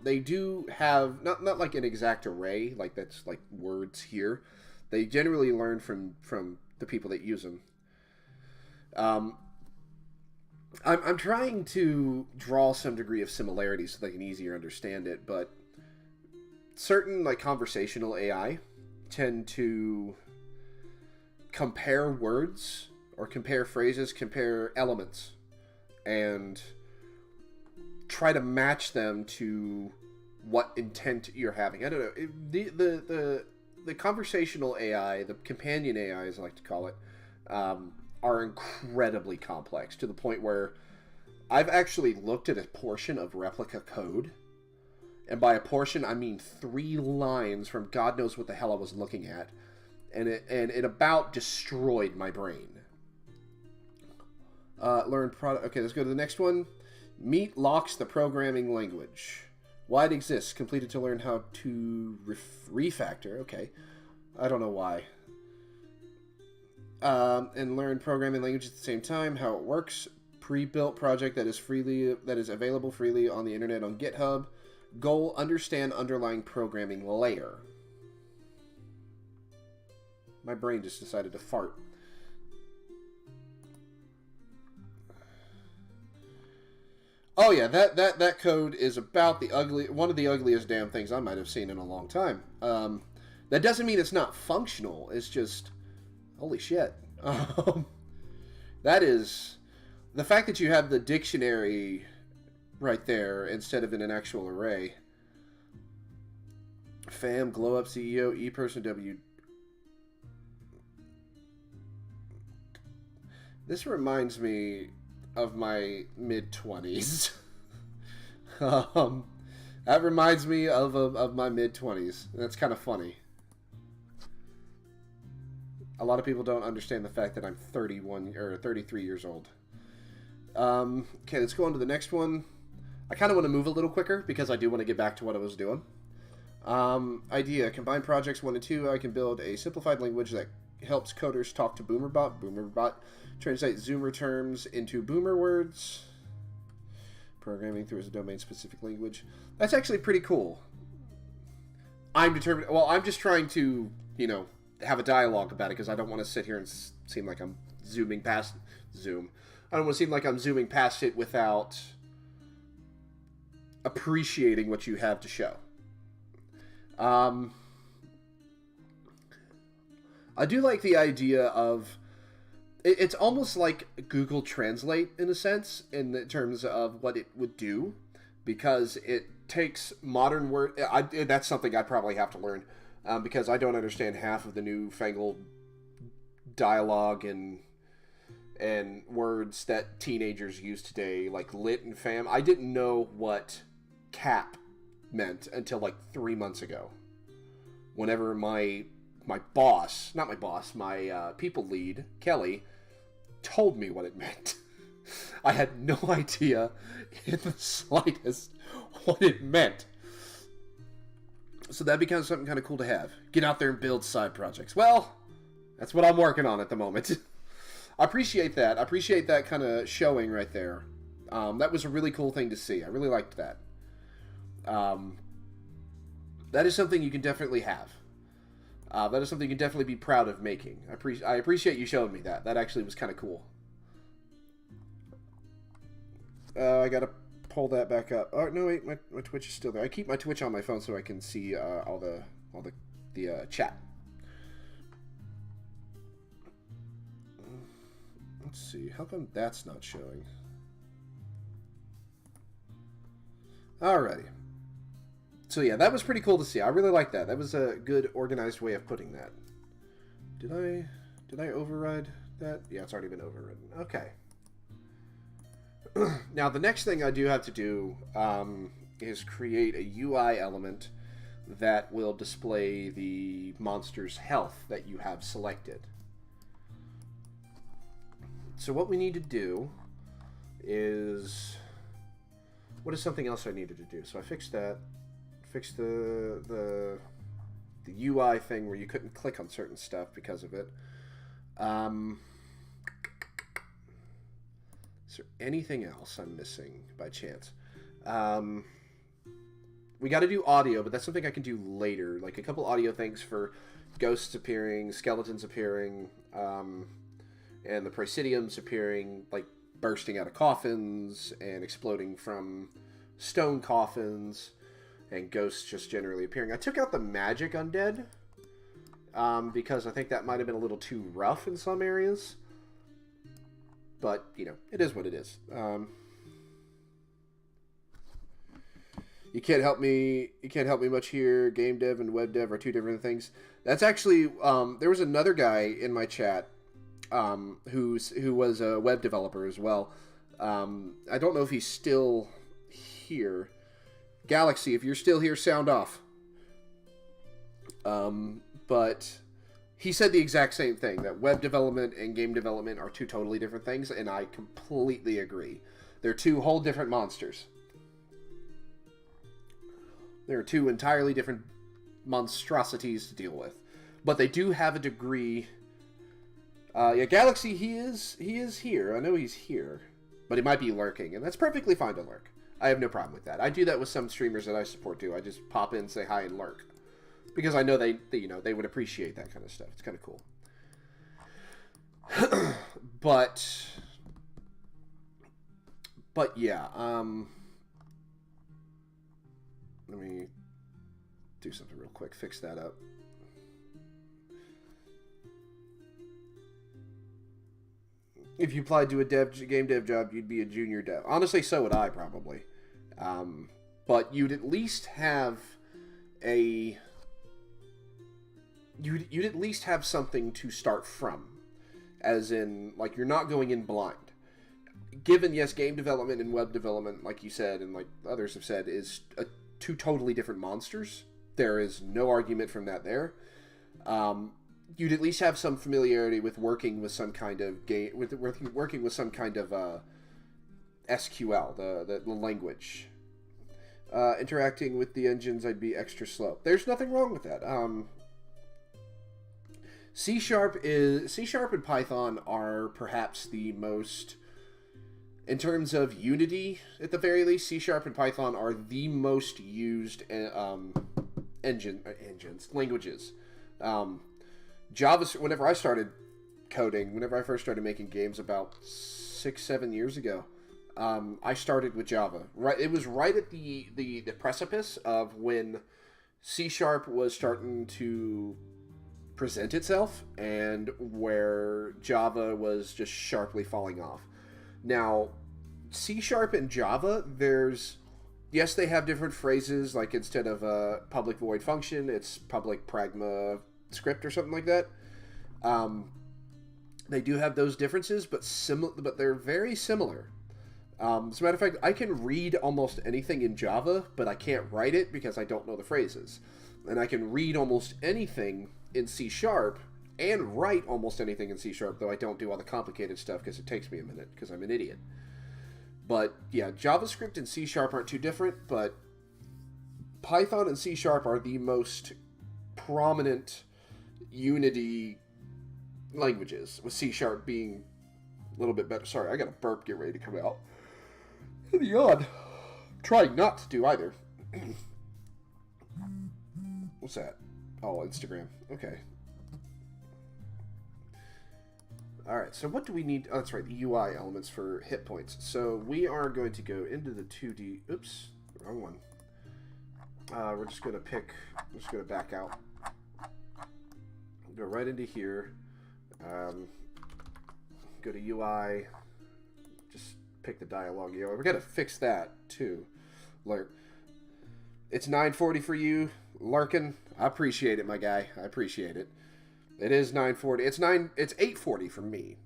They do have, not like an exact array, like that's like words here. They generally learn from the people that use them. I'm trying to draw some degree of similarity so they can easier understand it, but certain like conversational AI tend to compare words or compare phrases, compare elements, and try to match them to what intent you're having. I don't know. The conversational AI, the companion AI, as I like to call it, are incredibly complex to the point where I've actually looked at a portion of Replica code, and by a portion I mean 3 lines from God knows what the hell I was looking at, and it about destroyed my brain. Learn product. Okay, let's go to the next one. Meet Locks, the programming language. Why it exists. Completed to learn how to refactor. Okay, I don't know why. And learn programming language at the same time. How it works. Pre-built project that is available freely on the internet on GitHub. Goal: understand underlying programming layer. My brain just decided to fart. Oh yeah, that code is about one of the ugliest damn things I might have seen in a long time. That doesn't mean it's not functional. It's just, holy shit. That is, the fact that you have the dictionary right there instead of in an actual array. Fam, glow up CEO, ePerson W. This reminds me of my mid-20s. That reminds me of my mid-20s. That's kind of funny. A lot of people don't understand the fact that I'm 31 or 33 years old. Okay, let's go on to the next one. I kind of want to move a little quicker because I do want to get back to what I was doing. Idea: combine projects 1 and 2. I can build a simplified language that helps coders talk to BoomerBot. BoomerBot translate Zoomer terms into Boomer words. Programming through as a domain-specific language. That's actually pretty cool. I'm determined. Well, I'm just trying to, have a dialogue about it because I don't want to sit here and seem like I'm zooming past Zoom. I don't want to seem like I'm zooming past it without appreciating what you have to show. I do like the idea of it's almost like Google Translate in a sense in terms of what it would do, because it takes modern word. That's something I probably have to learn because I don't understand half of the newfangled dialogue and words that teenagers use today, like lit and fam. I didn't know what cap meant until like 3 months ago. Whenever my people lead, Kelly, told me what it meant. I had no idea in the slightest what it meant. So that becomes something kind of cool to have. Get out there and build side projects. Well, that's what I'm working on at the moment. I appreciate that. I appreciate that kind of showing right there. That was a really cool thing to see. I really liked that. That is something you can definitely have. That is something you can definitely be proud of making. I appreciate you showing me that. That actually was kind of cool. I gotta pull that back up. Oh no, wait, my Twitch is still there. I keep my Twitch on my phone so I can see all the chat. Let's see. How come that's not showing? Alrighty. So yeah, that was pretty cool to see. I really like that. That was a good organized way of putting that. Did I override that? Yeah, it's already been overridden. Okay. Now the next thing I do have to do is create a UI element that will display the monster's health that you have selected. So what we need to do is... What is something else I needed to do? So I fixed that. Fixed the UI thing where you couldn't click on certain stuff because of it. Is there anything else I'm missing by chance? We got to do audio, but that's something I can do later. Like a couple audio things for ghosts appearing, skeletons appearing, and the Praesidiums appearing, like bursting out of coffins and exploding from stone coffins, and ghosts just generally appearing. I took out the magic undead because I think that might have been a little too rough in some areas. But, you know, it is what it is. You can't help me much here. Game dev and web dev are two different things. That's actually there was another guy in my chat who was a web developer as well. I don't know if he's still here. Galaxy, if you're still here, sound off. But he said the exact same thing, that web development and game development are two totally different things, and I completely agree. They're two whole different monsters. They're two entirely different monstrosities to deal with. But they do have a degree... yeah, Galaxy, he is here. I know he's here. But he might be lurking, and that's perfectly fine to lurk. I have no problem with that. I do that with some streamers that I support too. I just pop in, say hi, and lurk. Because I know they would appreciate that kind of stuff. It's kind of cool. But yeah, let me do something real quick. Fix that up. If you applied to a game dev job, you'd be a junior dev. Honestly, so would I probably. But you'd at least have a... You'd at least have something to start from. As in, like, you're not going in blind. Given, yes, game development and web development, like you said, and like others have said, is two totally different monsters. There is no argument from that there. You'd at least have some familiarity with working with some kind of game, working with some kind of SQL, the language. Interacting with the engines, I'd be extra slow. There's nothing wrong with that. C# and Python are perhaps the most, in terms of Unity, at the very least, C# and Python are the most used languages. Java, whenever I started coding, whenever I first started making games about 6-7 years ago, I started with Java. Right, it was right at the precipice of when C# was starting to present itself, and where Java was just sharply falling off. Now, C# and Java, yes, they have different phrases, like instead of a public void function, it's public pragma script or something like that. They do have those differences, but they're very similar. As a matter of fact, I can read almost anything in Java, but I can't write it because I don't know the phrases. And I can read almost anything in C# and write almost anything in C#, though I don't do all the complicated stuff because it takes me a minute because I'm an idiot. But yeah, JavaScript and C# aren't too different, but Python and C# are the most prominent Unity languages, with C# being a little bit better. Sorry, I got a burp get ready to come out. And yawn. Trying not to do either. What's that? Oh, Instagram. Okay. Alright, so what do we need? Oh, that's right, the UI elements for hit points. So we are going to go into the 2D... Oops, wrong one. We're just going to pick... I'm just going to back out. Go right into here. Go to UI. Just pick the dialogue UI. We're going to fix that, too. It's 9:40 for you, Larkin. I appreciate it, my guy. I appreciate it. It is 9:40. It's 8:40 for me.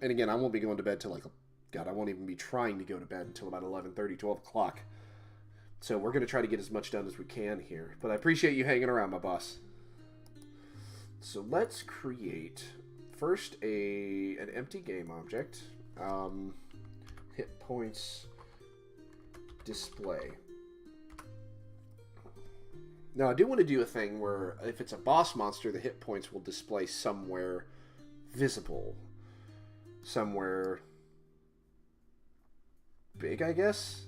And again, I won't be going to bed till like, God, I won't even be trying to go to bed until about 11:30, 12 o'clock. So we're going to try to get as much done as we can here. But I appreciate you hanging around, my boss. So let's create first an empty game object. Hit points display. Now, I do want to do a thing where if it's a boss monster, the hit points will display somewhere visible. Somewhere big, I guess?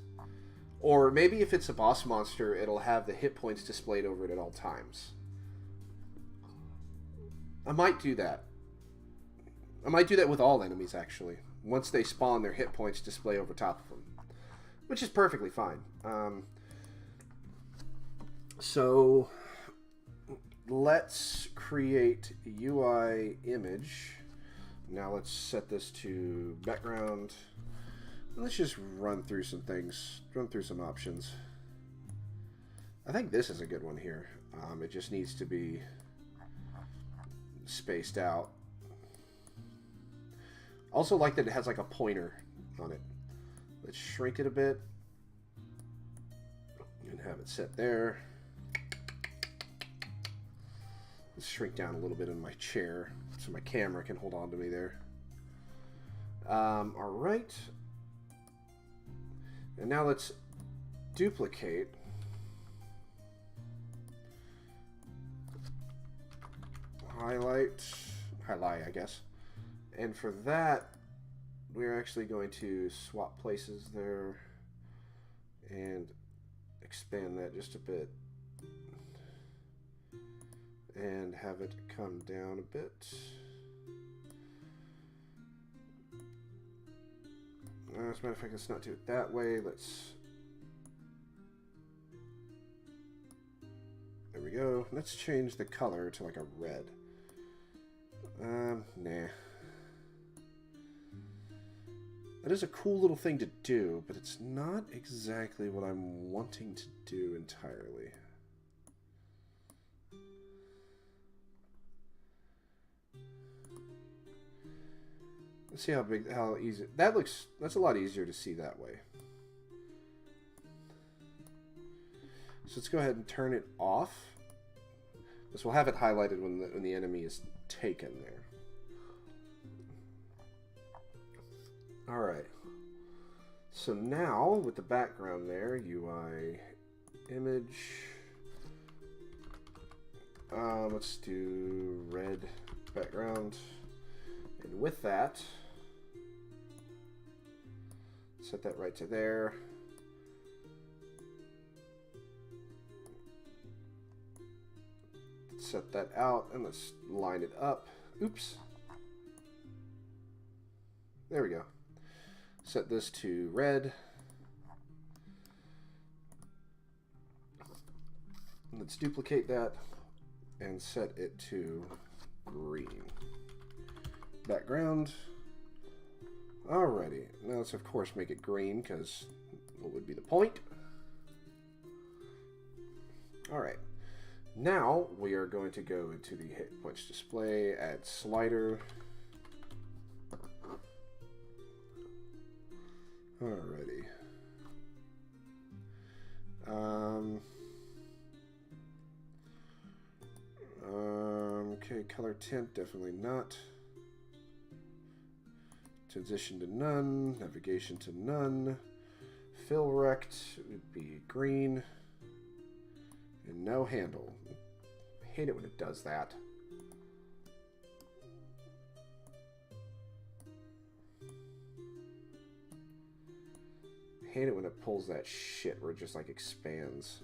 Or maybe if it's a boss monster, it'll have the hit points displayed over it at all times. I might do that. I might do that with all enemies, actually. Once they spawn, their hit points display over top of them. Which is perfectly fine. So let's create a UI image. Now let's set this to background. Let's just run through some things, run through some options. I think this is a good one here. It just needs to be spaced out. Also like that it has like a pointer on it. Let's shrink it a bit and have it set there. Let's shrink down a little bit in my chair so my camera can hold on to me there. All right. And now let's duplicate. Highlight, I guess. And for that, we're actually going to swap places there and expand that just a bit. And have it come down a bit. As a matter of fact, let's not do it that way. There we go. Let's change the color to like a red. Nah. That is a cool little thing to do, but it's not exactly what I'm wanting to do entirely. Let's see how easy that looks. That's a lot easier to see that way. So let's go ahead and turn it off. This will have it highlighted when the enemy is taken there. All right. So now with the background there, UI image. Let's do red background, and with that. Set that right to there. Set that out and let's line it up. Oops. There we go. Set this to red. Let's duplicate that and set it to green. Background. Alrighty, now let's of course make it green because what would be the point? Alright, now we are going to go into the hit points display, add slider. Alrighty. Okay, color tint, definitely not. Transition to none, navigation to none, fill rect would be green, and no handle. I hate it when it does that. I hate it when it pulls that shit where it just like expands.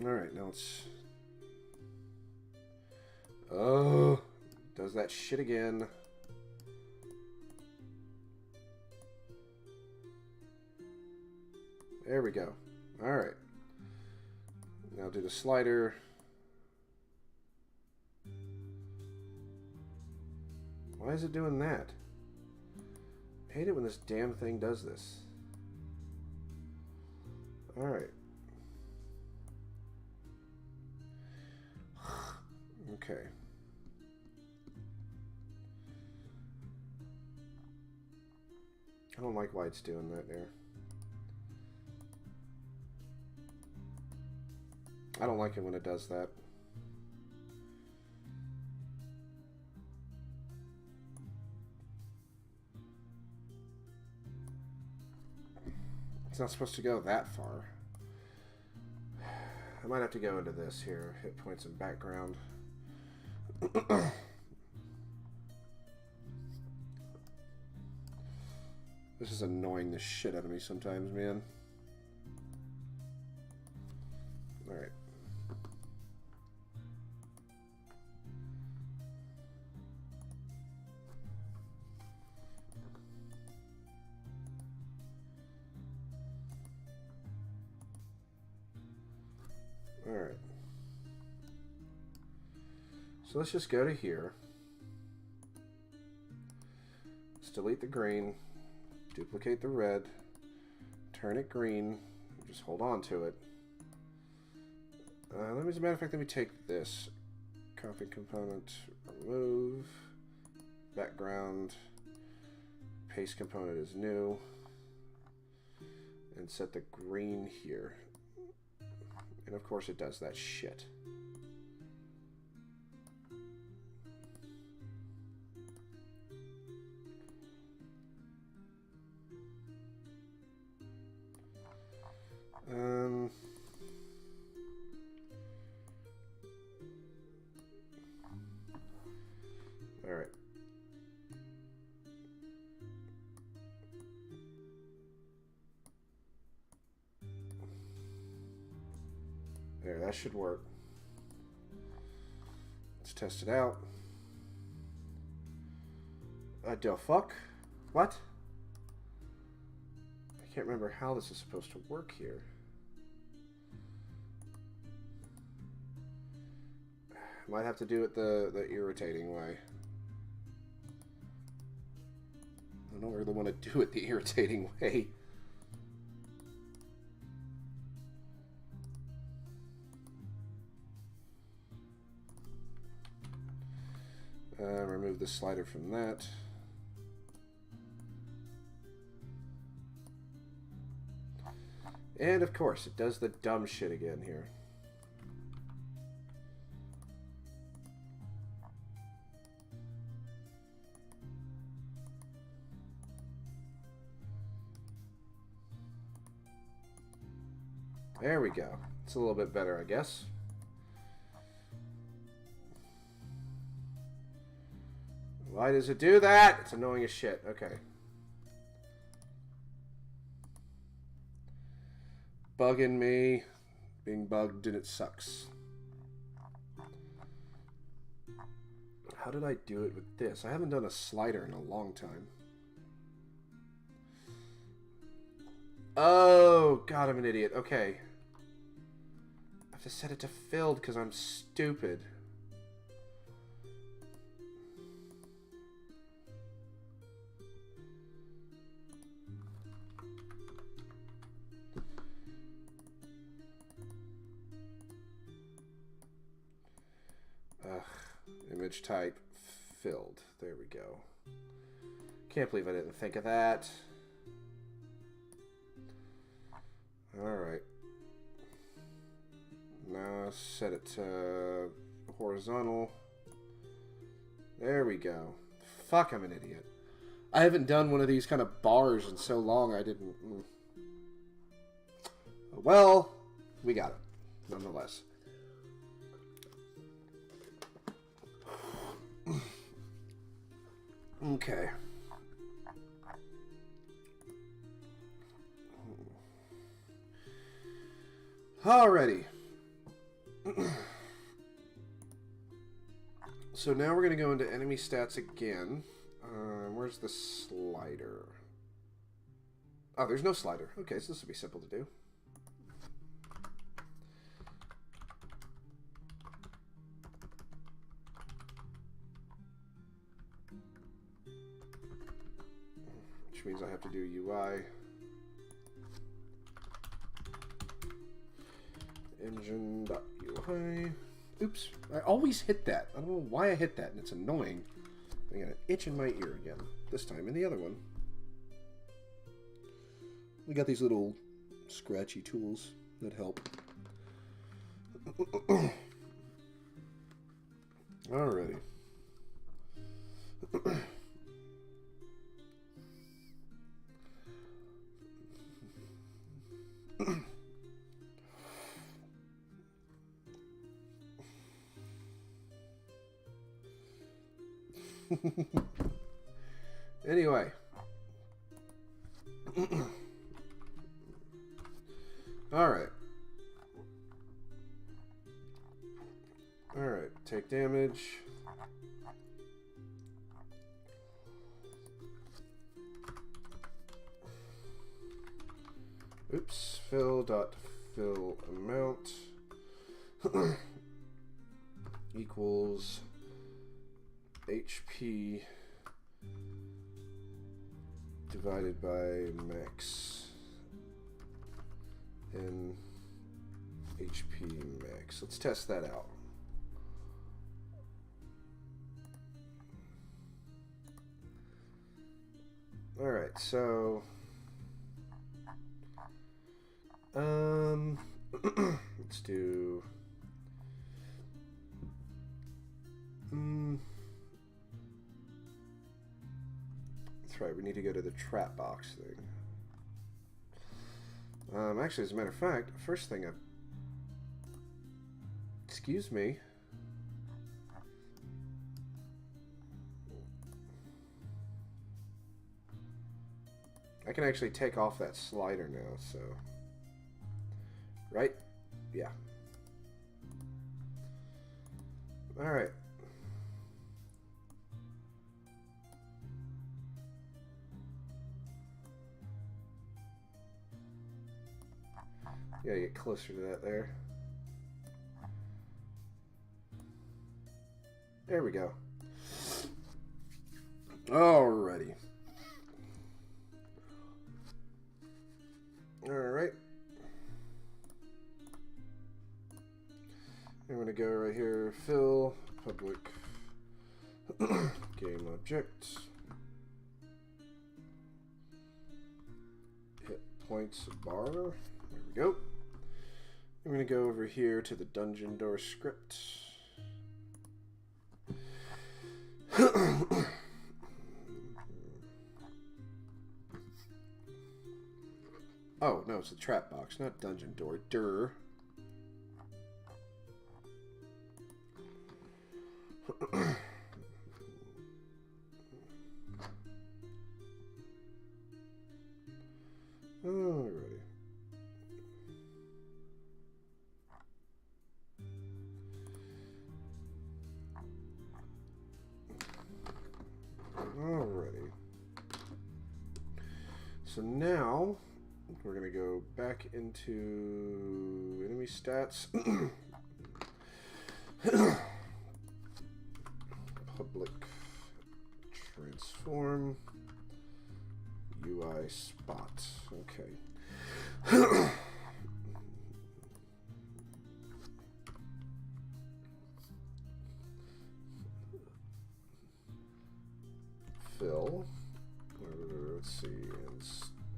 Alright, now it's... Oh, Does that shit again. There we go. Alright. Now do the slider. Why is it doing that? I hate it when this damn thing does this. Alright. Okay. I don't like why it's doing that there. I don't like it when it does that. It's not supposed to go that far. I might have to go into this here. Hit points and background. This is annoying the shit out of me sometimes, man. Alright. Alright. So let's just go to here. Let's delete the green. Duplicate the red. Turn it green. Just hold on to it. As a matter of fact, let me take this. Copy component. Remove. Background. Paste component is new. And set the green here. And of course it does that shit. All right. There, that should work. Let's test it out. The fuck? What? I can't remember how this is supposed to work here. Might have to do it the irritating way. I don't really want to do it the irritating way. Remove the slider from that. And of course, it does the dumb shit again here. There we go. It's a little bit better, I guess. Why does it do that? It's annoying as shit. Okay. Bugging me. Being bugged and it sucks. How did I do it with this? I haven't done a slider in a long time. Oh, God, I'm an idiot. Okay. I have to set it to filled because I'm stupid. Image type filled. There we go. Can't believe I didn't think of that. Alright. Now set it to horizontal. There we go. Fuck, I'm an idiot. I haven't done one of these kind of bars in so long I didn't... Well, we got it. Nonetheless. Okay. Alrighty. So now we're going to go into enemy stats again. Where's the slider? Oh, there's no slider. Okay, so this will be simple to do. Which means I have to do UI. Engine.ui. Oops, I always hit that. I don't know why I hit that, and it's annoying. I got an itch in my ear again. This time in the other one. We got these little scratchy tools that help. Alrighty. Anyway. Alright. Alright, take damage. Oops, fill amount equals HP divided by max and HP max. Let's test that out. Alright, so let's do that's right, we need to go to the trap box thing. Actually, as a matter of fact, first thing excuse me. I can actually take off that slider now, so... Right? Yeah. Alright. Gotta get closer to that there. There we go. Alrighty. Alright. I'm going to go right here, fill, public, game object, hit points bar, there we go. I'm going to go over here to the dungeon door script. Oh, no, it's a trap box, not dungeon door. Durr. Alrighty. Alrighty. So now we're going to go back into enemy stats. Public transform UI spot. Okay. Fill. Let's see.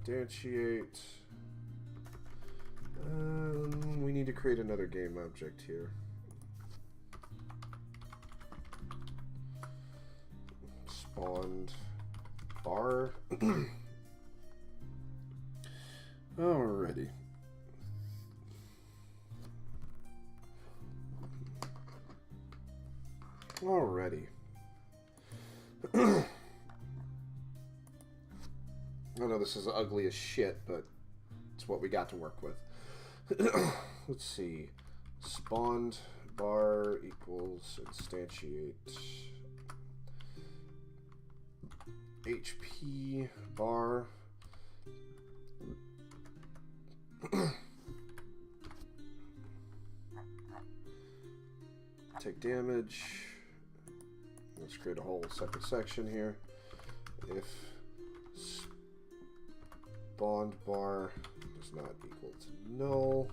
Instantiate. We need to create another game object here. Spawned bar. Alrighty. Alrighty. I know this is ugly as shit, but it's what we got to work with. Let's see. Spawned bar equals instantiate HP bar. Take damage. Let's create a whole separate section here. If spawned bar does not equal to null,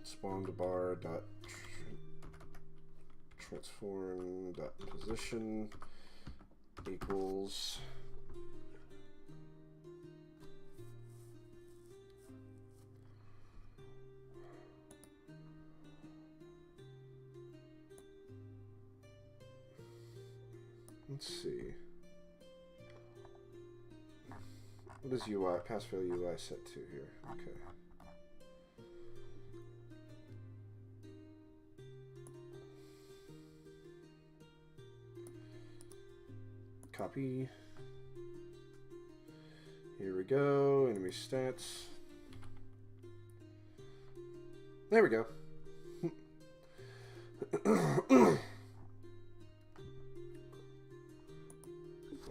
spawned bar dot transform dot position equals let's see. What is UI? Pass value UI set to here? Okay. Copy. Here we go. Enemy stats. There we go.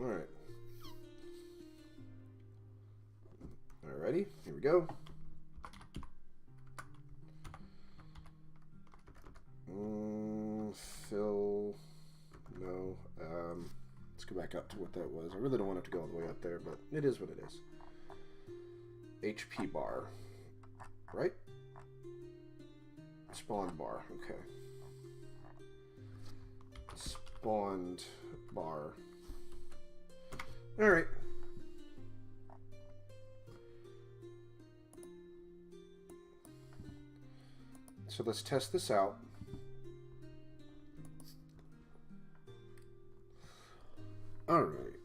Alright. Alrighty, here we go. Fill. No. Let's go back up to what that was. I really don't want it to go all the way up there, but it is what it is. HP bar. Right? Spawn bar. Okay. Spawned bar. Alright. So let's test this out. Alright.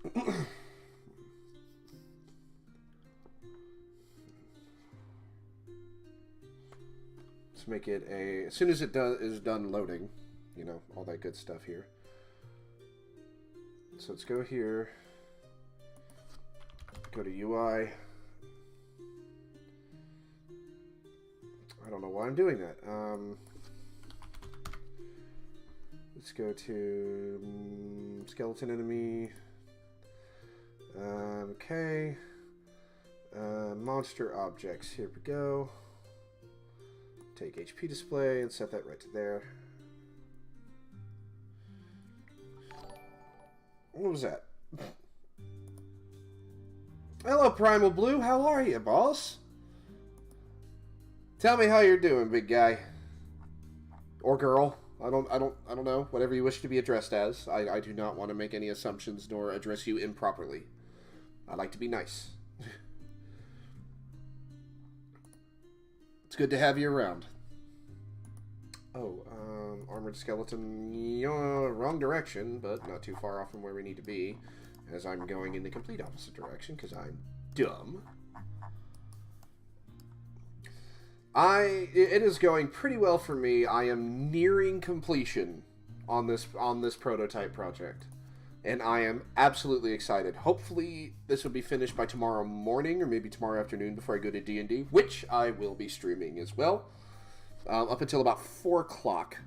Let's make it a... As soon as it is done loading, you know, all that good stuff here. So let's go here. Go to UI. I don't know why I'm doing that. Let's go to skeleton enemy. Okay. Monster objects. Here we go. Take HP display and set that right to there. What was that? Hello, Primal Blue. How are you, boss? Tell me how you're doing, big guy. Or girl. I don't know. Whatever you wish to be addressed as. I do not want to make any assumptions nor address you improperly. I like to be nice. It's good to have you around. Oh, armored skeleton. Yeah, wrong direction, but not too far off from where we need to be. As I'm going in the complete opposite direction, because I'm dumb. It is going pretty well for me. I am nearing completion on this prototype project, and I am absolutely excited. Hopefully, this will be finished by tomorrow morning, or maybe tomorrow afternoon before I go to D&D, which I will be streaming as well, up until about 4 o'clock.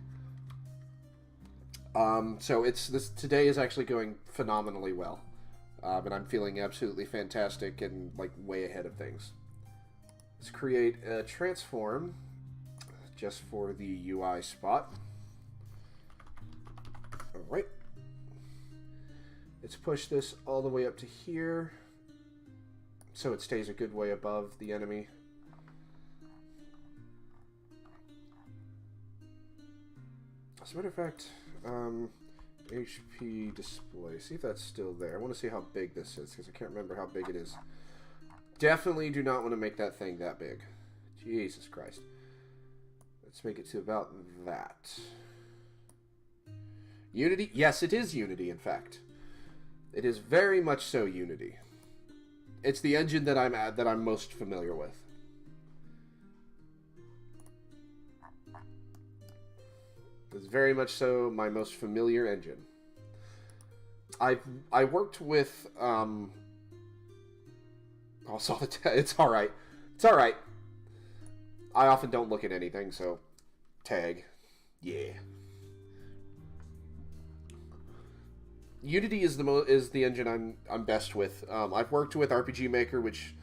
So today is actually going phenomenally well, and I'm feeling absolutely fantastic and like way ahead of things. Let's create a transform just for the UI spot. Alright. Let's push this all the way up to here so it stays a good way above the enemy. As a matter of fact, HP display. See if that's still there. I want to see how big this is because I can't remember how big it is. Definitely do not want to make that thing that big. Jesus Christ. Let's make it to about that. Unity? Yes, it is Unity, in fact. It is very much so Unity. It's the engine that I'm most familiar with. It's very much so my most familiar engine. I worked with it's alright. It's alright. I often don't look at anything, so tag. Yeah. Unity is the engine I'm best with. I've worked with RPG Maker, which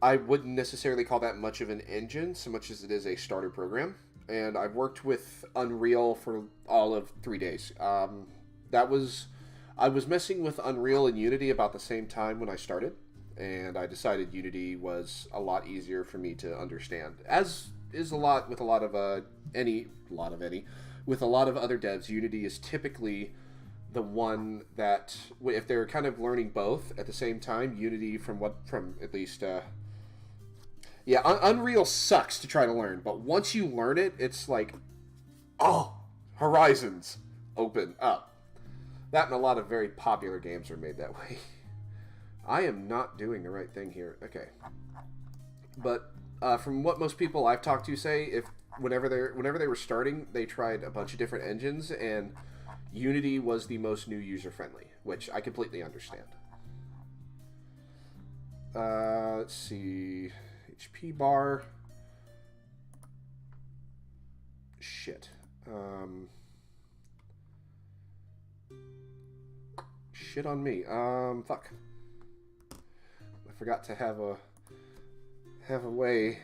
I wouldn't necessarily call that much of an engine, so much as it is a starter program. And I've worked with Unreal for all of 3 days. I was messing with Unreal and Unity about the same time when I started, and I decided Unity was a lot easier for me to understand. As is with a lot of other devs, Unity is typically the one that, if they're kind of learning both at the same time, Unity from at least Unreal sucks to try to learn, but once you learn it, it's like, oh, horizons open up. That and a lot of very popular games are made that way. I am not doing the right thing here. Okay. But from what most people I've talked to say, whenever they were starting, they tried a bunch of different engines, and Unity was the most new user-friendly, which I completely understand. Let's see. HP bar. Shit. Shit on me. Fuck. I forgot to have a way.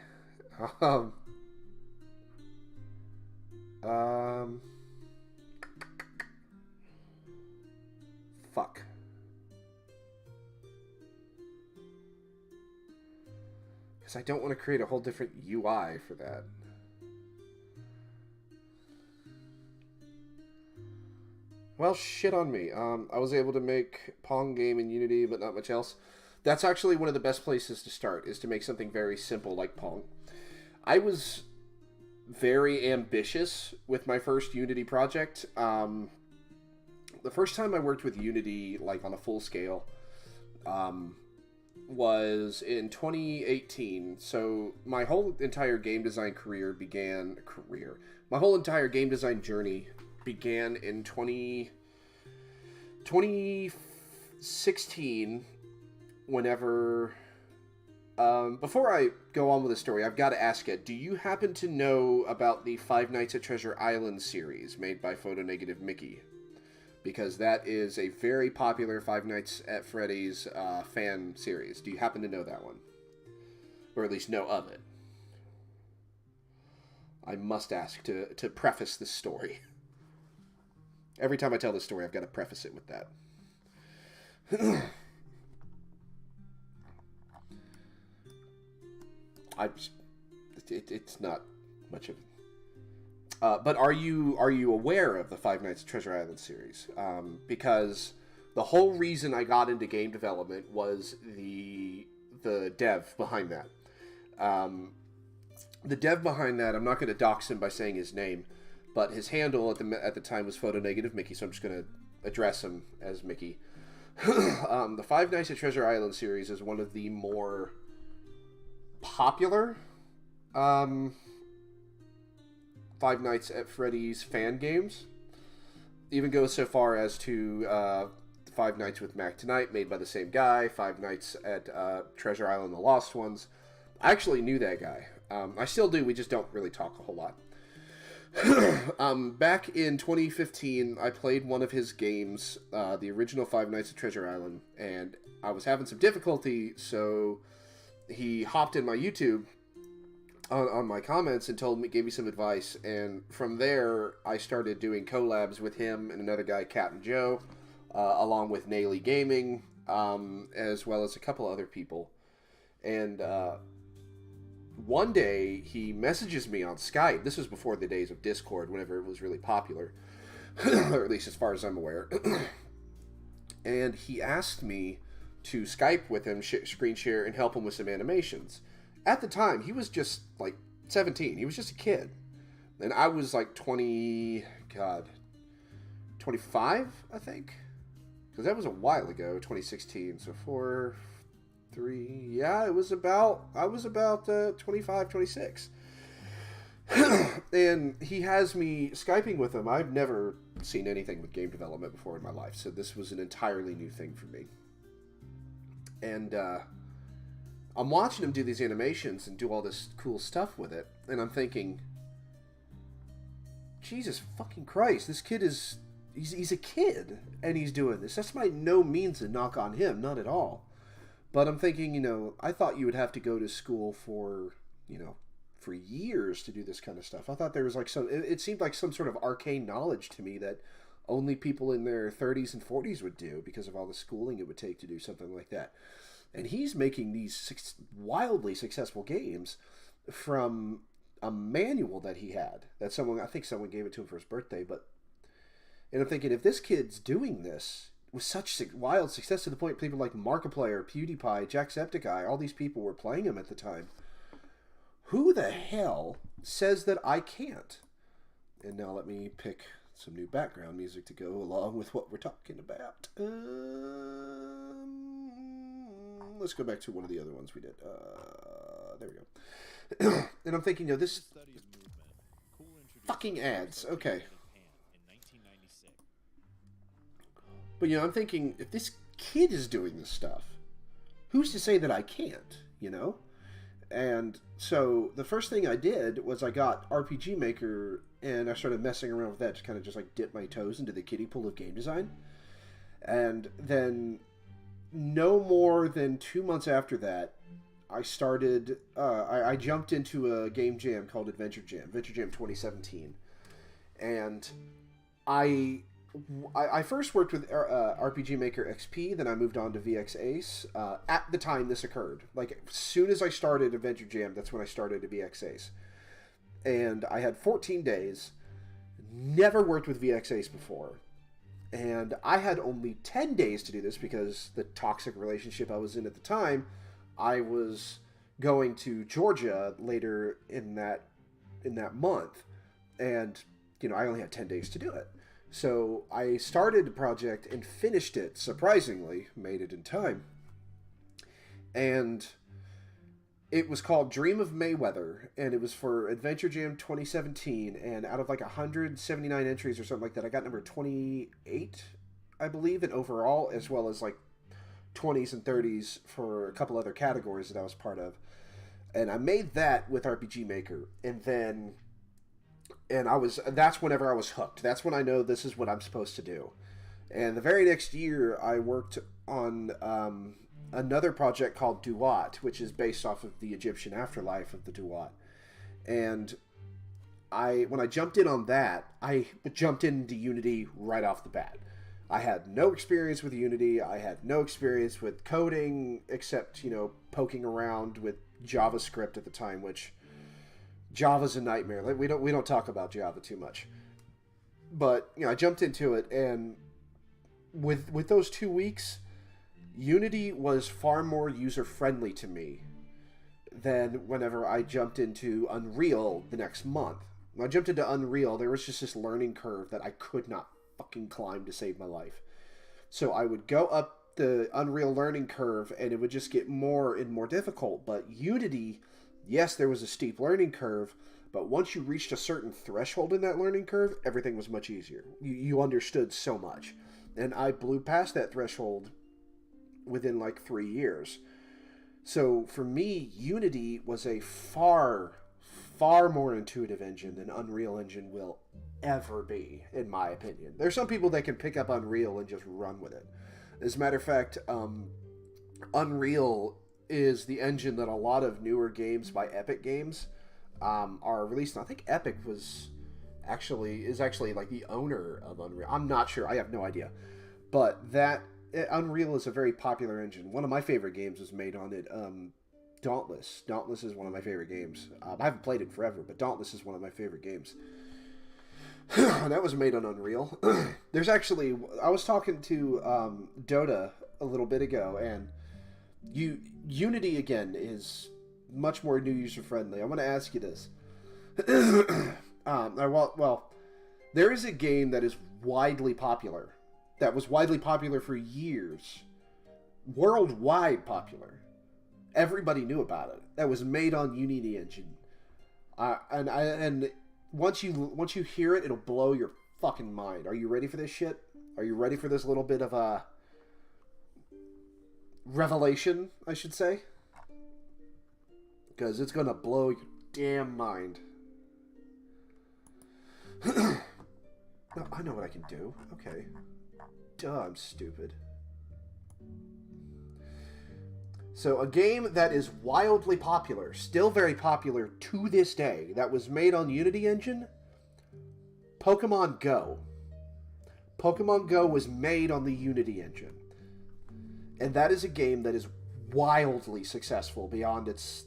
Fuck. Because I don't want to create a whole different UI for that. Well, shit on me. I was able to make Pong game in Unity, but not much else. That's actually one of the best places to start, is to make something very simple like Pong. I was very ambitious with my first Unity project. The first time I worked with Unity, like on a full scale, was in 2018. So my whole entire game design my whole entire game design journey began in 2016, whenever... before I go on with the story, I've got to ask you, do you happen to know about the Five Nights at Treasure Island series made by Photo-Negative Mickey? Because that is a very popular Five Nights at Freddy's fan series. Do you happen to know that one? Or at least know of it? I must ask to preface this story. Every time I tell this story, I've got to preface it with that. It's not much of... but are you aware of the Five Nights at Treasure Island series? Because the whole reason I got into game development was the dev behind that. The dev behind that, I'm not going to dox him by saying his name, but his handle at the time was Photo-Negative Mickey, so I'm just going to address him as Mickey. The Five Nights at Treasure Island series is one of the more popular Five Nights at Freddy's fan games. Even goes so far as to Five Nights with Mac Tonight, made by the same guy. Five Nights at Treasure Island, The Lost Ones. I actually knew that guy. I still do, we just don't really talk a whole lot. Back in 2015, I played one of his games, the original Five Nights at Treasure Island, and I was having some difficulty, so he hopped in my YouTube on my comments and gave me some advice, and from there, I started doing collabs with him and another guy, Cat and Joe, along with Naily Gaming, as well as a couple other people, and one day, he messages me on Skype. This was before the days of Discord, whenever it was really popular. Or at least as far as I'm aware. And he asked me to Skype with him, screen share, and help him with some animations. At the time, he was just, like, 17. He was just a kid. And I was, like, 25, I think? Because that was a while ago, 2016. So 3, yeah, I was about 25, 26. And he has me Skyping with him. I've never seen anything with game development before in my life, so this was an entirely new thing for me. And I'm watching him do these animations and do all this cool stuff with it, and I'm thinking, Jesus fucking Christ, this kid is... He's a kid, and he's doing this. That's by no means a knock on him, not at all. But I'm thinking, you know, I thought you would have to go to school for, you know, for years to do this kind of stuff. I thought there was like some... It seemed like some sort of arcane knowledge to me that only people in their 30s and 40s would do because of all the schooling it would take to do something like that. And he's making these wildly successful games from a manual that he had. That I think someone gave it to him for his birthday. And I'm thinking, if this kid's doing this with such wild success to the point people like Markiplier, PewDiePie, Jacksepticeye, all these people were playing him at the time, who the hell says that I can't? And now let me pick some new background music to go along with what we're talking about. Let's go back to one of the other ones we did. There we go. And I'm thinking, you know, this fucking ads. Okay. But, you know, I'm thinking, if this kid is doing this stuff, who's to say that I can't, you know? And so the first thing I did was I got RPG Maker and I started messing around with that to kind of just like dip my toes into the kiddie pool of game design. And then no more than 2 months after that, I started, I jumped into a game jam called Adventure Jam 2017. And I first worked with RPG Maker XP, then I moved on to VX Ace. At the time this occurred, like as soon as I started Adventure Jam, that's when I started to VX Ace. And I had 14 days, never worked with VX Ace before. And I had only 10 days to do this because the toxic relationship I was in at the time, I was going to Georgia later in that month. And, you know, I only had 10 days to do it. So I started the project and finished it, surprisingly, made it in time. And it was called Dream of Mayweather, and it was for Adventure Jam 2017, and out of like 179 entries or something like that, I got number 28, I believe, in overall, as well as like 20s and 30s for a couple other categories that I was part of. And I made that with RPG Maker, and then... that's whenever I was hooked. That's when I know this is what I'm supposed to do. And the very next year, I worked on another project called Duat, which is based off of the Egyptian afterlife of the Duat. And when I jumped in on that, I jumped into Unity right off the bat. I had no experience with Unity. I had no experience with coding, except, you know, poking around with JavaScript at the time, which... Java's a nightmare. Like, we don't talk about Java too much. But, you know, I jumped into it, and with those 2 weeks, Unity was far more user-friendly to me than whenever I jumped into Unreal the next month. When I jumped into Unreal, there was just this learning curve that I could not fucking climb to save my life. So I would go up the Unreal learning curve, and it would just get more and more difficult. But Unity... Yes, there was a steep learning curve, but once you reached a certain threshold in that learning curve, everything was much easier. You understood so much. And I blew past that threshold within like 3 years. So for me, Unity was a far, far more intuitive engine than Unreal Engine will ever be, in my opinion. There's some people that can pick up Unreal and just run with it. As a matter of fact, Unreal is the engine that a lot of newer games by Epic Games are released on. I think Epic is actually like the owner of Unreal. I'm not sure. I have no idea. But Unreal is a very popular engine. One of my favorite games was made on it. Dauntless. Dauntless is one of my favorite games. I haven't played it forever, but Dauntless is one of my favorite games. That was made on Unreal. There's actually... I was talking to Dota a little bit ago, and Unity, again, is much more new user-friendly. I want to ask you this. Well, there is a game that is widely popular. That was widely popular for years. Worldwide popular. Everybody knew about it. That was made on Unity engine. And once you hear it, it'll blow your fucking mind. Are you ready for this shit? Are you ready for this little bit of a revelation, I should say? because it's going to blow your damn mind. No, I know what I can do. Okay. Duh, I'm stupid. So, a game that is wildly popular, still very popular to this day, that was made on Unity Engine, Pokemon Go. Pokemon Go was made on the Unity Engine. And that is a game that is wildly successful beyond its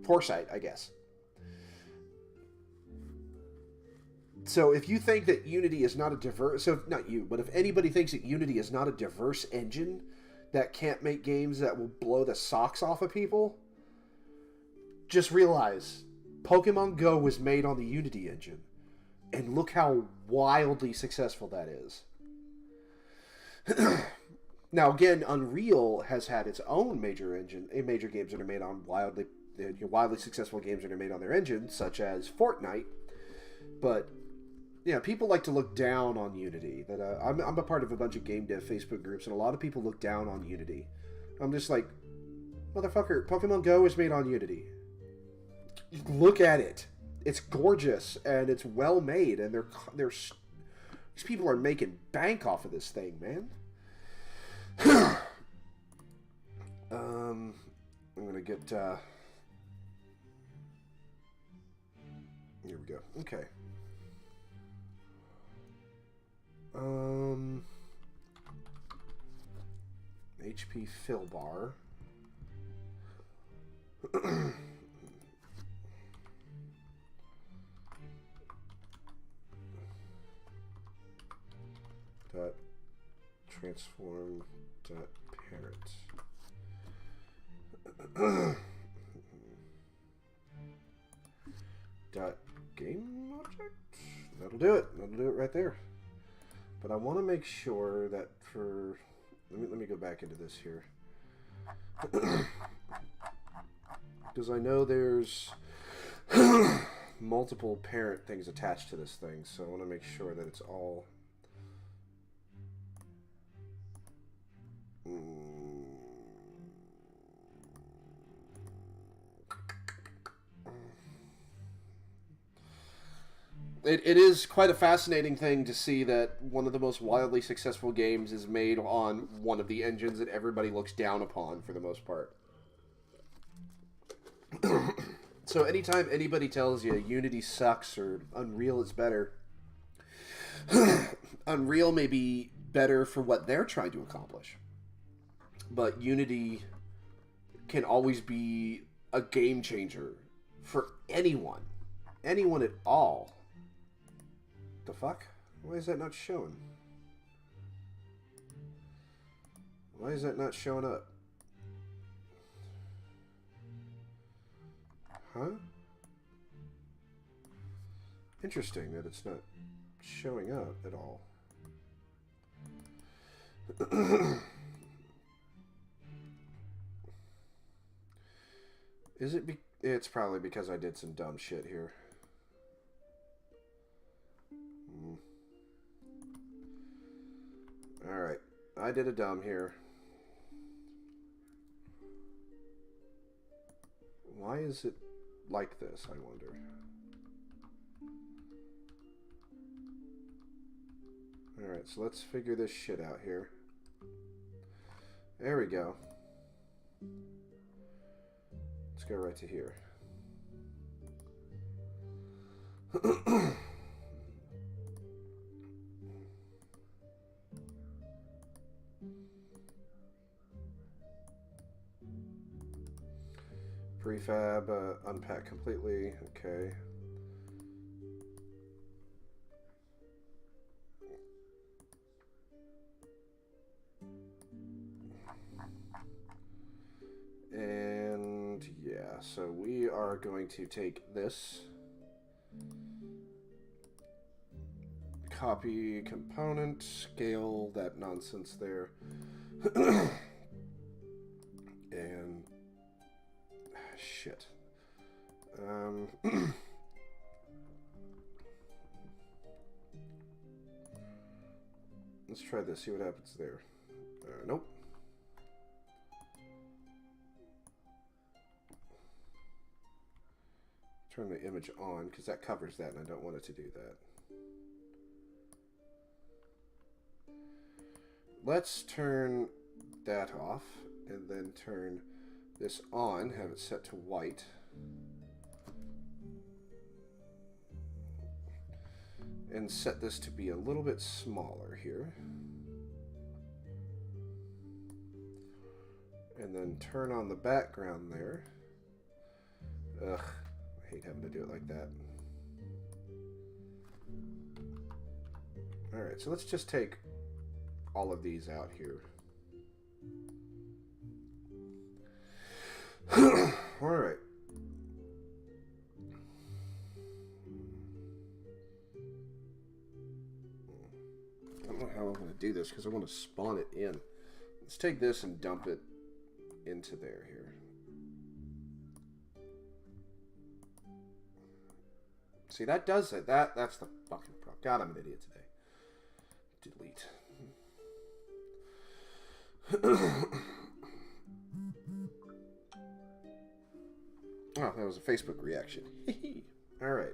foresight, I guess. So if you think that Unity is not a diverse... So, not you, but if anybody thinks that Unity is not a diverse engine that can't make games that will blow the socks off of people, just realize Pokemon Go was made on the Unity engine. And look how wildly successful that is. Now, again, Unreal has had its own major games that are made on wildly successful games that are made on their engine, such as Fortnite. But... yeah, people like to look down on Unity. I'm a part of a bunch of game dev Facebook groups, and a lot of people look down on Unity. I'm just like, motherfucker, Pokemon Go is made on Unity. Look at it. It's gorgeous, and it's well made, and these people are making bank off of this thing, man. I'm gonna get, here we go. Okay. HP fill bar. Dot transform dot parent. Dot game object. That'll do it. That'll do it right there. But I want to make sure that for... Let me go back into this here. Because I know there's multiple parent things attached to this thing, so I want to make sure that it's all... It is quite a fascinating thing to see that one of the most wildly successful games is made on one of the engines that everybody looks down upon for the most part. So anytime anybody tells you Unity sucks or Unreal is better, Unreal may be better for what they're trying to accomplish. But Unity can always be a game changer for anyone. Anyone at all. The fuck? Why is that not showing? Why is that not showing up? Huh? Interesting that it's not showing up at all. Is it it's probably because I did some dumb shit here. Alright, I did a dumb here. Why is it like this, I wonder? Alright, so let's figure this shit out here. There we go. Let's go right to here. Prefab, unpack completely, okay. And yeah, so we are going to take this, copy component, scale that nonsense there, and shit. Let's try this, see what happens there. Nope. turn the image on because that covers that and I don't want it to do that. Let's turn that off and then turn this on, have it set to white. And set this to be a little bit smaller here. And then turn on the background there. Ugh, I hate having to do it like that. Alright, so let's just take all of these out here. Alright. I don't know how I'm going to do this because I want to spawn it in. Let's take this and dump it into there here. See, that does it. That's the fucking problem. God, I'm an idiot today. Delete. Oh, that was a Facebook reaction. Alright.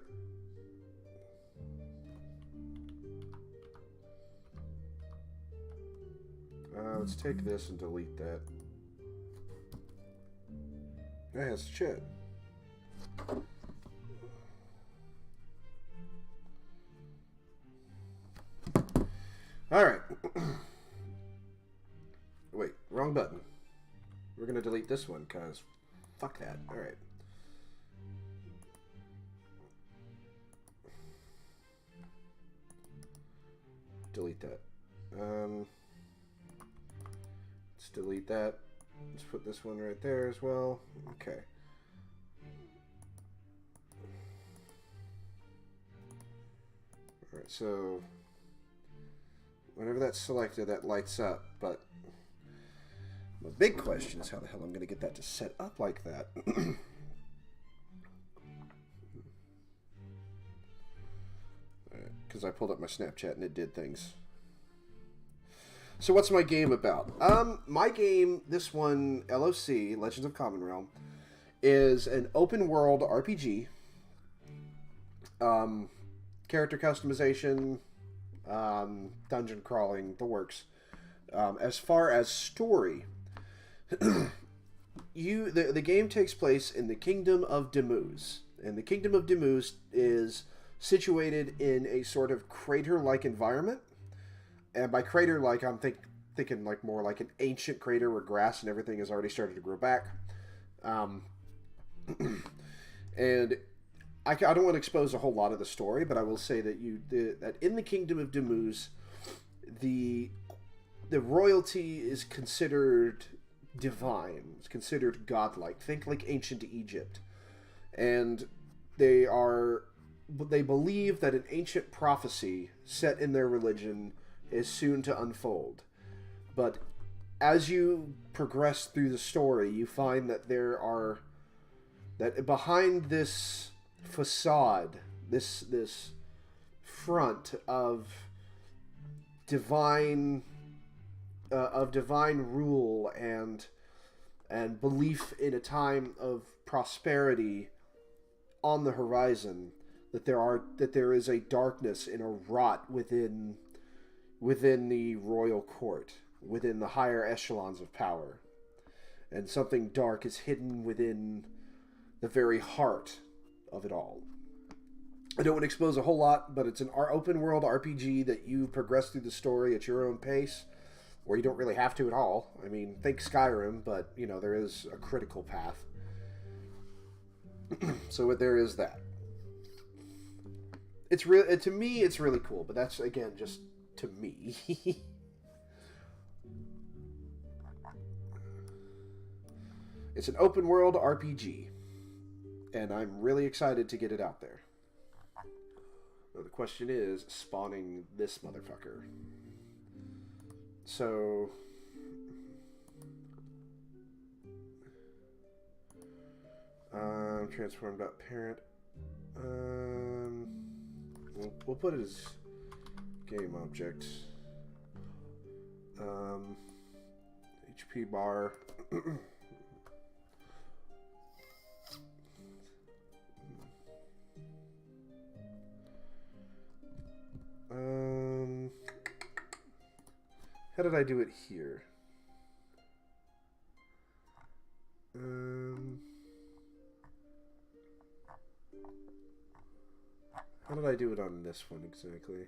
Let's take this and delete that. That's shit. Alright. Wait, wrong button. We're gonna delete this one, cause fuck that. Alright. Delete that. Let's delete that. Let's put this one right there as well. Okay. Alright, so whenever that's selected, that lights up, but the big question is how the hell I'm going to get that to set up like that. Because I pulled up my Snapchat and it did things. So what's my game about? My game, this one, LOC, Legends of Commenrealm, is an open world RPG. Character customization, dungeon crawling, the works. As far as story, the game takes place in the Kingdom of Demuz. And the Kingdom of Demuz is situated in a sort of crater-like environment. And by crater-like, I'm thinking like more like an ancient crater where grass and everything has already started to grow back. And I don't want to expose a whole lot of the story, but I will say that that in the Kingdom of Demuz, the royalty is considered divine. It's considered godlike. Think like ancient Egypt. And they believe that an ancient prophecy set in their religion is soon to unfold. But as you progress through the story, you find that that behind this facade, this front of divine rule and belief in a time of prosperity on the horizon, that there is a darkness and a rot within the royal court, within the higher echelons of power, and something dark is hidden within the very heart of it all. I don't want to expose a whole lot, but it's an open world RPG that you progress through the story at your own pace, or you don't really have to at all. I mean, think Skyrim, but you know, there is a critical path. So there is that. It's to me, it's really cool, but that's again just to me. It's an open world RPG, and I'm really excited to get it out there. Now, the question is spawning this motherfucker. So transform.parent. We'll put it as game object. HP bar. How did I do it here? How did I do it on this one exactly?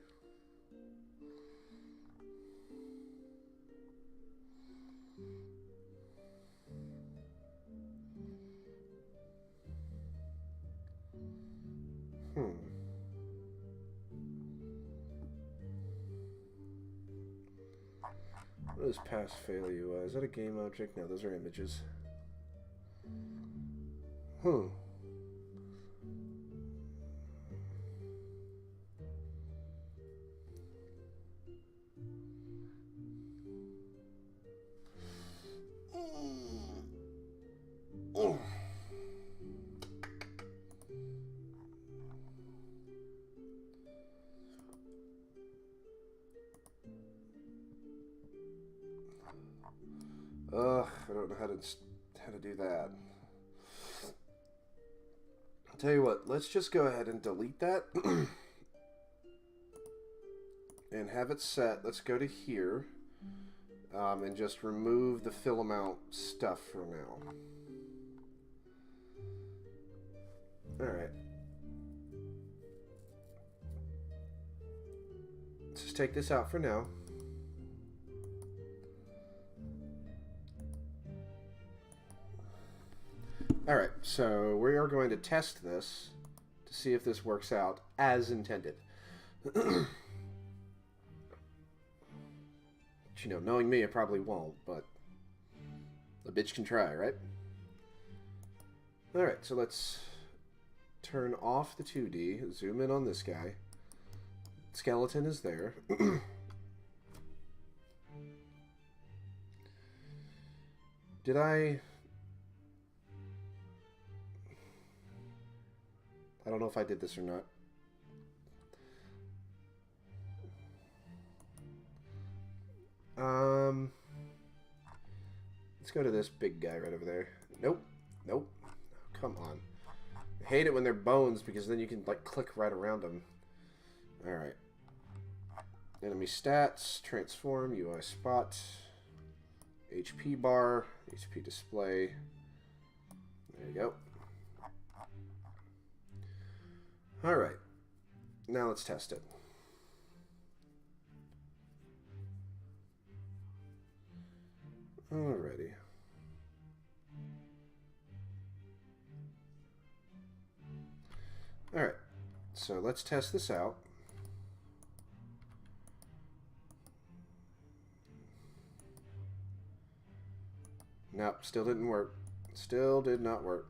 What is pass fail UI? Is that a game object? No, those are images. I don't know how to do that. I'll tell you what, let's just go ahead and delete that and have it set. Let's go to here and just remove the fill amount stuff for now. Alright. Let's just take this out for now. Alright, so we are going to test this to see if this works out as intended. But, you know, knowing me, it probably won't, but a bitch can try, right? Alright, so let's turn off the 2D, zoom in on this guy. Skeleton is there. Did I don't know if I did this or not. Let's go to this big guy right over there. Nope. Nope. Come on. I hate it when they're bones because then you can like click right around them. Alright. Enemy stats, transform, UI spot, HP bar, HP display. There you go. Alright, now let's test it. Alrighty. Alright, so let's test this out. Nope, still didn't work. Still did not work.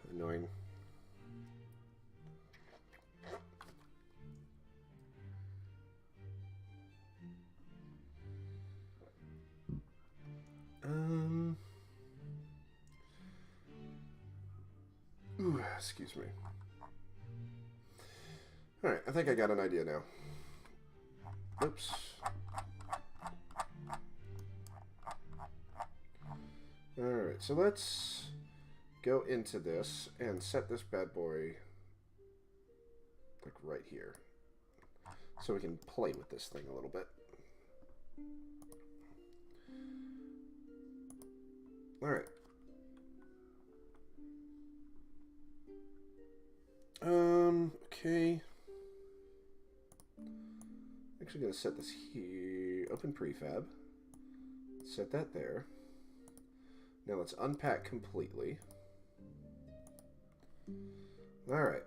Annoying. Excuse me. Alright, I think I got an idea now. Oops. Alright, so let's go into this and set this bad boy like right here so we can play with this thing a little bit. Alright. Okay. Actually gonna set this here. Open prefab. Set that there. Now let's unpack completely. Alright.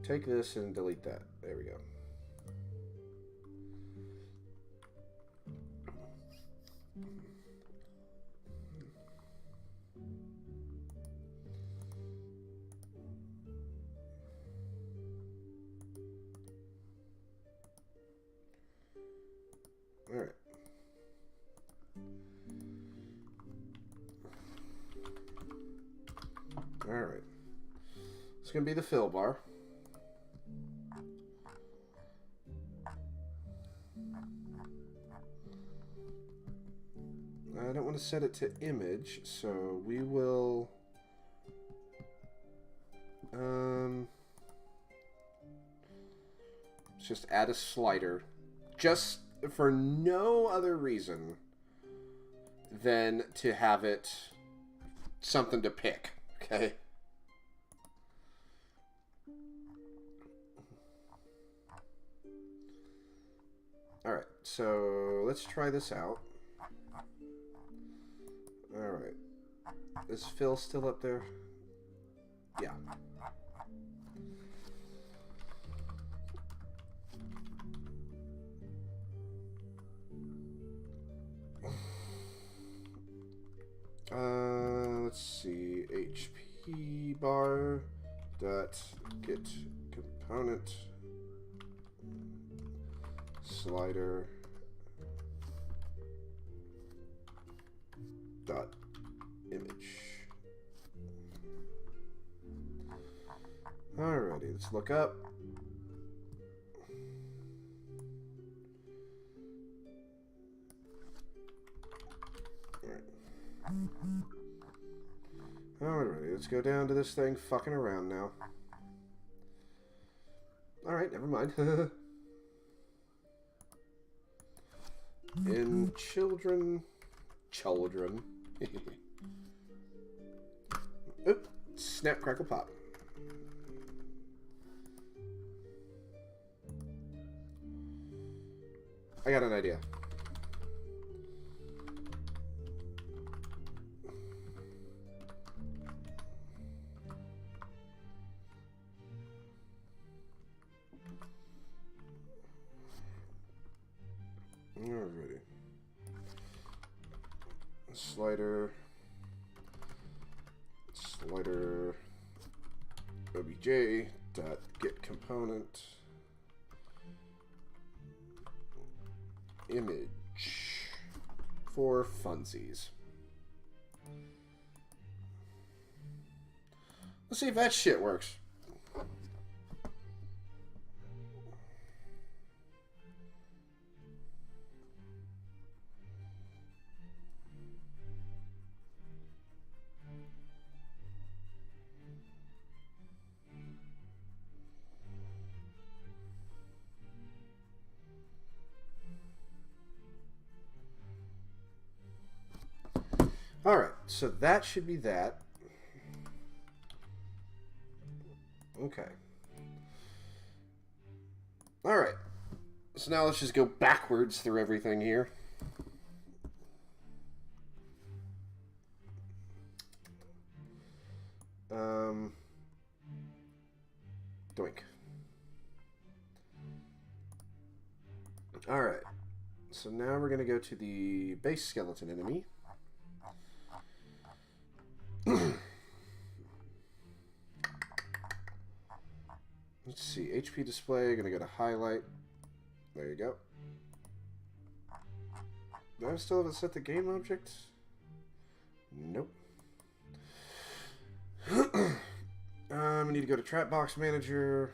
Take this and delete that. There we go. Alright. Alright. It's going to be the fill bar. I don't want to set it to image, so we will Let's just add a slider. Just for no other reason than to have it something to pick. Okay? Alright, so let's try this out. Alright. Is Phil still up there? Yeah. Let's see. HP bar dot get component slider dot image. Alrighty, let's look up. Alrighty, let's go down to this thing fucking around now. Alright, never mind. In children. Oop, snap, crackle, pop. I got an idea. Alrighty. Slider obj dot get component image for funsies. Let's see if that shit works. Alright, so that should be that. Okay. Alright. So now let's just go backwards through everything here. Doink. Alright. So now we're going to go to the base skeleton enemy. Let's see, HP display, gonna go to highlight. There you go. Do I still haven't set the game object? Nope. I need to go to trap box manager.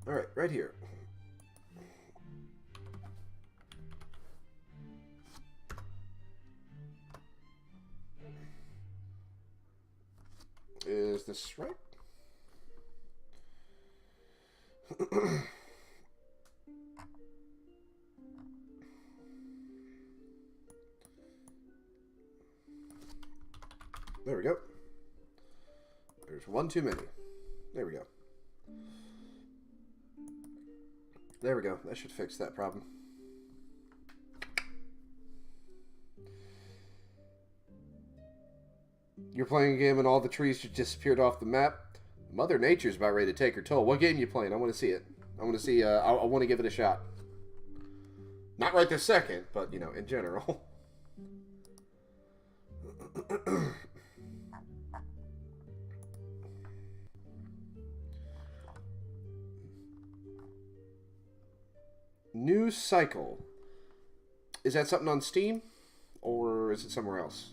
Alright, right here. Is this right? There we go. There's one too many. There we go. There we go. That should fix that problem. You're playing a game and all the trees just disappeared off the map. Mother Nature's about ready to take her toll. What game you playing? I want to see it. I want to see. I want to give it a shot. Not right this second, but you know, in general. New cycle. Is that something on Steam, or is it somewhere else?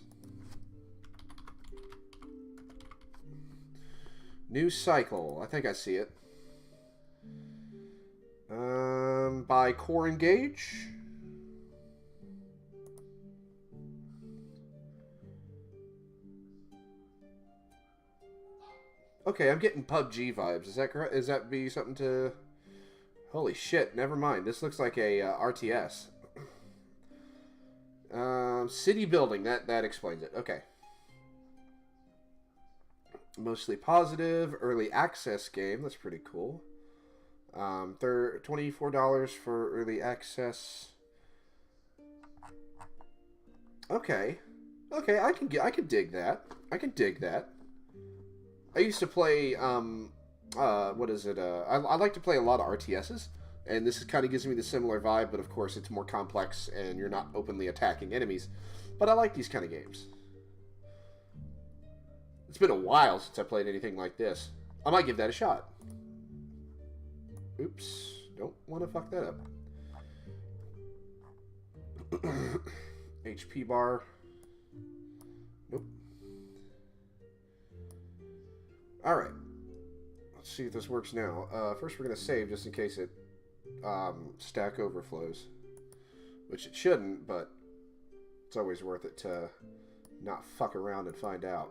New cycle. I think I see it. By Core Engage. Okay, I'm getting PUBG vibes. Is that correct? Is that be something to... Holy shit, never mind. This looks like a RTS. City building, that explains it. Okay. Mostly positive, early access game. That's pretty cool. $24 for early access. Okay. Okay, I can dig that. I can dig that. I used to play, what is it? I like to play a lot of RTSs, and this kind of gives me the similar vibe, but of course it's more complex, and you're not openly attacking enemies. But I like these kind of games. It's been a while since I played anything like this. I might give that a shot. Oops. Don't want to fuck that up. HP bar. Nope. Alright. Let's see if this works now. First we're going to save just in case it stack overflows. Which it shouldn't, but it's always worth it to not fuck around and find out.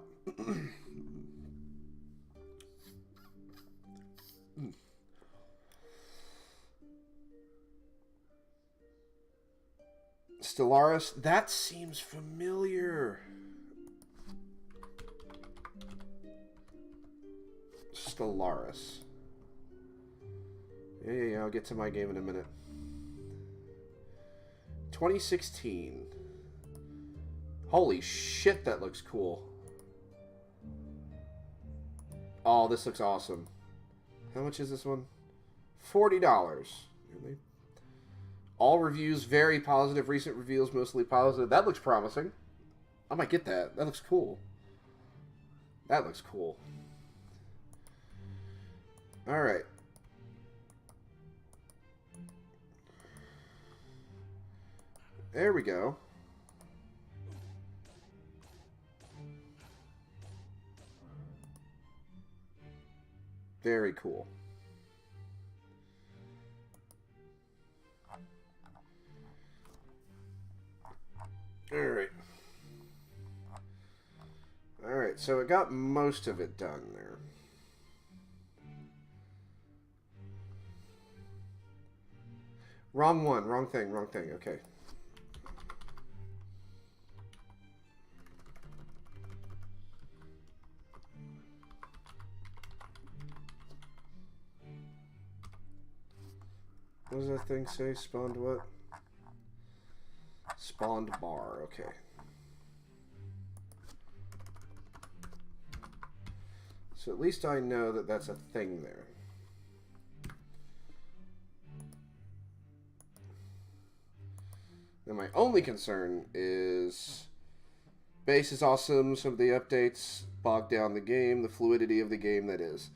Stellaris, that seems familiar. Stellaris. Yeah, I'll get to my game in a minute. 2016. Holy shit, that looks cool. Oh, this looks awesome. How much is this one? $40. Really? All reviews very positive. Recent reviews mostly positive. That looks promising. I might get that. That looks cool. That looks cool. Alright. There we go. Very cool. Alright. Alright, so it got most of it done there. Wrong one, wrong thing, okay. What does that thing say? Spawned what? Spawned bar, okay. So at least I know that that's a thing there. Now my only concern is base is awesome, some of the updates bog down the game, the fluidity of the game that is.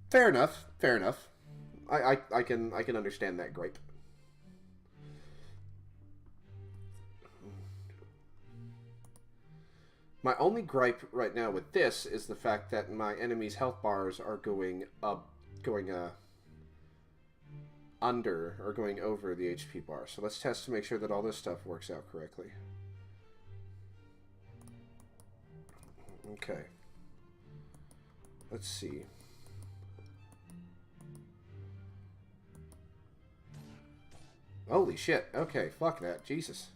Fair enough, fair enough. I can understand that gripe. My only gripe right now with this is the fact that my enemy's health bars are going under or going over the HP bar. So let's test to make sure that all this stuff works out correctly. Okay. Let's see. Holy shit. Okay, fuck that. Jesus.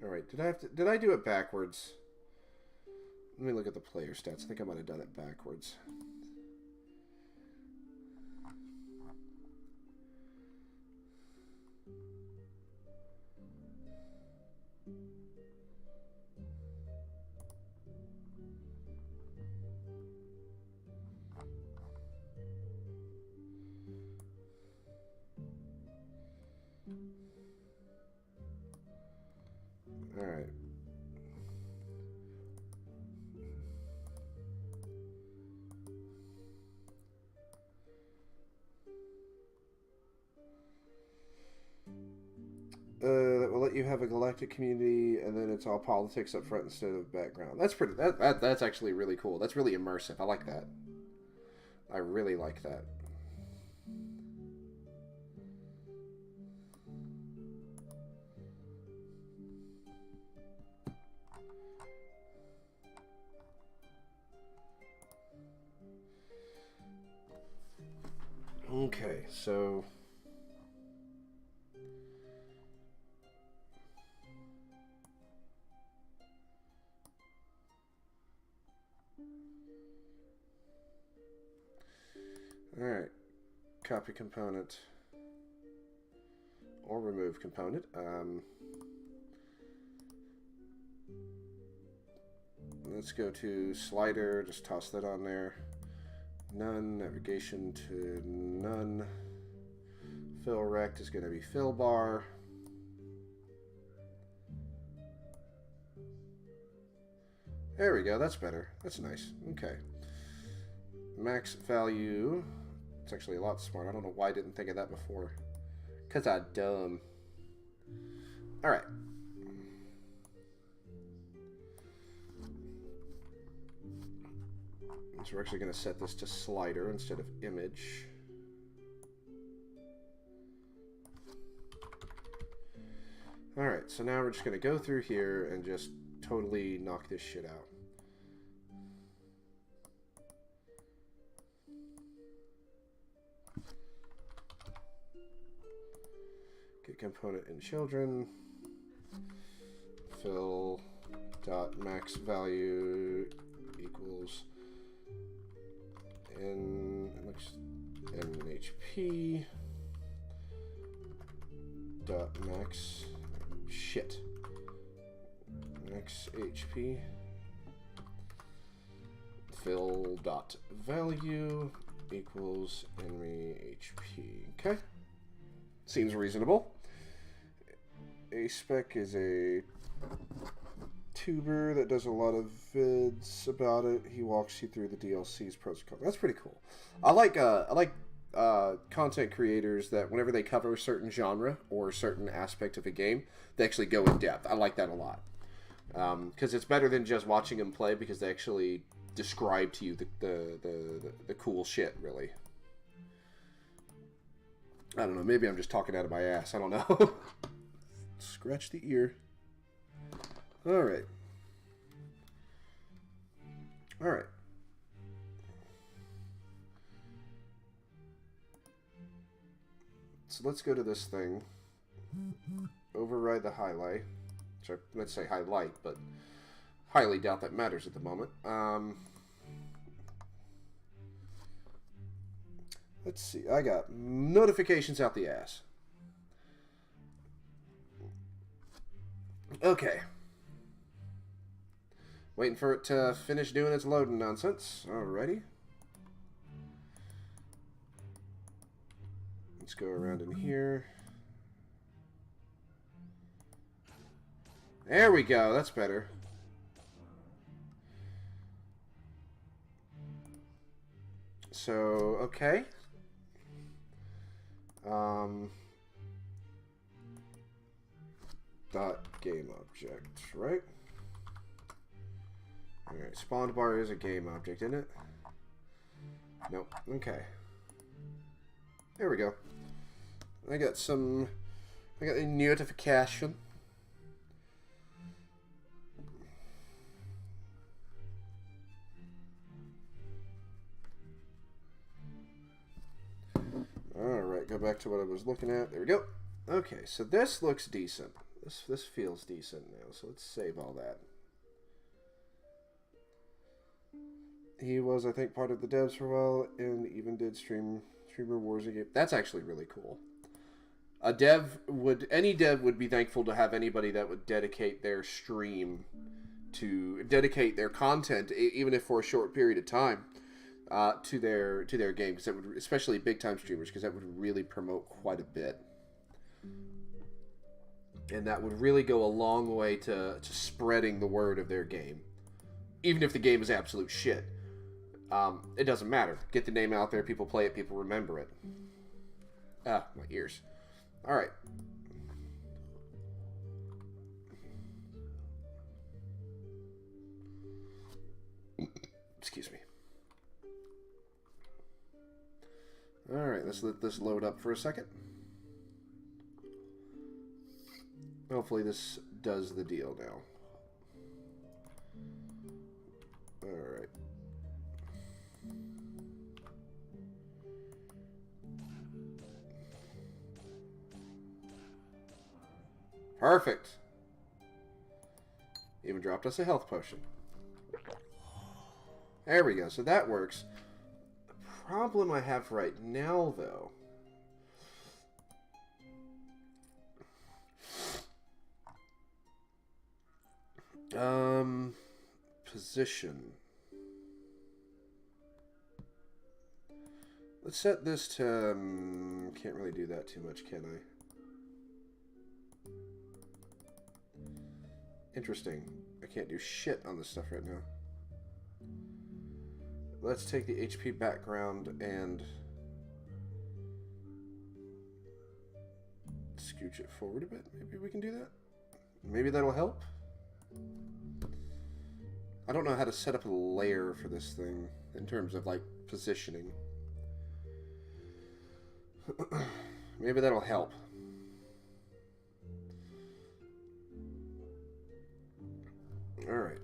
Alright, did I do it backwards? Let me look at the player stats. I think I might have done it backwards. Alright. that will let you have a galactic community, and then it's all politics up front instead of background. That's pretty. That's actually really cool. That's really immersive. I like that. I really like that. Okay, so all right, copy component or remove component. Let's go to slider, just toss that on there. None, navigation to none. Fill rect is going to be fill bar. There we go, that's better. That's nice. Okay. Max value. It's actually a lot smarter. I don't know why I didn't think of that before. Because I'm dumb. Alright. So we're actually going to set this to slider instead of image. Alright, so now we're just going to go through here and just totally knock this shit out. Get component in children. Fill dot max value equals NHP dot max max HP fill dot value equals NHP. Okay, seems reasonable. A spec is a tuber that does a lot of vids about it. He walks you through the DLC's pros and cons. That's pretty cool. I like content creators that whenever they cover a certain genre or a certain aspect of a game, they actually go in depth. I like that a lot because it's better than just watching them play because they actually describe to you the cool shit. Really, I don't know. Maybe I'm just talking out of my ass. I don't know. Scratch the ear. All right. All right. So let's go to this thing. Override the highlight. Sorry, let's say highlight, but highly doubt that matters at the moment. Let's see. I got notifications out the ass. Okay. Waiting for it to finish doing its loading nonsense. Alrighty. Let's go around in here. There we go. That's better. So, okay. Dot game object, right? Alright, spawned bar is a game object, isn't it? Nope. Okay. There we go. I got a notification. Alright, go back to what I was looking at. There we go. Okay, so this looks decent. This feels decent now, so let's save all that. He was, I think, part of the devs for a while, and even did streamer wars a game. That's actually really cool. Any dev would be thankful to have anybody that would dedicate their stream to dedicate their content, even if for a short period of time, to their game, because that would, especially big time streamers, because that would really promote quite a bit. And that would really go a long way to spreading the word of their game. Even if the game is absolute shit. It doesn't matter. Get the name out there, people play it, people remember it. Ah, my ears. Alright. Excuse me. Alright, let's let this load up for a second. Hopefully this does the deal now. Alright. Perfect. Even dropped us a health potion. There we go. So that works. The problem I have right now, though, position. Let's set this to, can't really do that too much, can I? Interesting. I can't do shit on this stuff right now. Let's take the HP background and scooch it forward a bit. Maybe we can do that. Maybe that'll help. I don't know how to set up a layer for this thing in terms of like positioning. Maybe that'll help. Alright.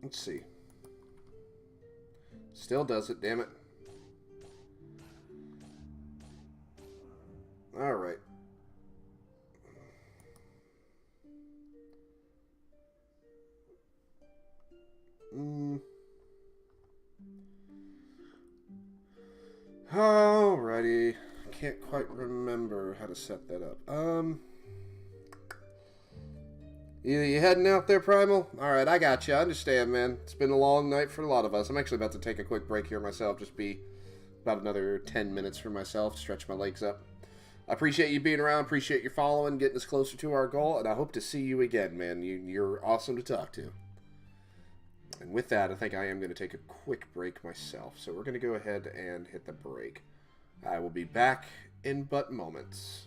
Let's see. Still does it, damn it. Alright. Alrighty. Can't quite remember how to set that up. You heading out there, Primal? Alright, I got you. I understand, man. It's been a long night for a lot of us. I'm actually about to take a quick break here myself. Just be about another 10 minutes for myself. Stretch my legs up. I appreciate you being around. Appreciate your following, getting us closer to our goal. And I hope to see you again, man. You're awesome to talk to. And with that, I think I am going to take a quick break myself. So we're going to go ahead and hit the break. I will be back in but moments.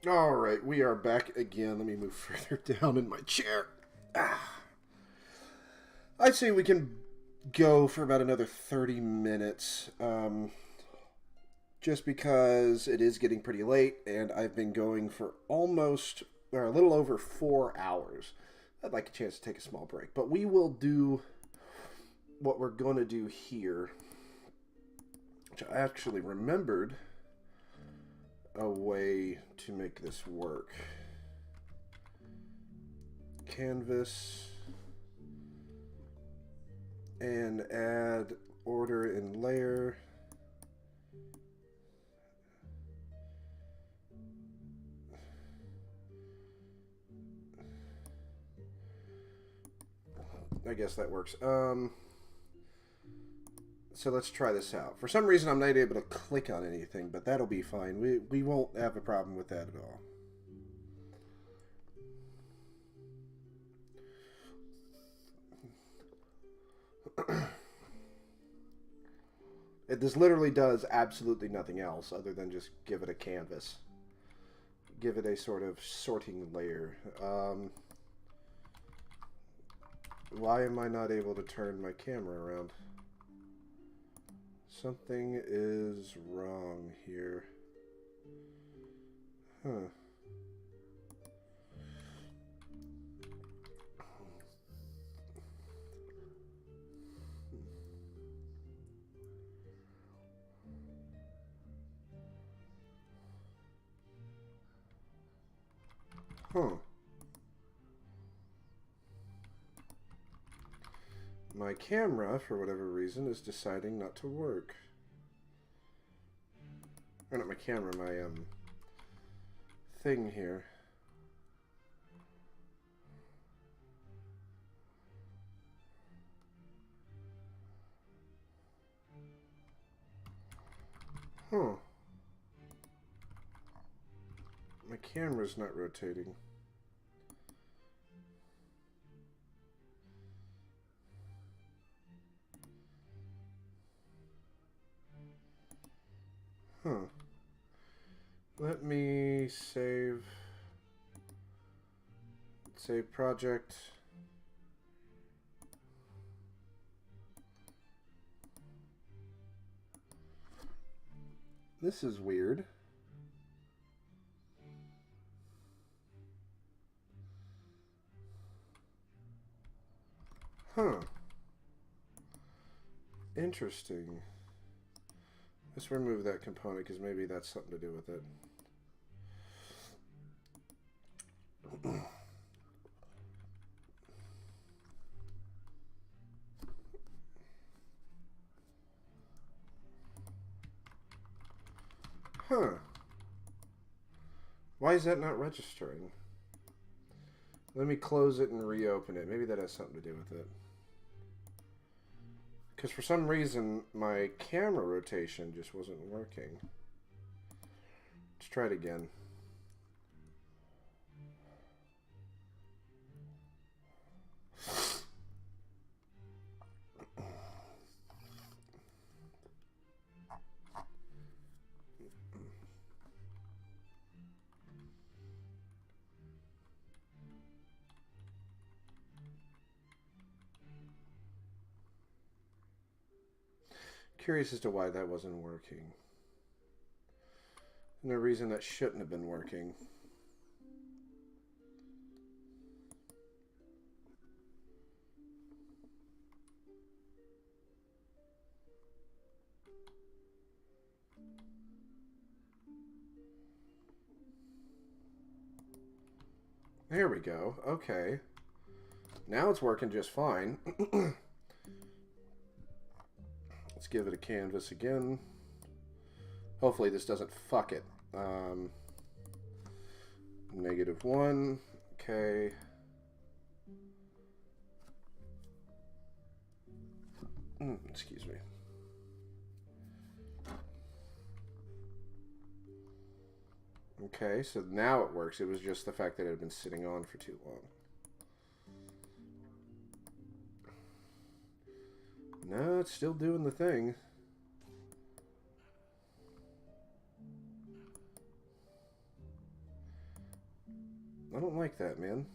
Alright, we are back again. Let me move further down in my chair. I'd say we can go for about another 30 minutes. Just because it is getting pretty late, and I've been going for almost, or a little over 4 hours. I'd like a chance to take a small break. But we will do what we're going to do here, which I actually remembered a way to make this work. Canvas and add order in layer. I guess that works. So let's try this out. For some reason, I'm not able to click on anything, but that'll be fine. We won't have a problem with that at all. This literally does absolutely nothing else other than just give it a canvas. Give it a sort of sorting layer. Why am I not able to turn my camera around? Something is wrong here. Huh. Huh. My camera, for whatever reason, is deciding not to work. Or not my camera, my thing here. Huh. My camera's not rotating. Huh. Let me save project. This is weird. Huh. Interesting. Let's remove that component because maybe that's something to do with it. Huh. Why is that not registering? Let me close it and reopen it. Maybe that has something to do with it. Because for some reason, my camera rotation just wasn't working. Let's try it again. Curious as to why that wasn't working. No reason that shouldn't have been working. There we go. Okay. Now it's working just fine. Let's give it a canvas again. Hopefully this doesn't fuck it. -1. Okay. Excuse me. Okay, so now it works. It was just the fact that it had been sitting on for too long. No, it's still doing the thing. I don't like that, man.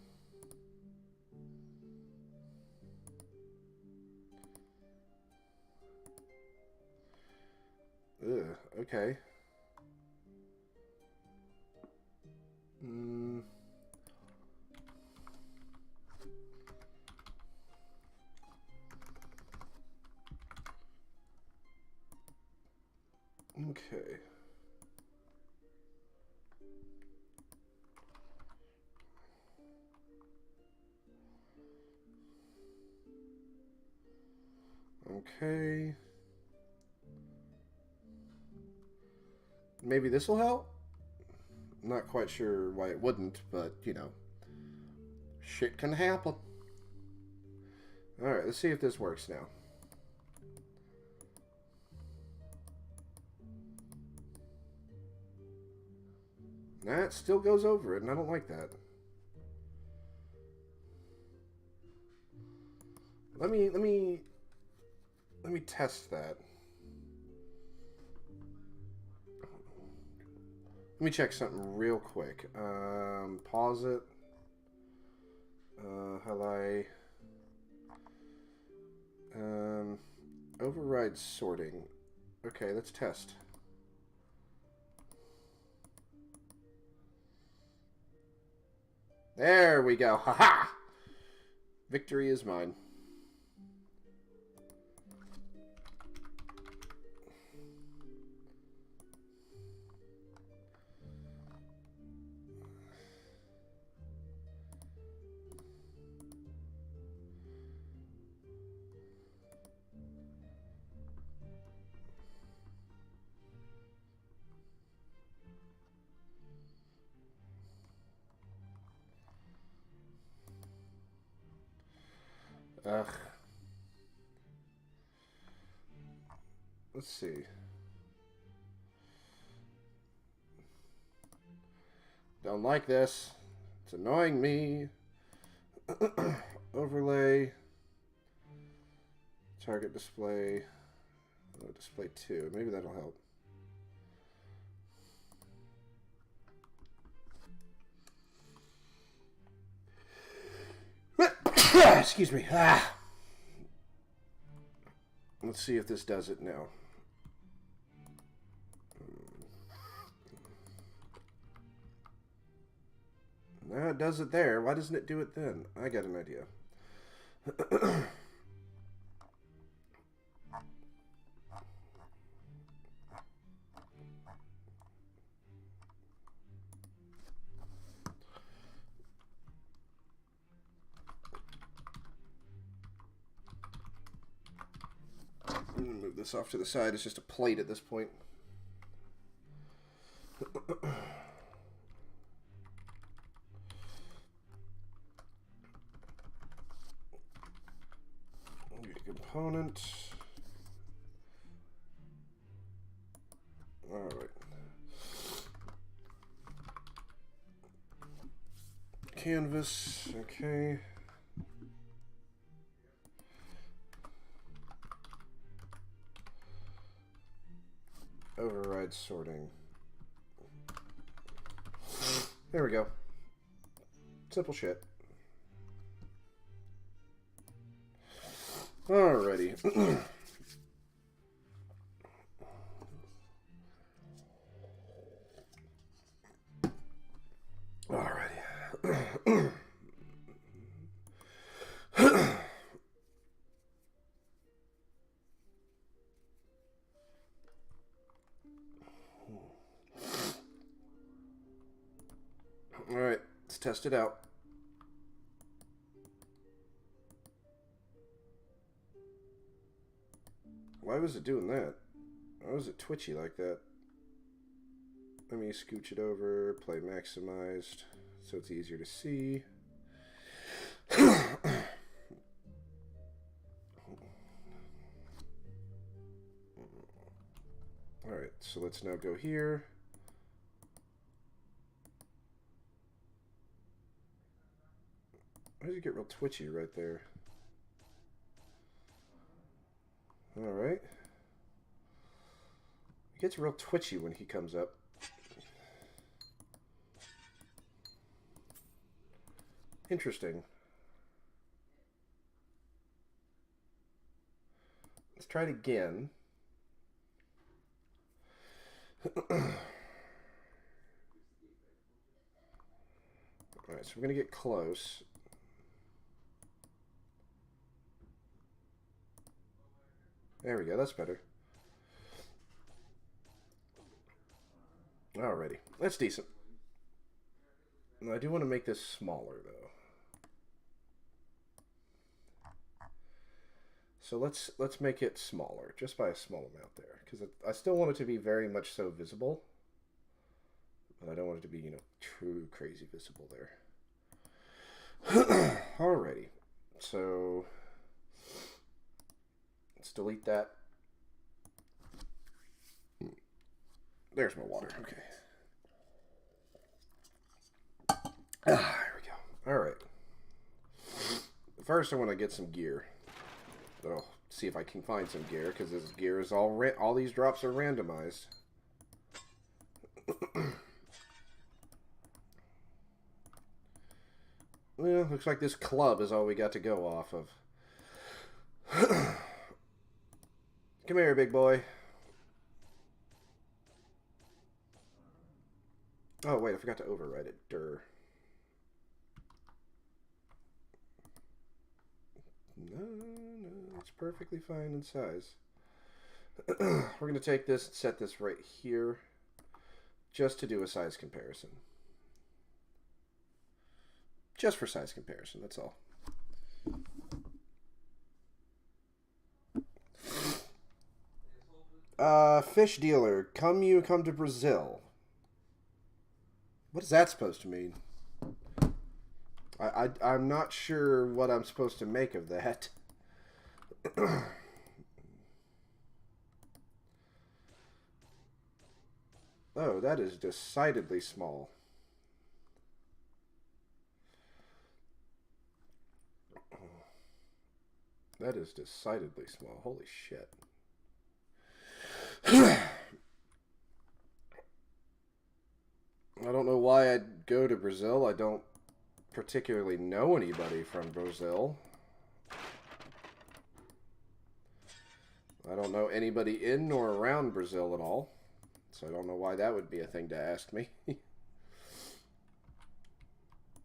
Ugh, okay. Okay. Okay. Maybe this will help? I'm not quite sure why it wouldn't, but, you know. Shit can happen. Alright, let's see if this works now. Nah, it still goes over it, and I don't like that. Let me test that. Let me check something real quick. Pause it. Highlight. Override sorting. Okay, let's test. There we go. Haha! Victory is mine. Ugh. Let's see. Don't like this. It's annoying me. Overlay. Target display. Oh, display 2. Maybe that'll help. Excuse me. Let's see if this does it now. No, it does it there. Why doesn't it do it then? I got an idea. I'm gonna move this off to the side. It's just a plate at this point. Component. All right. Canvas. Okay. Override sorting. There we go. Simple shit. Alrighty. Alrighty. Alright, let's test it out. Why was it doing that? Why was it twitchy like that? Let me scooch it over, play maximized, so it's easier to see. Alright, so let's now go here. Why does it get real twitchy right there? Alright. It gets real twitchy when he comes up. Interesting. Let's try it again. Alright, so we're going to get close. There we go, that's better. Alrighty, that's decent. I do want to make this smaller, though. So let's make it smaller, just by a small amount there, because I still want it to be very much so visible, but I don't want it to be, you know, true crazy visible there. Alrighty, so let's delete that. There's my water. Okay. There we go. Alright. First I want to get some gear. So, see if I can find some gear, because this gear is all these drops are randomized. Well, looks like this club is all we got to go off of. Come here, big boy. Oh, wait, I forgot to override it. Durr. No, it's perfectly fine in size. We're going to take this and set this right here just to do a size comparison. Just for size comparison, that's all. Fish dealer, you come to Brazil. What is that supposed to mean? I'm not sure what I'm supposed to make of that. Oh, that is decidedly small. That is decidedly small. Holy shit. I don't know why I'd go to Brazil. I don't particularly know anybody from Brazil. I don't know anybody in nor around Brazil at all. So I don't know why that would be a thing to ask me.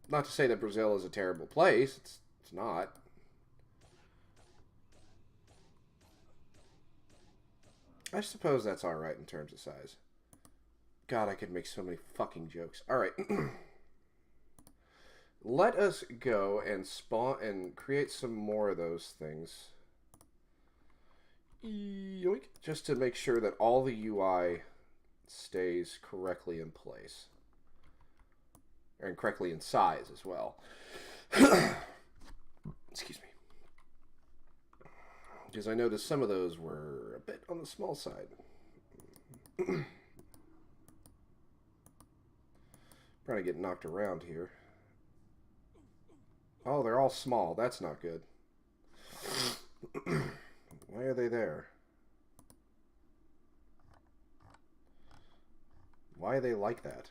Not to say that Brazil is a terrible place. It's not. I suppose that's alright in terms of size. God, I could make so many fucking jokes. Alright. Let us go and spawn and create some more of those things. Yoink. Just to make sure that all the UI stays correctly in place. And correctly in size as well. Excuse me. Because I noticed some of those were a bit on the small side. Trying to get knocked around here. Oh, they're all small. That's not good. Why are they there? Why are they like that?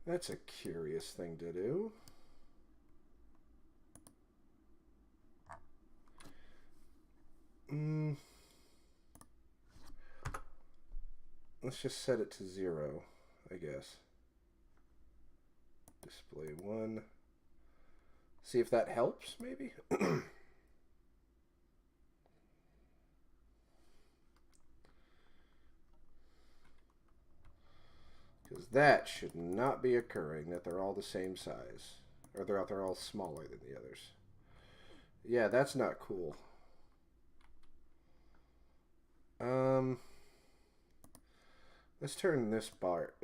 That's a curious thing to do. Let's just set it to 0, I guess. Display 1. See if that helps, maybe? Because that should not be occurring, that they're all the same size. Or they're all smaller than the others. Yeah, that's not cool. Let's turn this part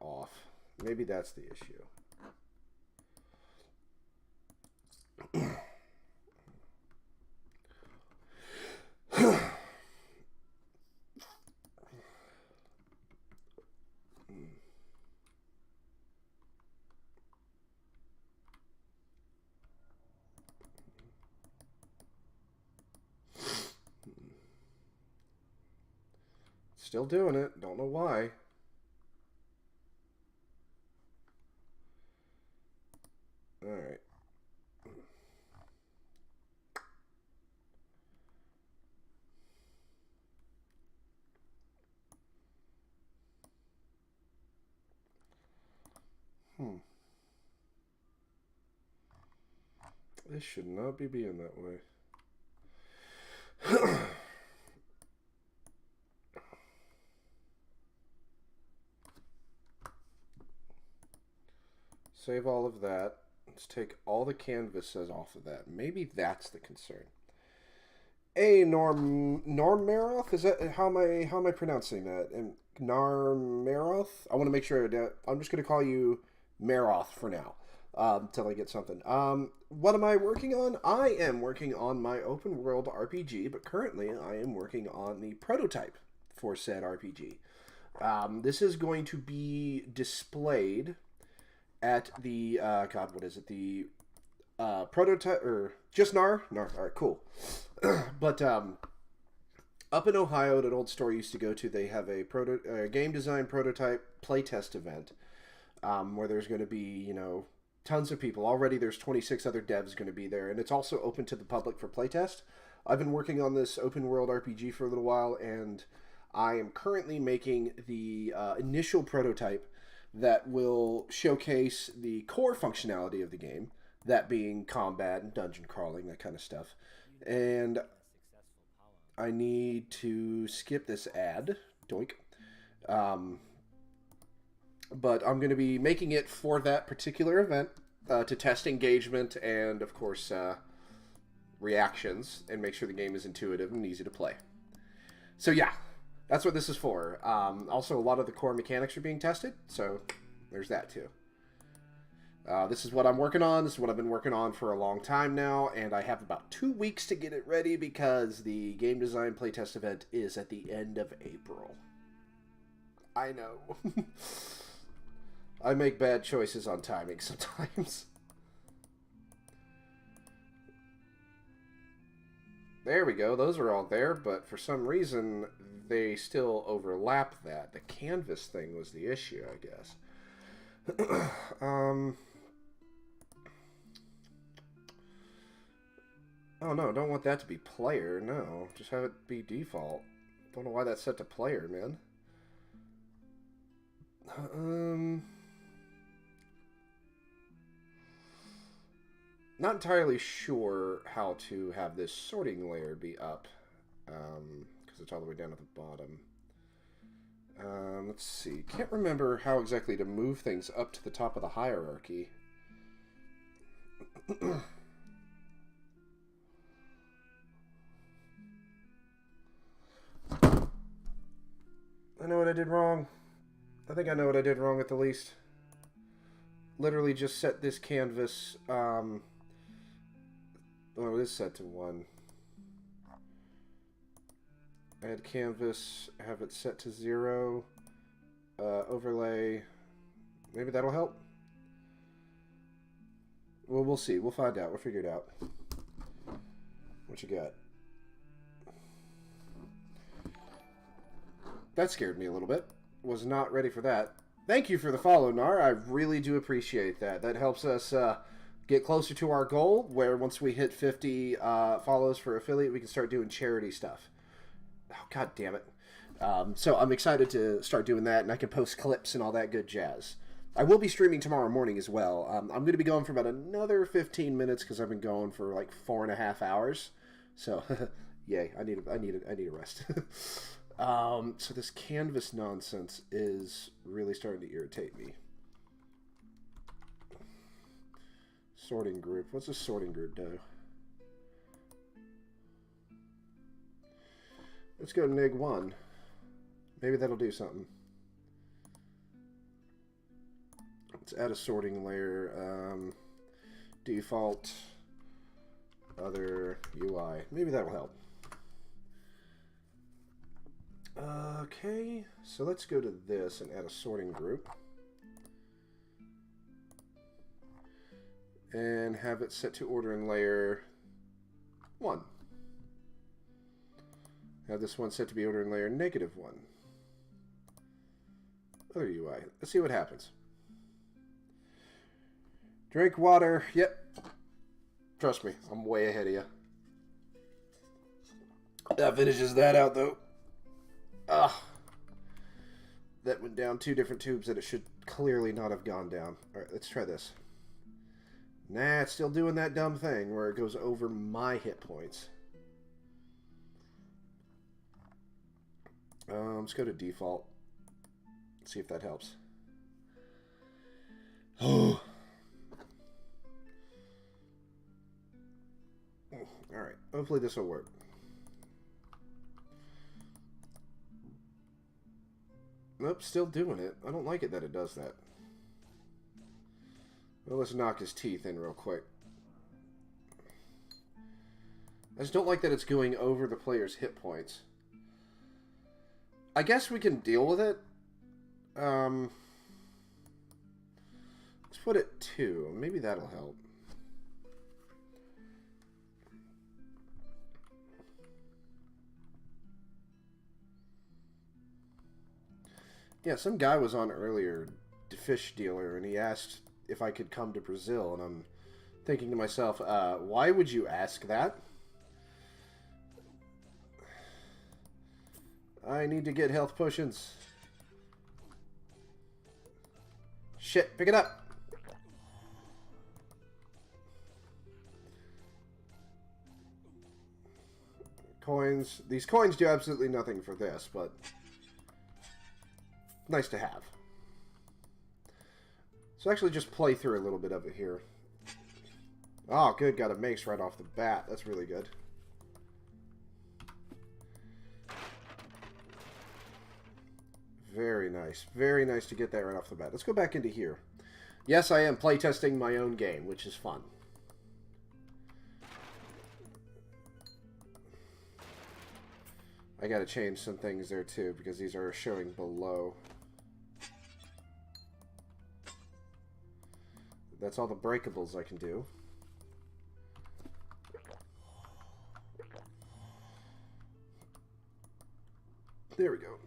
off. Maybe that's the issue. still doing it. Don't know why. All right. This should not be being that way. Save all of that. Let's take all the canvases off of that. Maybe that's the concern. Normaroth? Is that how am I pronouncing that? And Narmaroth? I want to make sure that I'm just going to call you Maroth for now. Until I get something. What am I working on? I am working on my open world RPG, but currently I am working on the prototype for said RPG. This is going to be displayed at the God, what is it? The prototype or just Nar? All right, cool. But up in Ohio, at an old store I used to go to, they have a game design prototype playtest event where there's going to be, you know, tons of people. Already there's 26 other devs going to be there, and it's also open to the public for playtest. I've been working on this open world RPG for a little while, and I am currently making the initial prototype that will showcase the core functionality of the game, that being combat and dungeon crawling, that kind of stuff. And I need to skip this ad. Doink. But I'm going to be making it for that particular event to test engagement and, of course, reactions and make sure the game is intuitive and easy to play. So, yeah, that's what this is for. Also, a lot of the core mechanics are being tested, so there's that, too. This is what I'm working on. This is what I've been working on for a long time now, and I have about 2 weeks to get it ready because the game design playtest event is at the end of April. I know. I make bad choices on timing sometimes. There we go. Those are all there, but for some reason, they still overlap that. The canvas thing was the issue, I guess. Oh, no, don't want that to be player. No, just have it be default. Don't know why that's set to player, man. Not entirely sure how to have this sorting layer be up, because it's all the way down at the bottom. Let's see. Can't remember how exactly to move things up to the top of the hierarchy. I know what I did wrong. I think I know what I did wrong at the least. Literally just set this canvas, well, it is set to 1. Add canvas, have it set to 0. Overlay. Maybe that'll help. Well, we'll see. We'll find out. We'll figure it out. What you got? That scared me a little bit. Was not ready for that. Thank you for the follow, Nar. I really do appreciate that. That helps us get closer to our goal, where once we hit 50 follows for affiliate, we can start doing charity stuff. Oh, God damn it. So I'm excited to start doing that, and I can post clips and all that good jazz. I will be streaming tomorrow morning as well. I'm going to be going for about another 15 minutes because I've been going for like 4.5 hours. So, yay! I need a rest. So this canvas nonsense is really starting to irritate me. Sorting group. What's a sorting group do? Let's go neg 1. Maybe that'll do something. Let's add a sorting layer. Default other UI. Maybe that'll help. Okay, so let's go to this and add a sorting group. And have it set to order in layer 1. Have this one set to be order in layer -1. Other UI. Let's see what happens. Drink water. Yep. Trust me, I'm way ahead of you. That finishes that out, though. Ah. That went down 2 different tubes that it should clearly not have gone down. Alright, let's try this. Nah, it's still doing that dumb thing where it goes over my hit points. Let's go to default. See if that helps. Oh. Alright, hopefully this will work. Nope, still doing it. I don't like it that it does that. Well, let's knock his teeth in real quick. I just don't like that it's going over the player's hit points. I guess we can deal with it. Let's put it 2. Maybe that'll help. Yeah, some guy was on earlier, the fish dealer, and he asked if I could come to Brazil, and I'm thinking to myself, why would you ask that? I need to get health potions. Shit, pick it up! Coins. These coins do absolutely nothing for this, but nice to have. So actually just play through a little bit of it here. Oh, good. Got a mace right off the bat. That's really good. Very nice. Very nice to get that right off the bat. Let's go back into here. Yes, I am playtesting my own game, which is fun. I gotta change some things there too, because these are showing below. That's all the breakables I can do. There we go.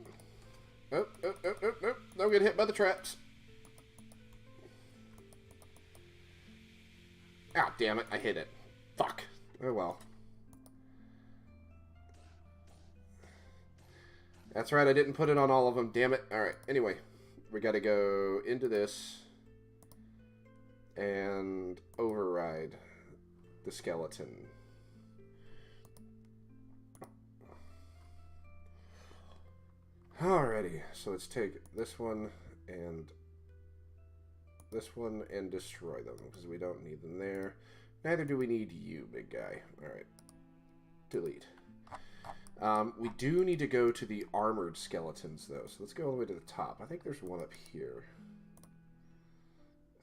Oh, oh, oh, oh, oh. Don't get hit by the traps. Ah, damn it. I hit it. Fuck. Oh, well. That's right. I didn't put it on all of them. Damn it. All right. Anyway, we got to go into this and override the skeleton. Alrighty, so let's take this one and destroy them, because we don't need them there. Neither do we need you, big guy. Alright. Delete. We do need to go to the armored skeletons, though, so let's go all the way to the top. I think there's one up here.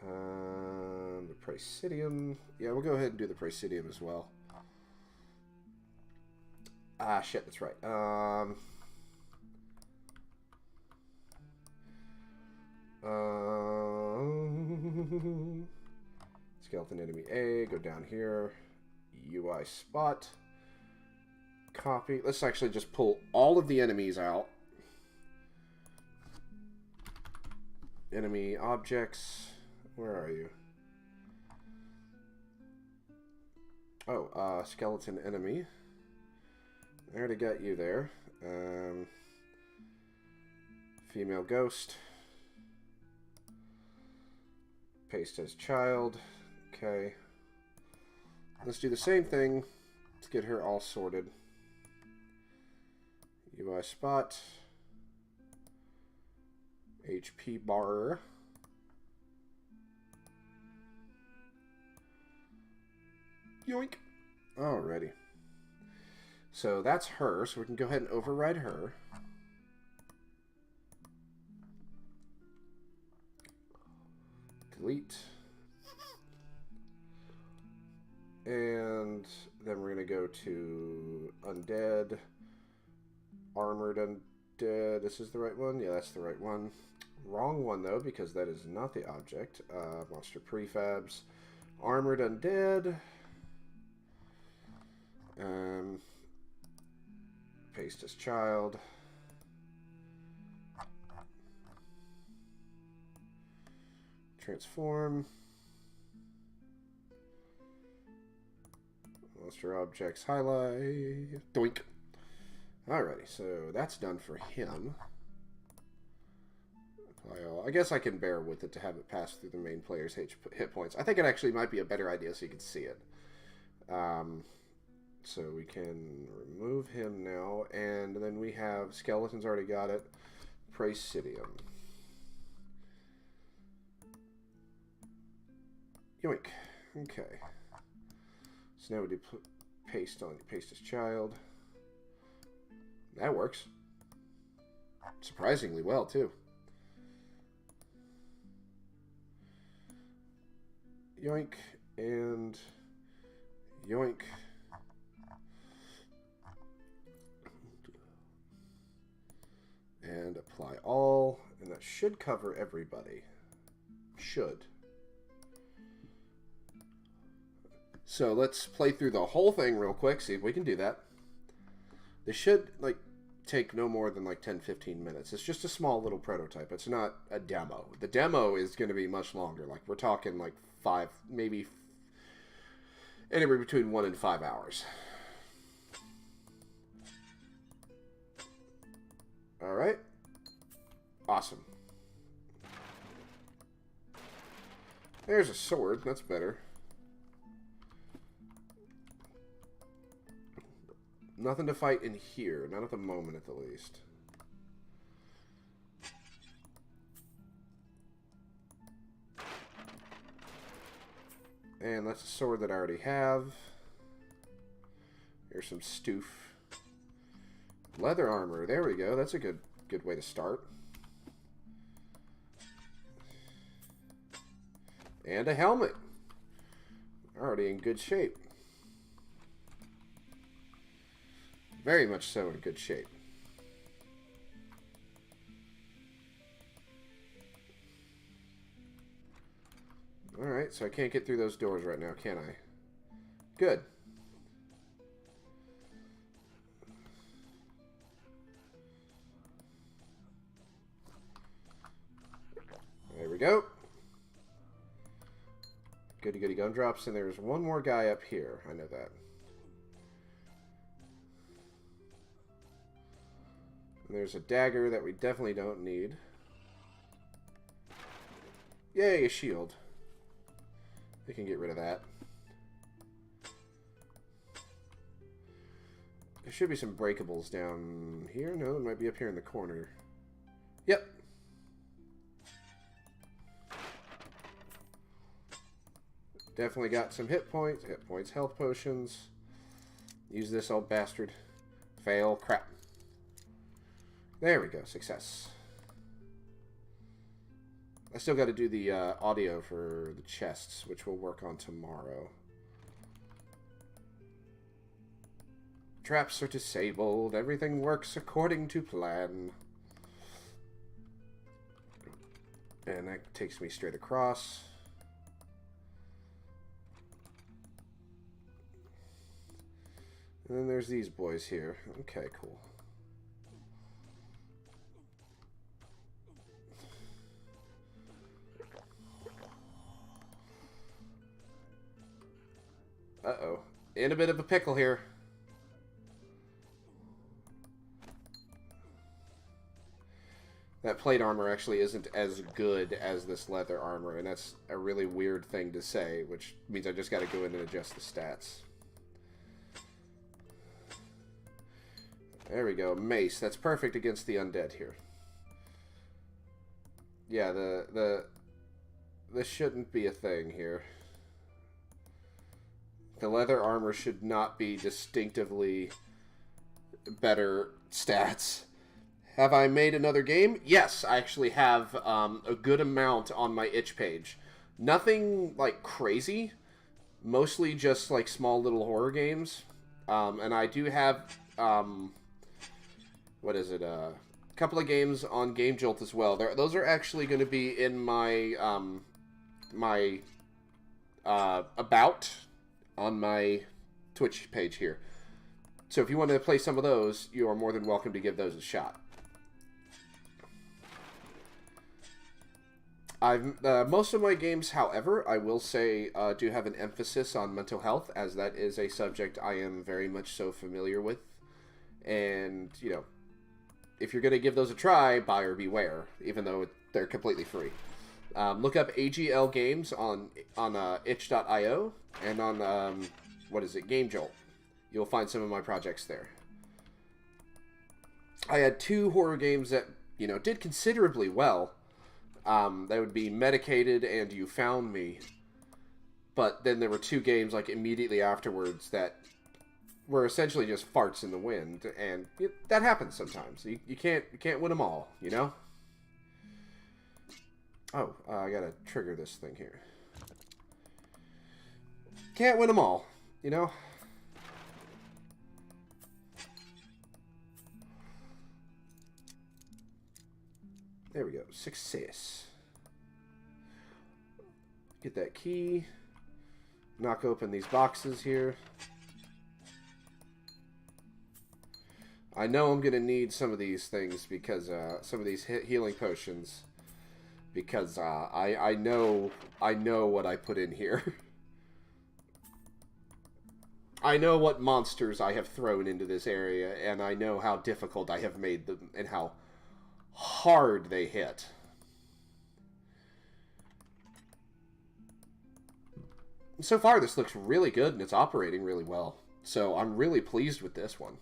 The Praesidium. Yeah, we'll go ahead and do the Praesidium as well. Ah, shit, that's right. Skeleton enemy A, go down here, UI spot, copy. Let's actually just pull all of the enemies out. Enemy objects, where are you? Oh, skeleton enemy. I already got you there. Female ghost. Paste as child. Okay. Let's do the same thing. Let's get her all sorted. UI spot. HP bar. Yoink. Alrighty. So that's her, so we can go ahead and override her. Delete. And then we're going to go to Undead. Armored Undead. This is the right one? Yeah, that's the right one. Wrong one, though, because that is not the object. Monster Prefabs. Armored Undead. Paste as child. transform. Monster objects highlight. Doink. Alrighty, so that's done for him. I guess I can bear with it to have it pass through the main player's hit points. I think it actually might be a better idea so you can see it. So we can remove him now, and then we have Skeleton's already got it. Praesidium. Yoink. Okay. So now we do paste his child. That works. Surprisingly well, too. Yoink and yoink. And apply all, and that should cover everybody. Should. So let's play through the whole thing real quick, see if we can do that. This should like take no more than like 10-15 minutes. It's just a small little prototype. It's not a demo. The demo is going to be much longer. Like we're talking like 5, maybe anywhere between 1 and 5 hours. All right. Awesome. There's a sword. That's better. Nothing to fight in here. Not at the moment, at the least. And that's a sword that I already have. Here's some stoof. Leather armor. There we go. That's a good way to start. And a helmet. Already in good shape. Very much so in good shape. Alright, so I can't get through those doors right now, can I? Good. There we go. Goody goody gumdrops, and there's one more guy up here. I know that. And there's a dagger that we definitely don't need. Yay, a shield. We can get rid of that. There should be some breakables down here. No, it might be up here in the corner. Yep. Definitely got some hit points, health potions. Use this old bastard. Fail, crap. There we go, success. I still got to do the audio for the chests, which we'll work on tomorrow. Traps are disabled. Everything works according to plan. And that takes me straight across. And then there's these boys here. Okay, cool. Uh-oh. In a bit of a pickle here. That plate armor actually isn't as good as this leather armor, and that's a really weird thing to say, which means I just got to go in and adjust the stats. There we go. Mace. That's perfect against the undead here. Yeah, this shouldn't be a thing here. The leather armor should not be distinctively better stats. Have I made another game? Yes, I actually have a good amount on my itch page. Nothing like crazy. Mostly just like small little horror games. And I do have what is it? A couple of games on Game Jolt as well. Those are actually going to be in my my about on my Twitch page here. So if you want to play some of those, you are more than welcome to give those a shot. Most of my games, however, I will say, do have an emphasis on mental health, as that is a subject I am very much so familiar with. And, you know, if you're going to give those a try, buyer beware, even though they're completely free. Look up AGLgames on itch.io and on, Game Jolt. You'll find some of my projects there. I had 2 horror games that, you know, did considerably well. That would be Medicated and You Found Me. But then there were 2 games, like, immediately afterwards that were essentially just farts in the wind. And that happens sometimes. You can't win them all, you know? Oh, I gotta trigger this thing here. Can't win them all, you know? There we go. Success. Get that key. Knock open these boxes here. I know I'm going to need some of these things because, some of these healing potions. Because, I know what I put in here. I know what monsters I have thrown into this area, and I know how difficult I have made them, and how hard they hit. So far, this looks really good, and it's operating really well. So I'm really pleased with this one.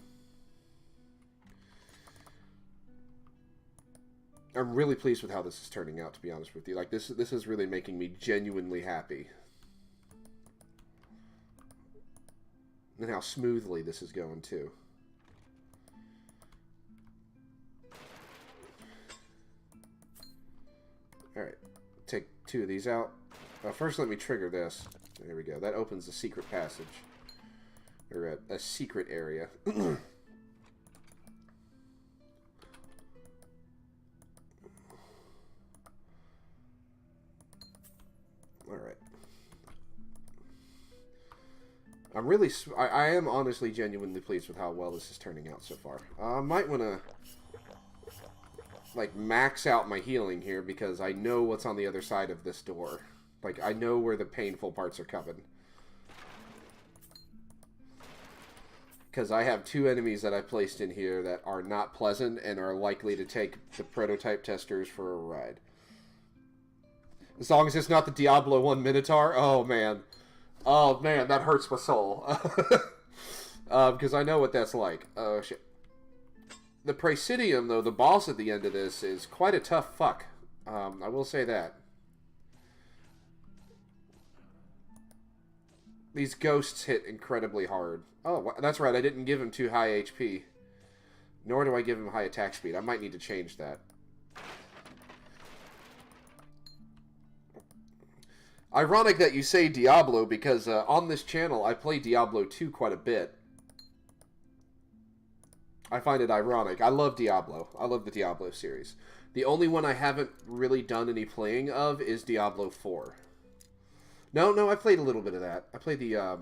I'm really pleased with how this is turning out, to be honest with you. Like, this is really making me genuinely happy. And how smoothly this is going, too. Alright, take 2 of these out. First, let me trigger this. There we go. That opens a secret passage. Or a secret area. Alright. I am honestly genuinely pleased with how well this is turning out so far. I might want to, like, max out my healing here because I know what's on the other side of this door. Like, I know where the painful parts are coming. Because I have 2 enemies that I placed in here that are not pleasant and are likely to take the prototype testers for a ride. As long as it's not the Diablo 1 Minotaur. Oh, man. Oh, man, that hurts my soul. Because I know what that's like. Oh, shit. The Praesidium, though, the boss at the end of this, is quite a tough fuck. I will say that. These ghosts hit incredibly hard. Oh, that's right, I didn't give him too high HP. Nor do I give him high attack speed. I might need to change that. Ironic that you say Diablo, because on this channel, I play Diablo 2 quite a bit. I find it ironic. I love Diablo. I love the Diablo series. The only one I haven't really done any playing of is Diablo 4. No, I played a little bit of that. I played the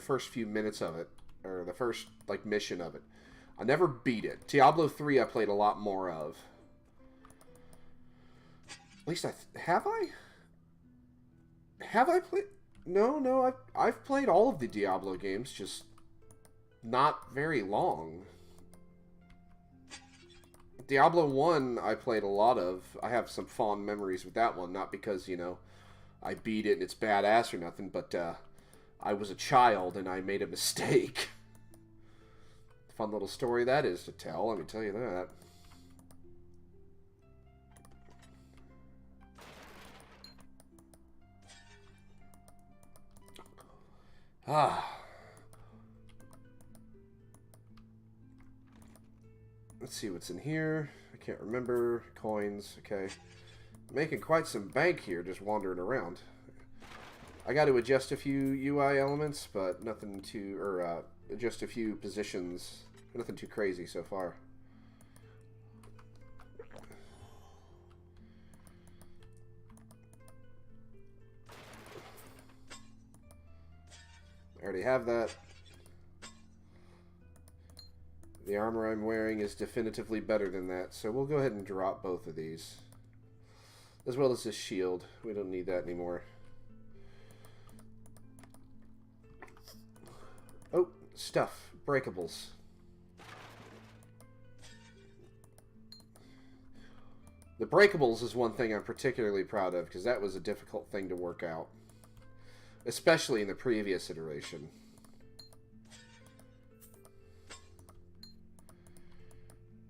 first few minutes of it, or the first, like, mission of it. I never beat it. Diablo 3 I played a lot more of. At least have I? Have I played? No, I've played all of the Diablo games, just not very long. Diablo 1 I played a lot of. I have some fond memories with that one, not because, you know, I beat it and it's badass or nothing, but I was a child and I made a mistake. Fun little story that is to tell, let me tell you that. Let's see what's in here. I can't remember. Coins, okay. Making quite some bank here, just wandering around. I got to adjust a few UI elements, but nothing too, or adjust a few positions. Nothing too crazy so far. I already have that. The armor I'm wearing is definitively better than that, so we'll go ahead and drop both of these. As well as this shield. We don't need that anymore. Oh, stuff. Breakables. The breakables is one thing I'm particularly proud of, because that was a difficult thing to work out. Especially in the previous iteration.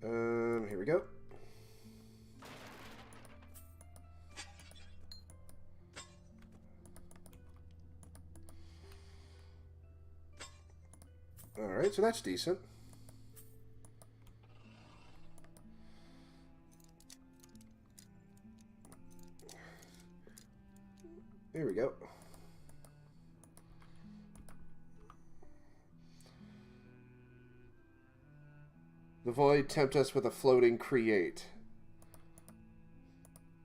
Here we go. Alright, so that's decent. There we go. The void tempt us with a floating create.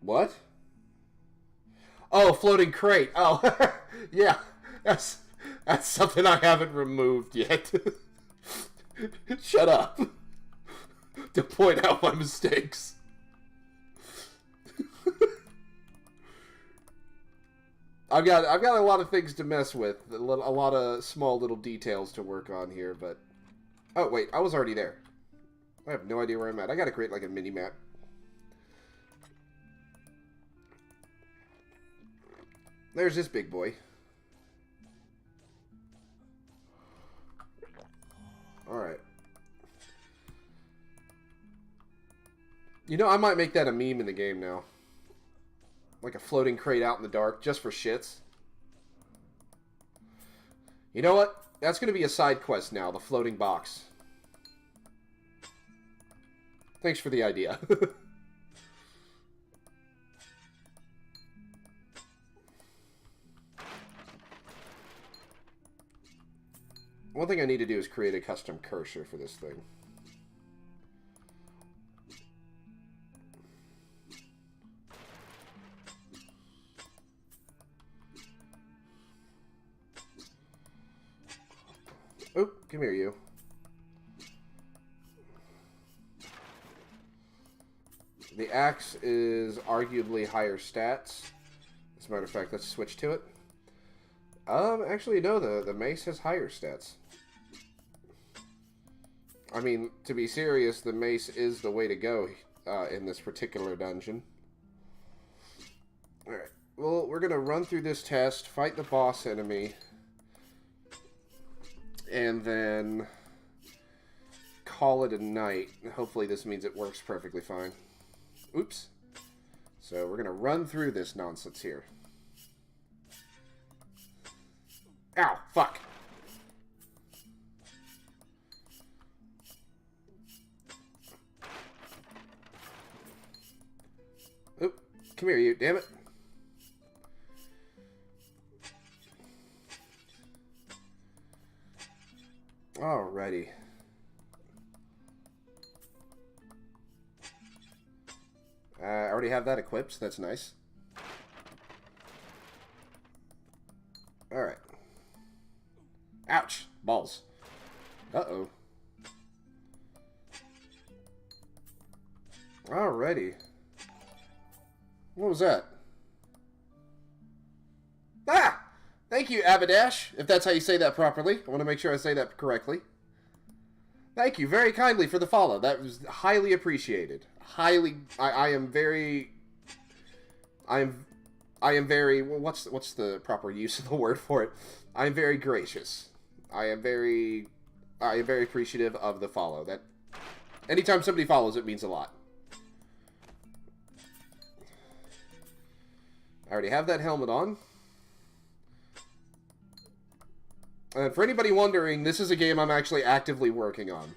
What? Oh, floating crate. Oh, yeah. That's something I haven't removed yet. Shut up. To point out my mistakes. I've got a lot of things to mess with, a lot of small little details to work on here, but oh wait, I was already there. I have no idea where I'm at. I gotta create like a mini map. There's this big boy. Alright. You know, I might make that a meme in the game now. Like a floating crate out in the dark, just for shits. You know what? That's going to be a side quest now, the floating box. Thanks for the idea. One thing I need to do is create a custom cursor for this thing. Oh, come here, you. The axe is arguably higher stats. As a matter of fact, let's switch to it. Actually, no, the mace has higher stats. I mean, to be serious, the mace is the way to go in this particular dungeon. Alright, well, we're going to run through this test, fight the boss enemy, and then call it a night. Hopefully this means it works perfectly fine. Oops. So we're going to run through this nonsense here. Ow, fuck. Oop, come here, you, damn it. Alrighty. I already have that equipped, so that's nice. Alright. Ouch! Balls. Uh-oh. Alrighty. What was that? Ah! Thank you, Abadash, if that's how you say that properly. I want to make sure I say that correctly. Thank you very kindly for the follow. That was highly appreciated. Highly... I am very... I am very... Well, what's the proper use of the word for it? I am very gracious. I am very appreciative of the follow. That anytime somebody follows, it means a lot. I already have that helmet on. And for anybody wondering, this is a game I'm actually actively working on.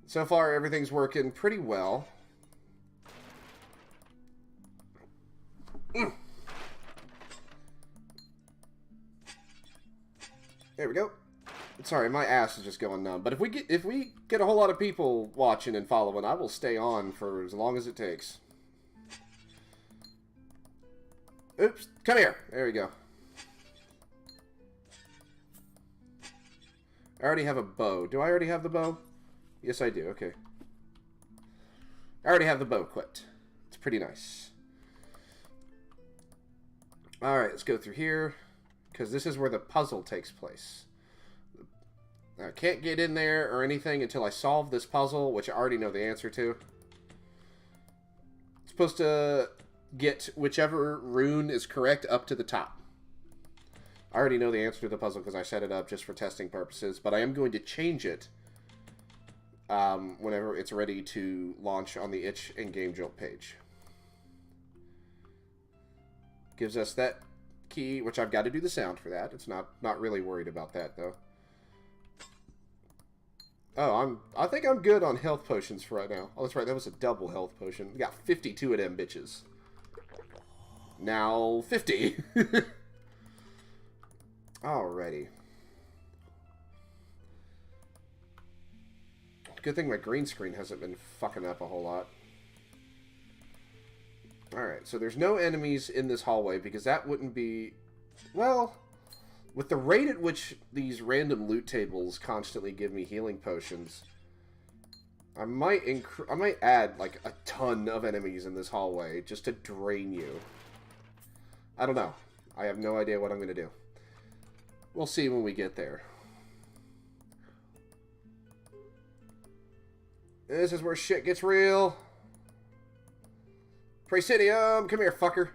So far, everything's working pretty well. There we go. Sorry, my ass is just going numb. But if we get a whole lot of people watching and following, I will stay on for as long as it takes. Oops, come here. There we go. I already have a bow. Do I already have the bow? Yes, I do. Okay. I already have the bow equipped. It's pretty nice. Alright, let's go through here, because this is where the puzzle takes place. I can't get in there or anything until I solve this puzzle, which I already know the answer to. It's supposed to get whichever rune is correct up to the top. I already know the answer to the puzzle because I set it up just for testing purposes, but I am going to change it whenever it's ready to launch on the Itch and Game Jolt page. Gives us that key, which I've got to do the sound for that. It's not really worried about that, though. Oh, I think I'm good on health potions for right now. Oh, that's right, that was a double health potion. We got 52 of them bitches. Now 50. Alrighty. Good thing my green screen hasn't been fucking up a whole lot. Alright, so there's no enemies in this hallway because that wouldn't be... Well, with the rate at which these random loot tables constantly give me healing potions, I might add like a ton of enemies in this hallway just to drain you. I don't know. I have no idea what I'm going to do. We'll see when we get there. This is where shit gets real. Presidium, come here, fucker.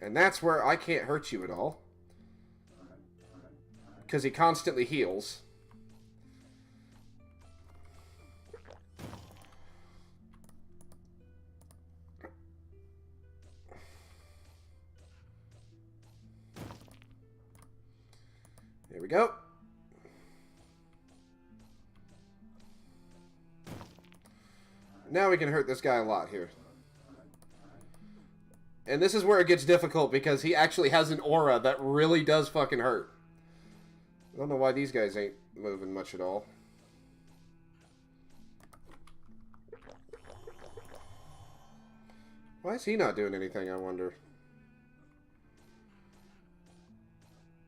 And that's where I can't hurt you at all. Because he constantly heals. There we go. Now we can hurt this guy a lot here. And this is where it gets difficult because he actually has an aura that really does fucking hurt. I don't know why these guys ain't moving much at all. Why is he not doing anything, I wonder?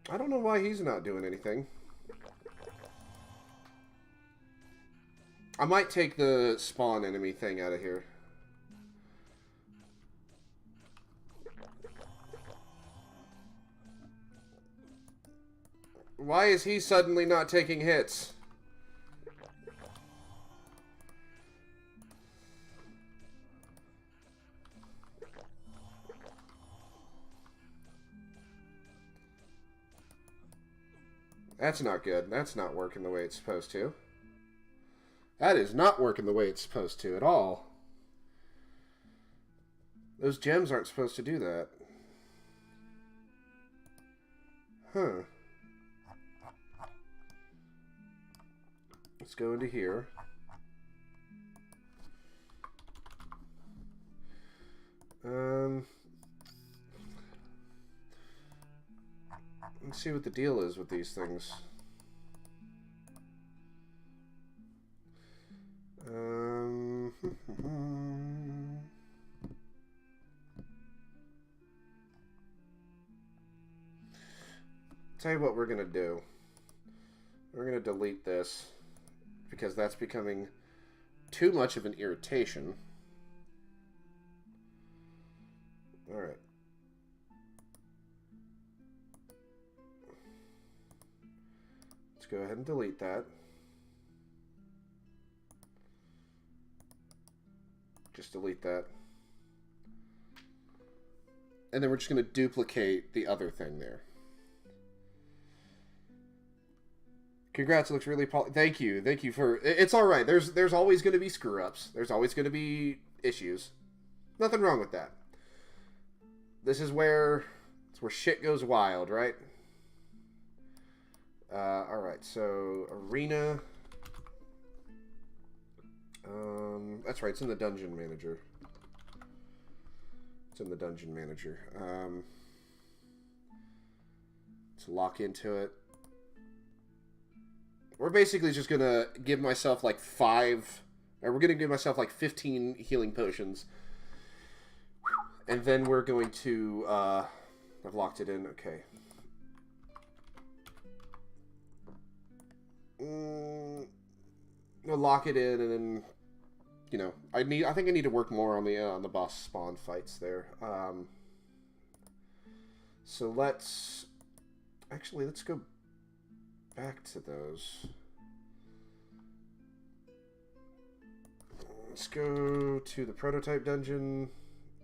I don't know why he's not doing anything. I might take the spawn enemy thing out of here. Why is he suddenly not taking hits? That's not good. That's not working the way it's supposed to. That is not working the way it's supposed to at all. Those gems aren't supposed to do that. Huh. Let's go into here. Let's see what the deal is with these things. Tell you what we're gonna do. We're gonna delete this because that's becoming too much of an irritation. Alright. Let's go ahead and delete that. Just delete that. And then we're just going to duplicate the other thing there. Congrats, it looks really Thank you. Thank you for... It's alright. There's always going to be screw-ups. There's always going to be issues. Nothing wrong with that. This is where... It's where shit goes wild, right? Alright, so... Arena... that's right, it's in the Dungeon Manager. It's in the Dungeon Manager. Let's lock into it. We're basically just gonna give myself like 15 healing potions. And then we're going to, I've locked it in, okay. we'll lock it in, and then, you know, I think I need to work more on the boss spawn fights there. So let's go back to those. Let's go to the prototype dungeon.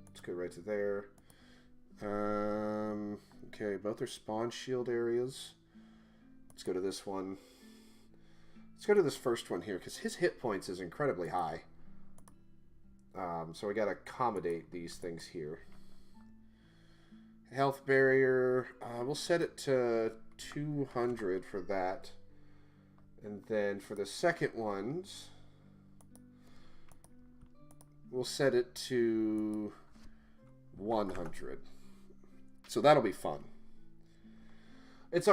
Let's go right to there. Okay, both are spawn shield areas. Let's go to this one. Let's go to this first one here, because his hit points is incredibly high. So we got to accommodate these things here. Health barrier, we'll set it to 200 for that. And then for the second ones, we'll set it to 100. So that'll be fun. It's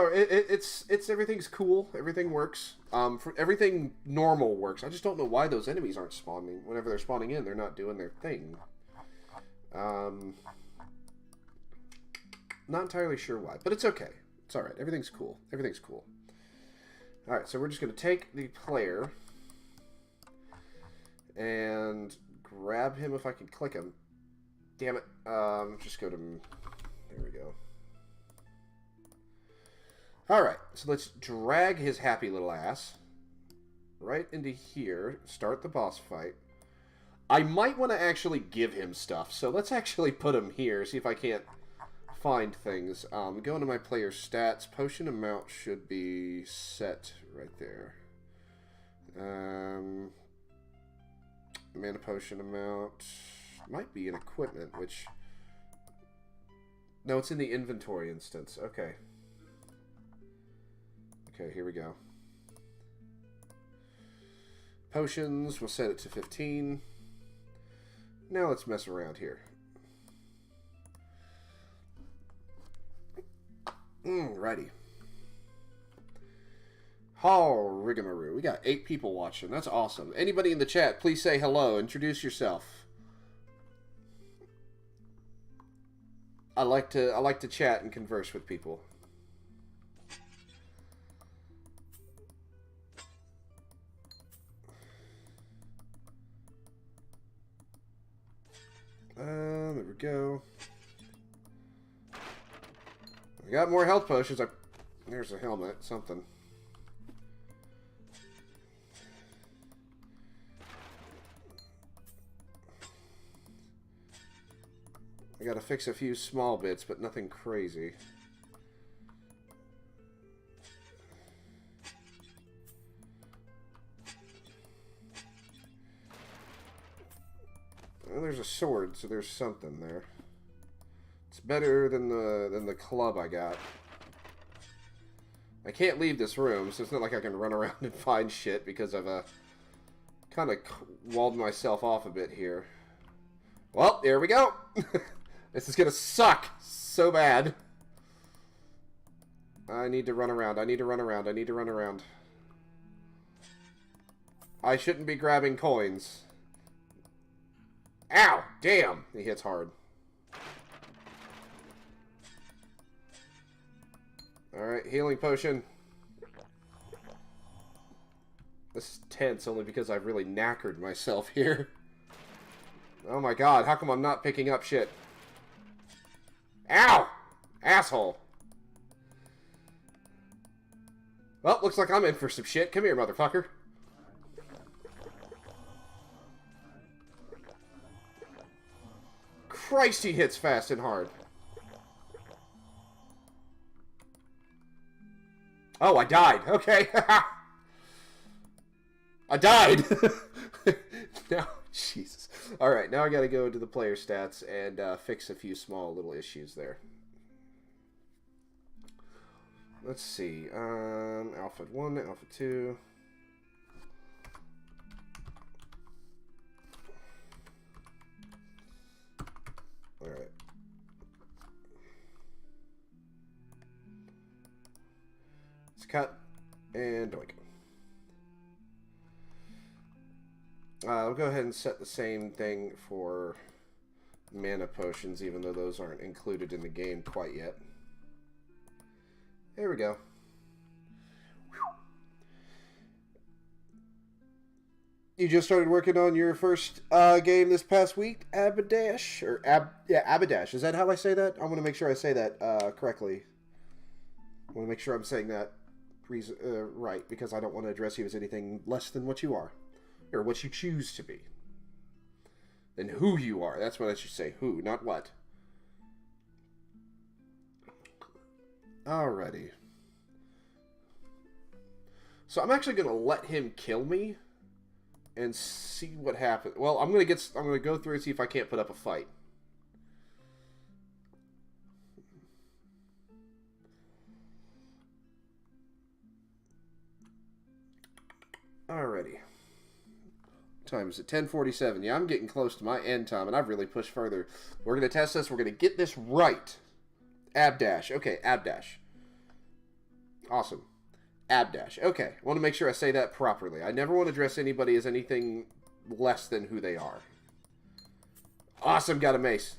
everything's cool. Everything works. For everything normal works. I just don't know why those enemies aren't spawning. Whenever they're spawning in, they're not doing their thing. Not entirely sure why, but it's okay. It's all right. Everything's cool. Everything's cool. All right, so we're just going to take the player and grab him if I can click him. Damn it. Just go to... There we go. Alright, so let's drag his happy little ass right into here. Start the boss fight. I might want to actually give him stuff, so let's actually put him here. See if I can't find things. Go into my player stats. Potion amount should be set right there. Mana potion amount might be in equipment, which... No, it's in the inventory instance. Okay. Okay, here we go. Potions, we'll set it to 15. Now let's mess around here. Righty. Oh, rigamaroo. We got 8 people watching. That's awesome. Anybody in the chat, please say hello. Introduce yourself. I like to chat and converse with people. There we go. I got more health potions. There's a helmet. Something. I gotta fix a few small bits, but nothing crazy. Well, there's a sword, so there's something there. It's better than the club I got. I can't leave this room, so it's not like I can run around and find shit because I've kind of walled myself off a bit here. Well, there we go. This is gonna suck so bad. I need to run around. I need to run around. I need to run around. I shouldn't be grabbing coins. Ow! Damn! He hits hard. Alright, healing potion. This is tense only because I've really knackered myself here. Oh my god, how come I'm not picking up shit? Ow! Asshole. Well, looks like I'm in for some shit. Come here, motherfucker. Christ, he hits fast and hard. Oh, I died. Okay. I died. No, Jesus. Alright, now I gotta go to the player stats and fix a few small little issues there. Let's see. Alpha 1, Alpha 2. Alright. Let's cut and doink. I'll go ahead and set the same thing for mana potions, even though those aren't included in the game quite yet. There we go. You just started working on your first game this past week, Abadash? Abadash. Is that how I say that? I want to make sure I say that correctly. I want to make sure I'm saying that right, because I don't want to address you as anything less than what you are. Or what you choose to be. Than who you are. That's what I should say. Who, not what. Alrighty. So I'm actually going to let him kill me and see what happens. Well, I'm going to go through and see if I can't put up a fight. Alrighty. Time is at 10:47. Yeah, I'm getting close to my end time, and I've really pushed further. We're going to test this. We're going to get this right. Abdash. Okay, Abdash. Awesome. Abdash. Okay, I want to make sure I say that properly. I never want to address anybody as anything less than who they are. Awesome, got a mace.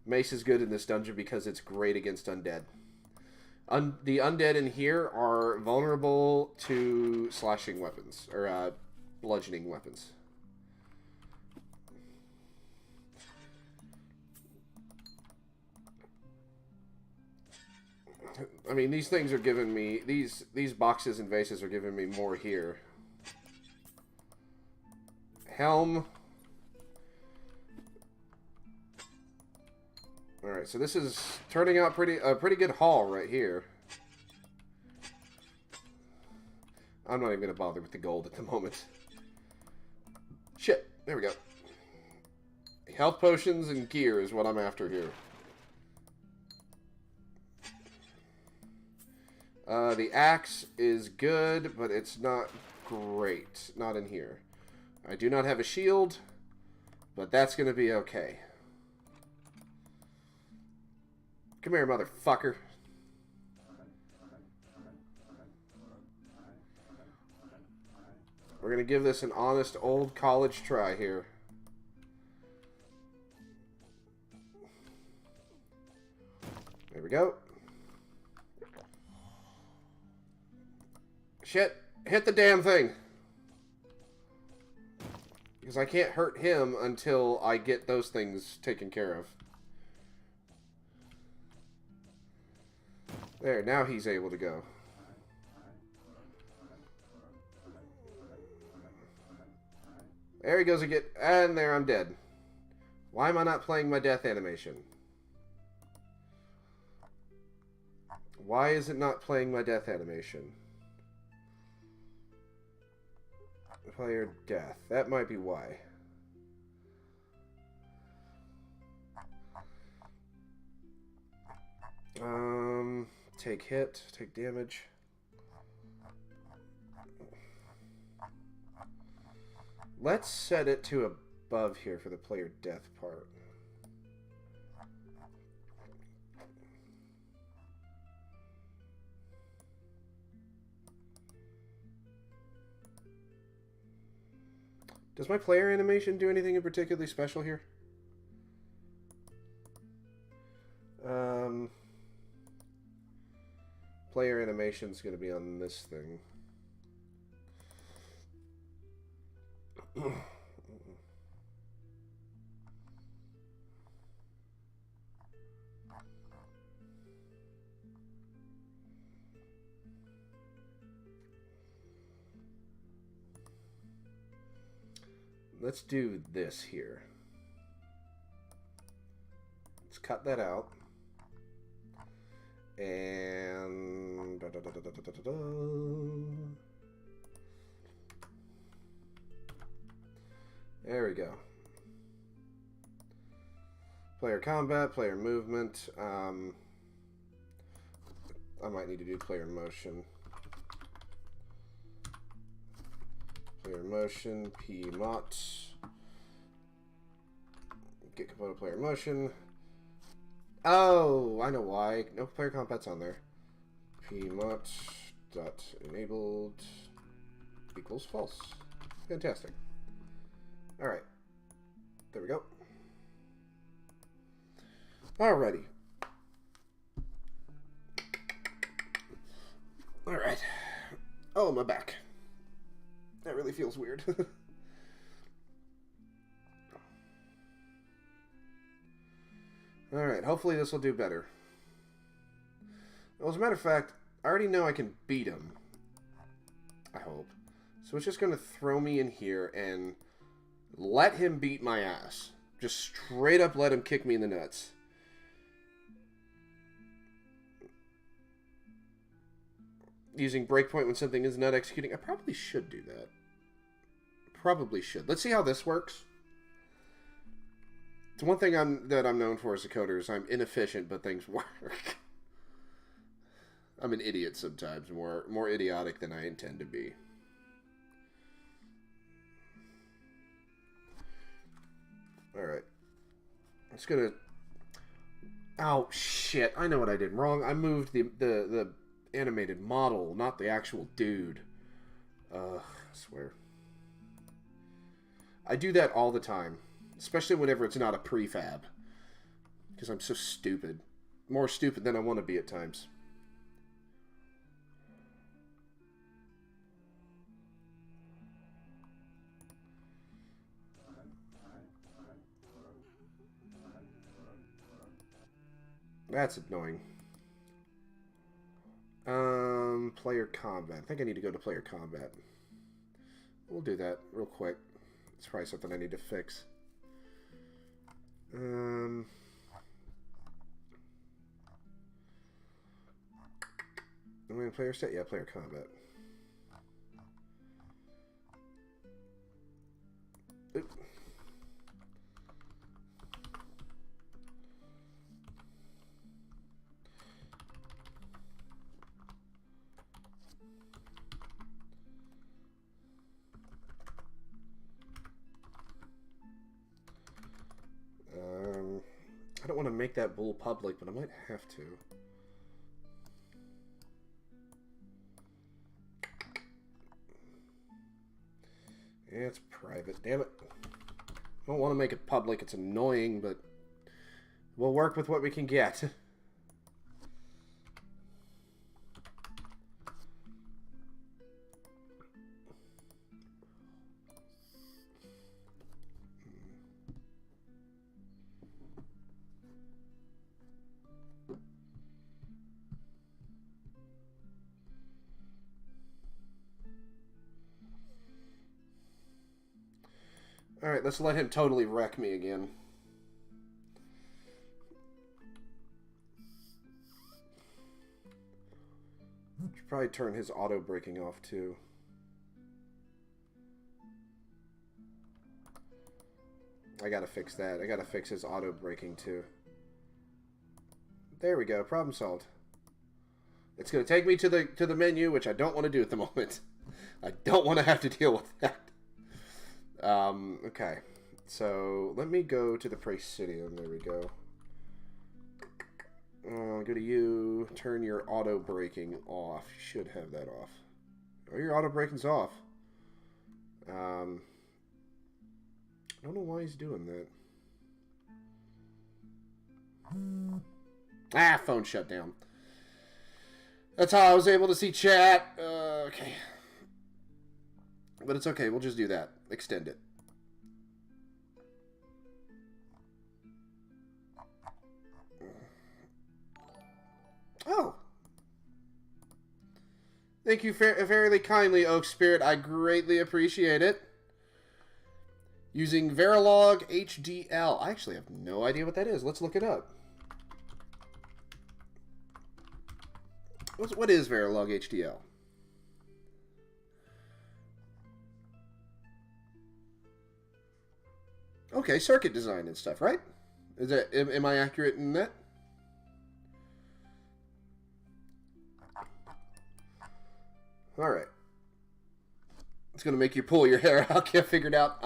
Mace is good in this dungeon because it's great against undead. The undead in here are vulnerable to slashing weapons, or bludgeoning weapons. I mean, these things are giving me... These boxes and vases are giving me more here. Helm. Alright, so this is turning out a pretty good haul right here. I'm not even going to bother with the gold at the moment. Shit. There we go. Health potions and gear is what I'm after here. The axe is good, but it's not great. Not in here. I do not have a shield, but that's going to be okay. Come here, motherfucker. We're going to give this an honest old college try here. There we go. Shit, hit the damn thing. Because I can't hurt him until I get those things taken care of. There, now he's able to go. There he goes again, and there I'm dead. Why am I not playing my death animation? Why is it not playing my death animation? Player death. That might be why. Take hit, take damage. Let's set it to above here for the player death part. Does my player animation do anything in particularly special here? Player animation is going to be on this thing. Let's do this here. Let's cut that out. And there we go. Player combat, player movement. I might need to do player motion. Player motion, P-mot. Get component player motion. Oh, I know why. No player combat's on there. P-mot dot enabled equals false. Fantastic. Alright. There we go. Alrighty. Alright. Oh, my back. That really feels weird. Alright, hopefully this will do better. Well, as a matter of fact, I already know I can beat him. I hope. So it's just going to throw me in here and let him beat my ass. Just straight up let him kick me in the nuts. Using breakpoint when something is not executing. I probably should do that. Probably should. Let's see how this works. It's one thing that I'm known for as a coder is I'm inefficient, but things work. I'm an idiot sometimes, more idiotic than I intend to be. Alright. I'm just gonna... Oh, shit. I know what I did wrong. I moved the animated model, not the actual dude. I swear. I do that all the time. Especially whenever it's not a prefab. Because I'm so stupid. More stupid than I want to be at times. That's annoying. Player combat. I think I need to go to player combat. We'll do that real quick. It's probably something I need to fix. Player stat? Yeah, player combat. Oop. I don't want to make that bull public, but I might have to. Yeah, it's private. Damn it. I don't want to make it public. It's annoying, but we'll work with what we can get. Alright, let's let him totally wreck me again. Should probably turn his auto braking off too. I gotta fix that. I gotta fix his auto braking too. There we go. Problem solved. It's gonna take me to the menu, which I don't want to do at the moment. I don't want to have to deal with that. Okay, so let me go to the Praesidium. There we go. Go to you. Turn your auto braking off. You should have that off. Oh, your auto braking's off. I don't know why he's doing that. Ah, phone shut down. That's how I was able to see chat. Okay. But it's okay. We'll just do that. Extend it. Oh. Thank you very kindly, Oak Spirit. I greatly appreciate it. Using Verilog HDL. I actually have no idea what that is. Let's look it up. What is Verilog HDL? Okay, circuit design and stuff, right? Is that am I accurate in that? All right. It's gonna make you pull your hair out. Can't figure it out.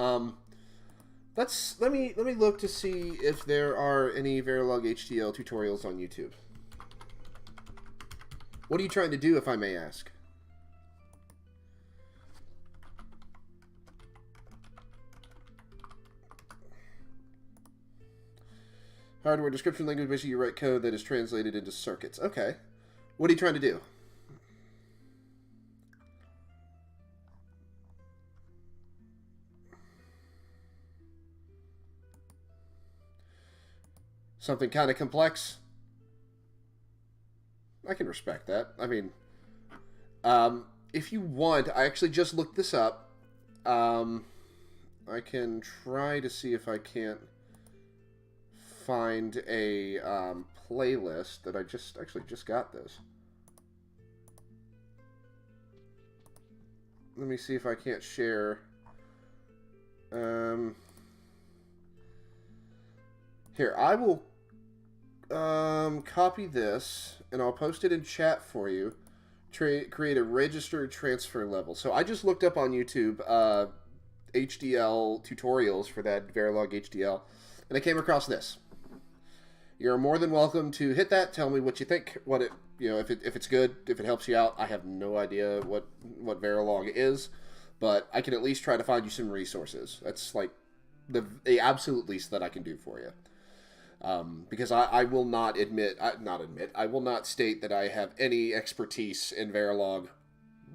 Let me look to see if there are any Verilog HDL tutorials on YouTube. What are you trying to do, if I may ask? Hardware description language, basically you write code that is translated into circuits. Okay. What are you trying to do? something kind of complex, I can respect that. I mean, if you want, I actually just looked this up. I can try to see if I can't find a playlist that I just got this. Let me see if I can't share. Here, I will copy this and I'll post it in chat for you. Create a registered transfer level. So I just looked up on YouTube HDL tutorials for that Verilog HDL, and I came across this. You're more than welcome to hit that. Tell me what you think. What it, you know, if it's good, if it helps you out. I have no idea what Verilog is, but I can at least try to find you some resources. That's like the absolute least that I can do for you. Because I will not I will not state that I have any expertise in Verilog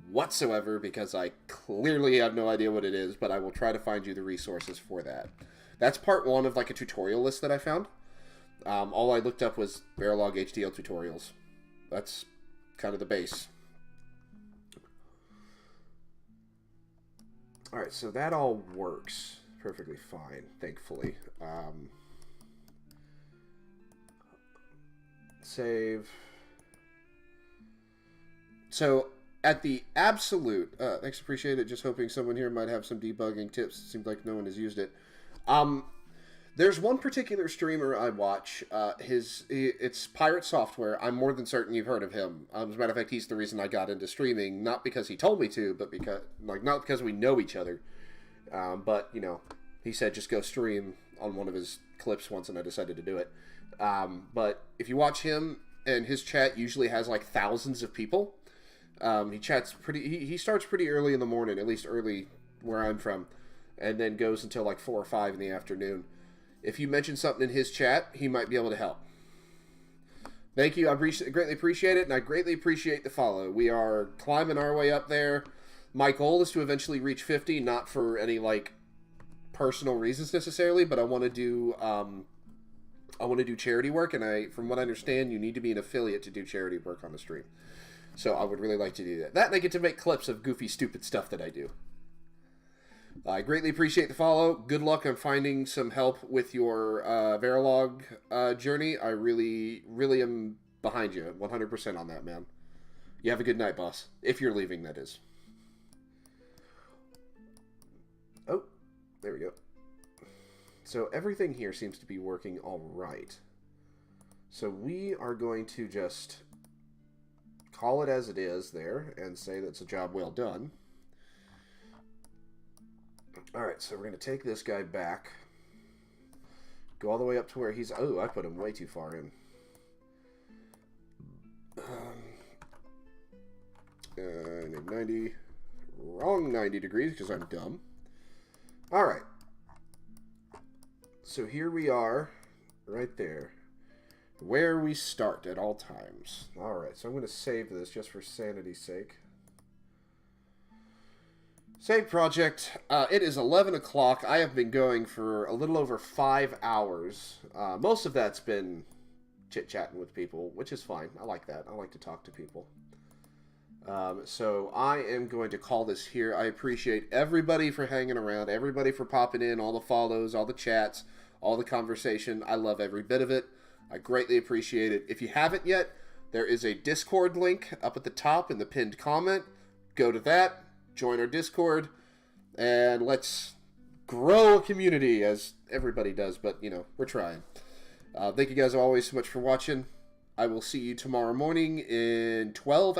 whatsoever, because I clearly have no idea what it is, but I will try to find you the resources for that. That's part one of like a tutorial list that I found. All I looked up was Verilog HDL tutorials. That's kind of the base. Alright, so that all works perfectly fine, thankfully. Save. So, at the absolute... thanks, appreciate it. Just hoping someone here might have some debugging tips. It seems like no one has used it. There's one particular streamer I watch. It's Pirate Software. I'm more than certain you've heard of him. As a matter of fact, he's the reason I got into streaming. Not because he told me to, but because not because we know each other. But, you know, he said just go stream on one of his clips once, and I decided to do it. But if you watch him, and his chat usually has like thousands of people. He chats he starts pretty early in the morning, at least early where I'm from, and then goes until like 4 or 5 in the afternoon. If you mention something in his chat, he might be able to help. Thank you. I greatly appreciate it, and I greatly appreciate the follow. We are climbing our way up there. My goal is to eventually reach 50, not for any like personal reasons necessarily, but I want to do charity work, and from what I understand, you need to be an affiliate to do charity work on the stream. So I would really like to do that. That, and I get to make clips of goofy, stupid stuff that I do. I greatly appreciate the follow. Good luck on finding some help with your Verilog journey. I really, really am behind you 100% on that, man. You have a good night, boss. If you're leaving, that is. Oh, there we go. So everything here seems to be working all right. So we are going to just call it as it is there and say that's a job well done. Alright, so we're going to take this guy back. Go all the way up to where he's... Oh, I put him way too far in. 90. Wrong 90 degrees because I'm dumb. Alright. So here we are, right there, where we start at all times. Alright, so I'm going to save this just for sanity's sake. Save project. It is 11 o'clock. I have been going for a little over 5 hours. Most of that's been chit-chatting with people, which is fine. I like that. I like to talk to people. So I am going to call this here. I appreciate everybody for hanging around, everybody for popping in, all the follows, all the chats, all the conversation. I love every bit of it. I greatly appreciate it. If you haven't yet, there is a Discord link up at the top in the pinned comment. Go to that. Join our Discord, and let's grow a community, as everybody does, but, you know, we're trying. Thank you guys always so much for watching. I will see you tomorrow morning in 12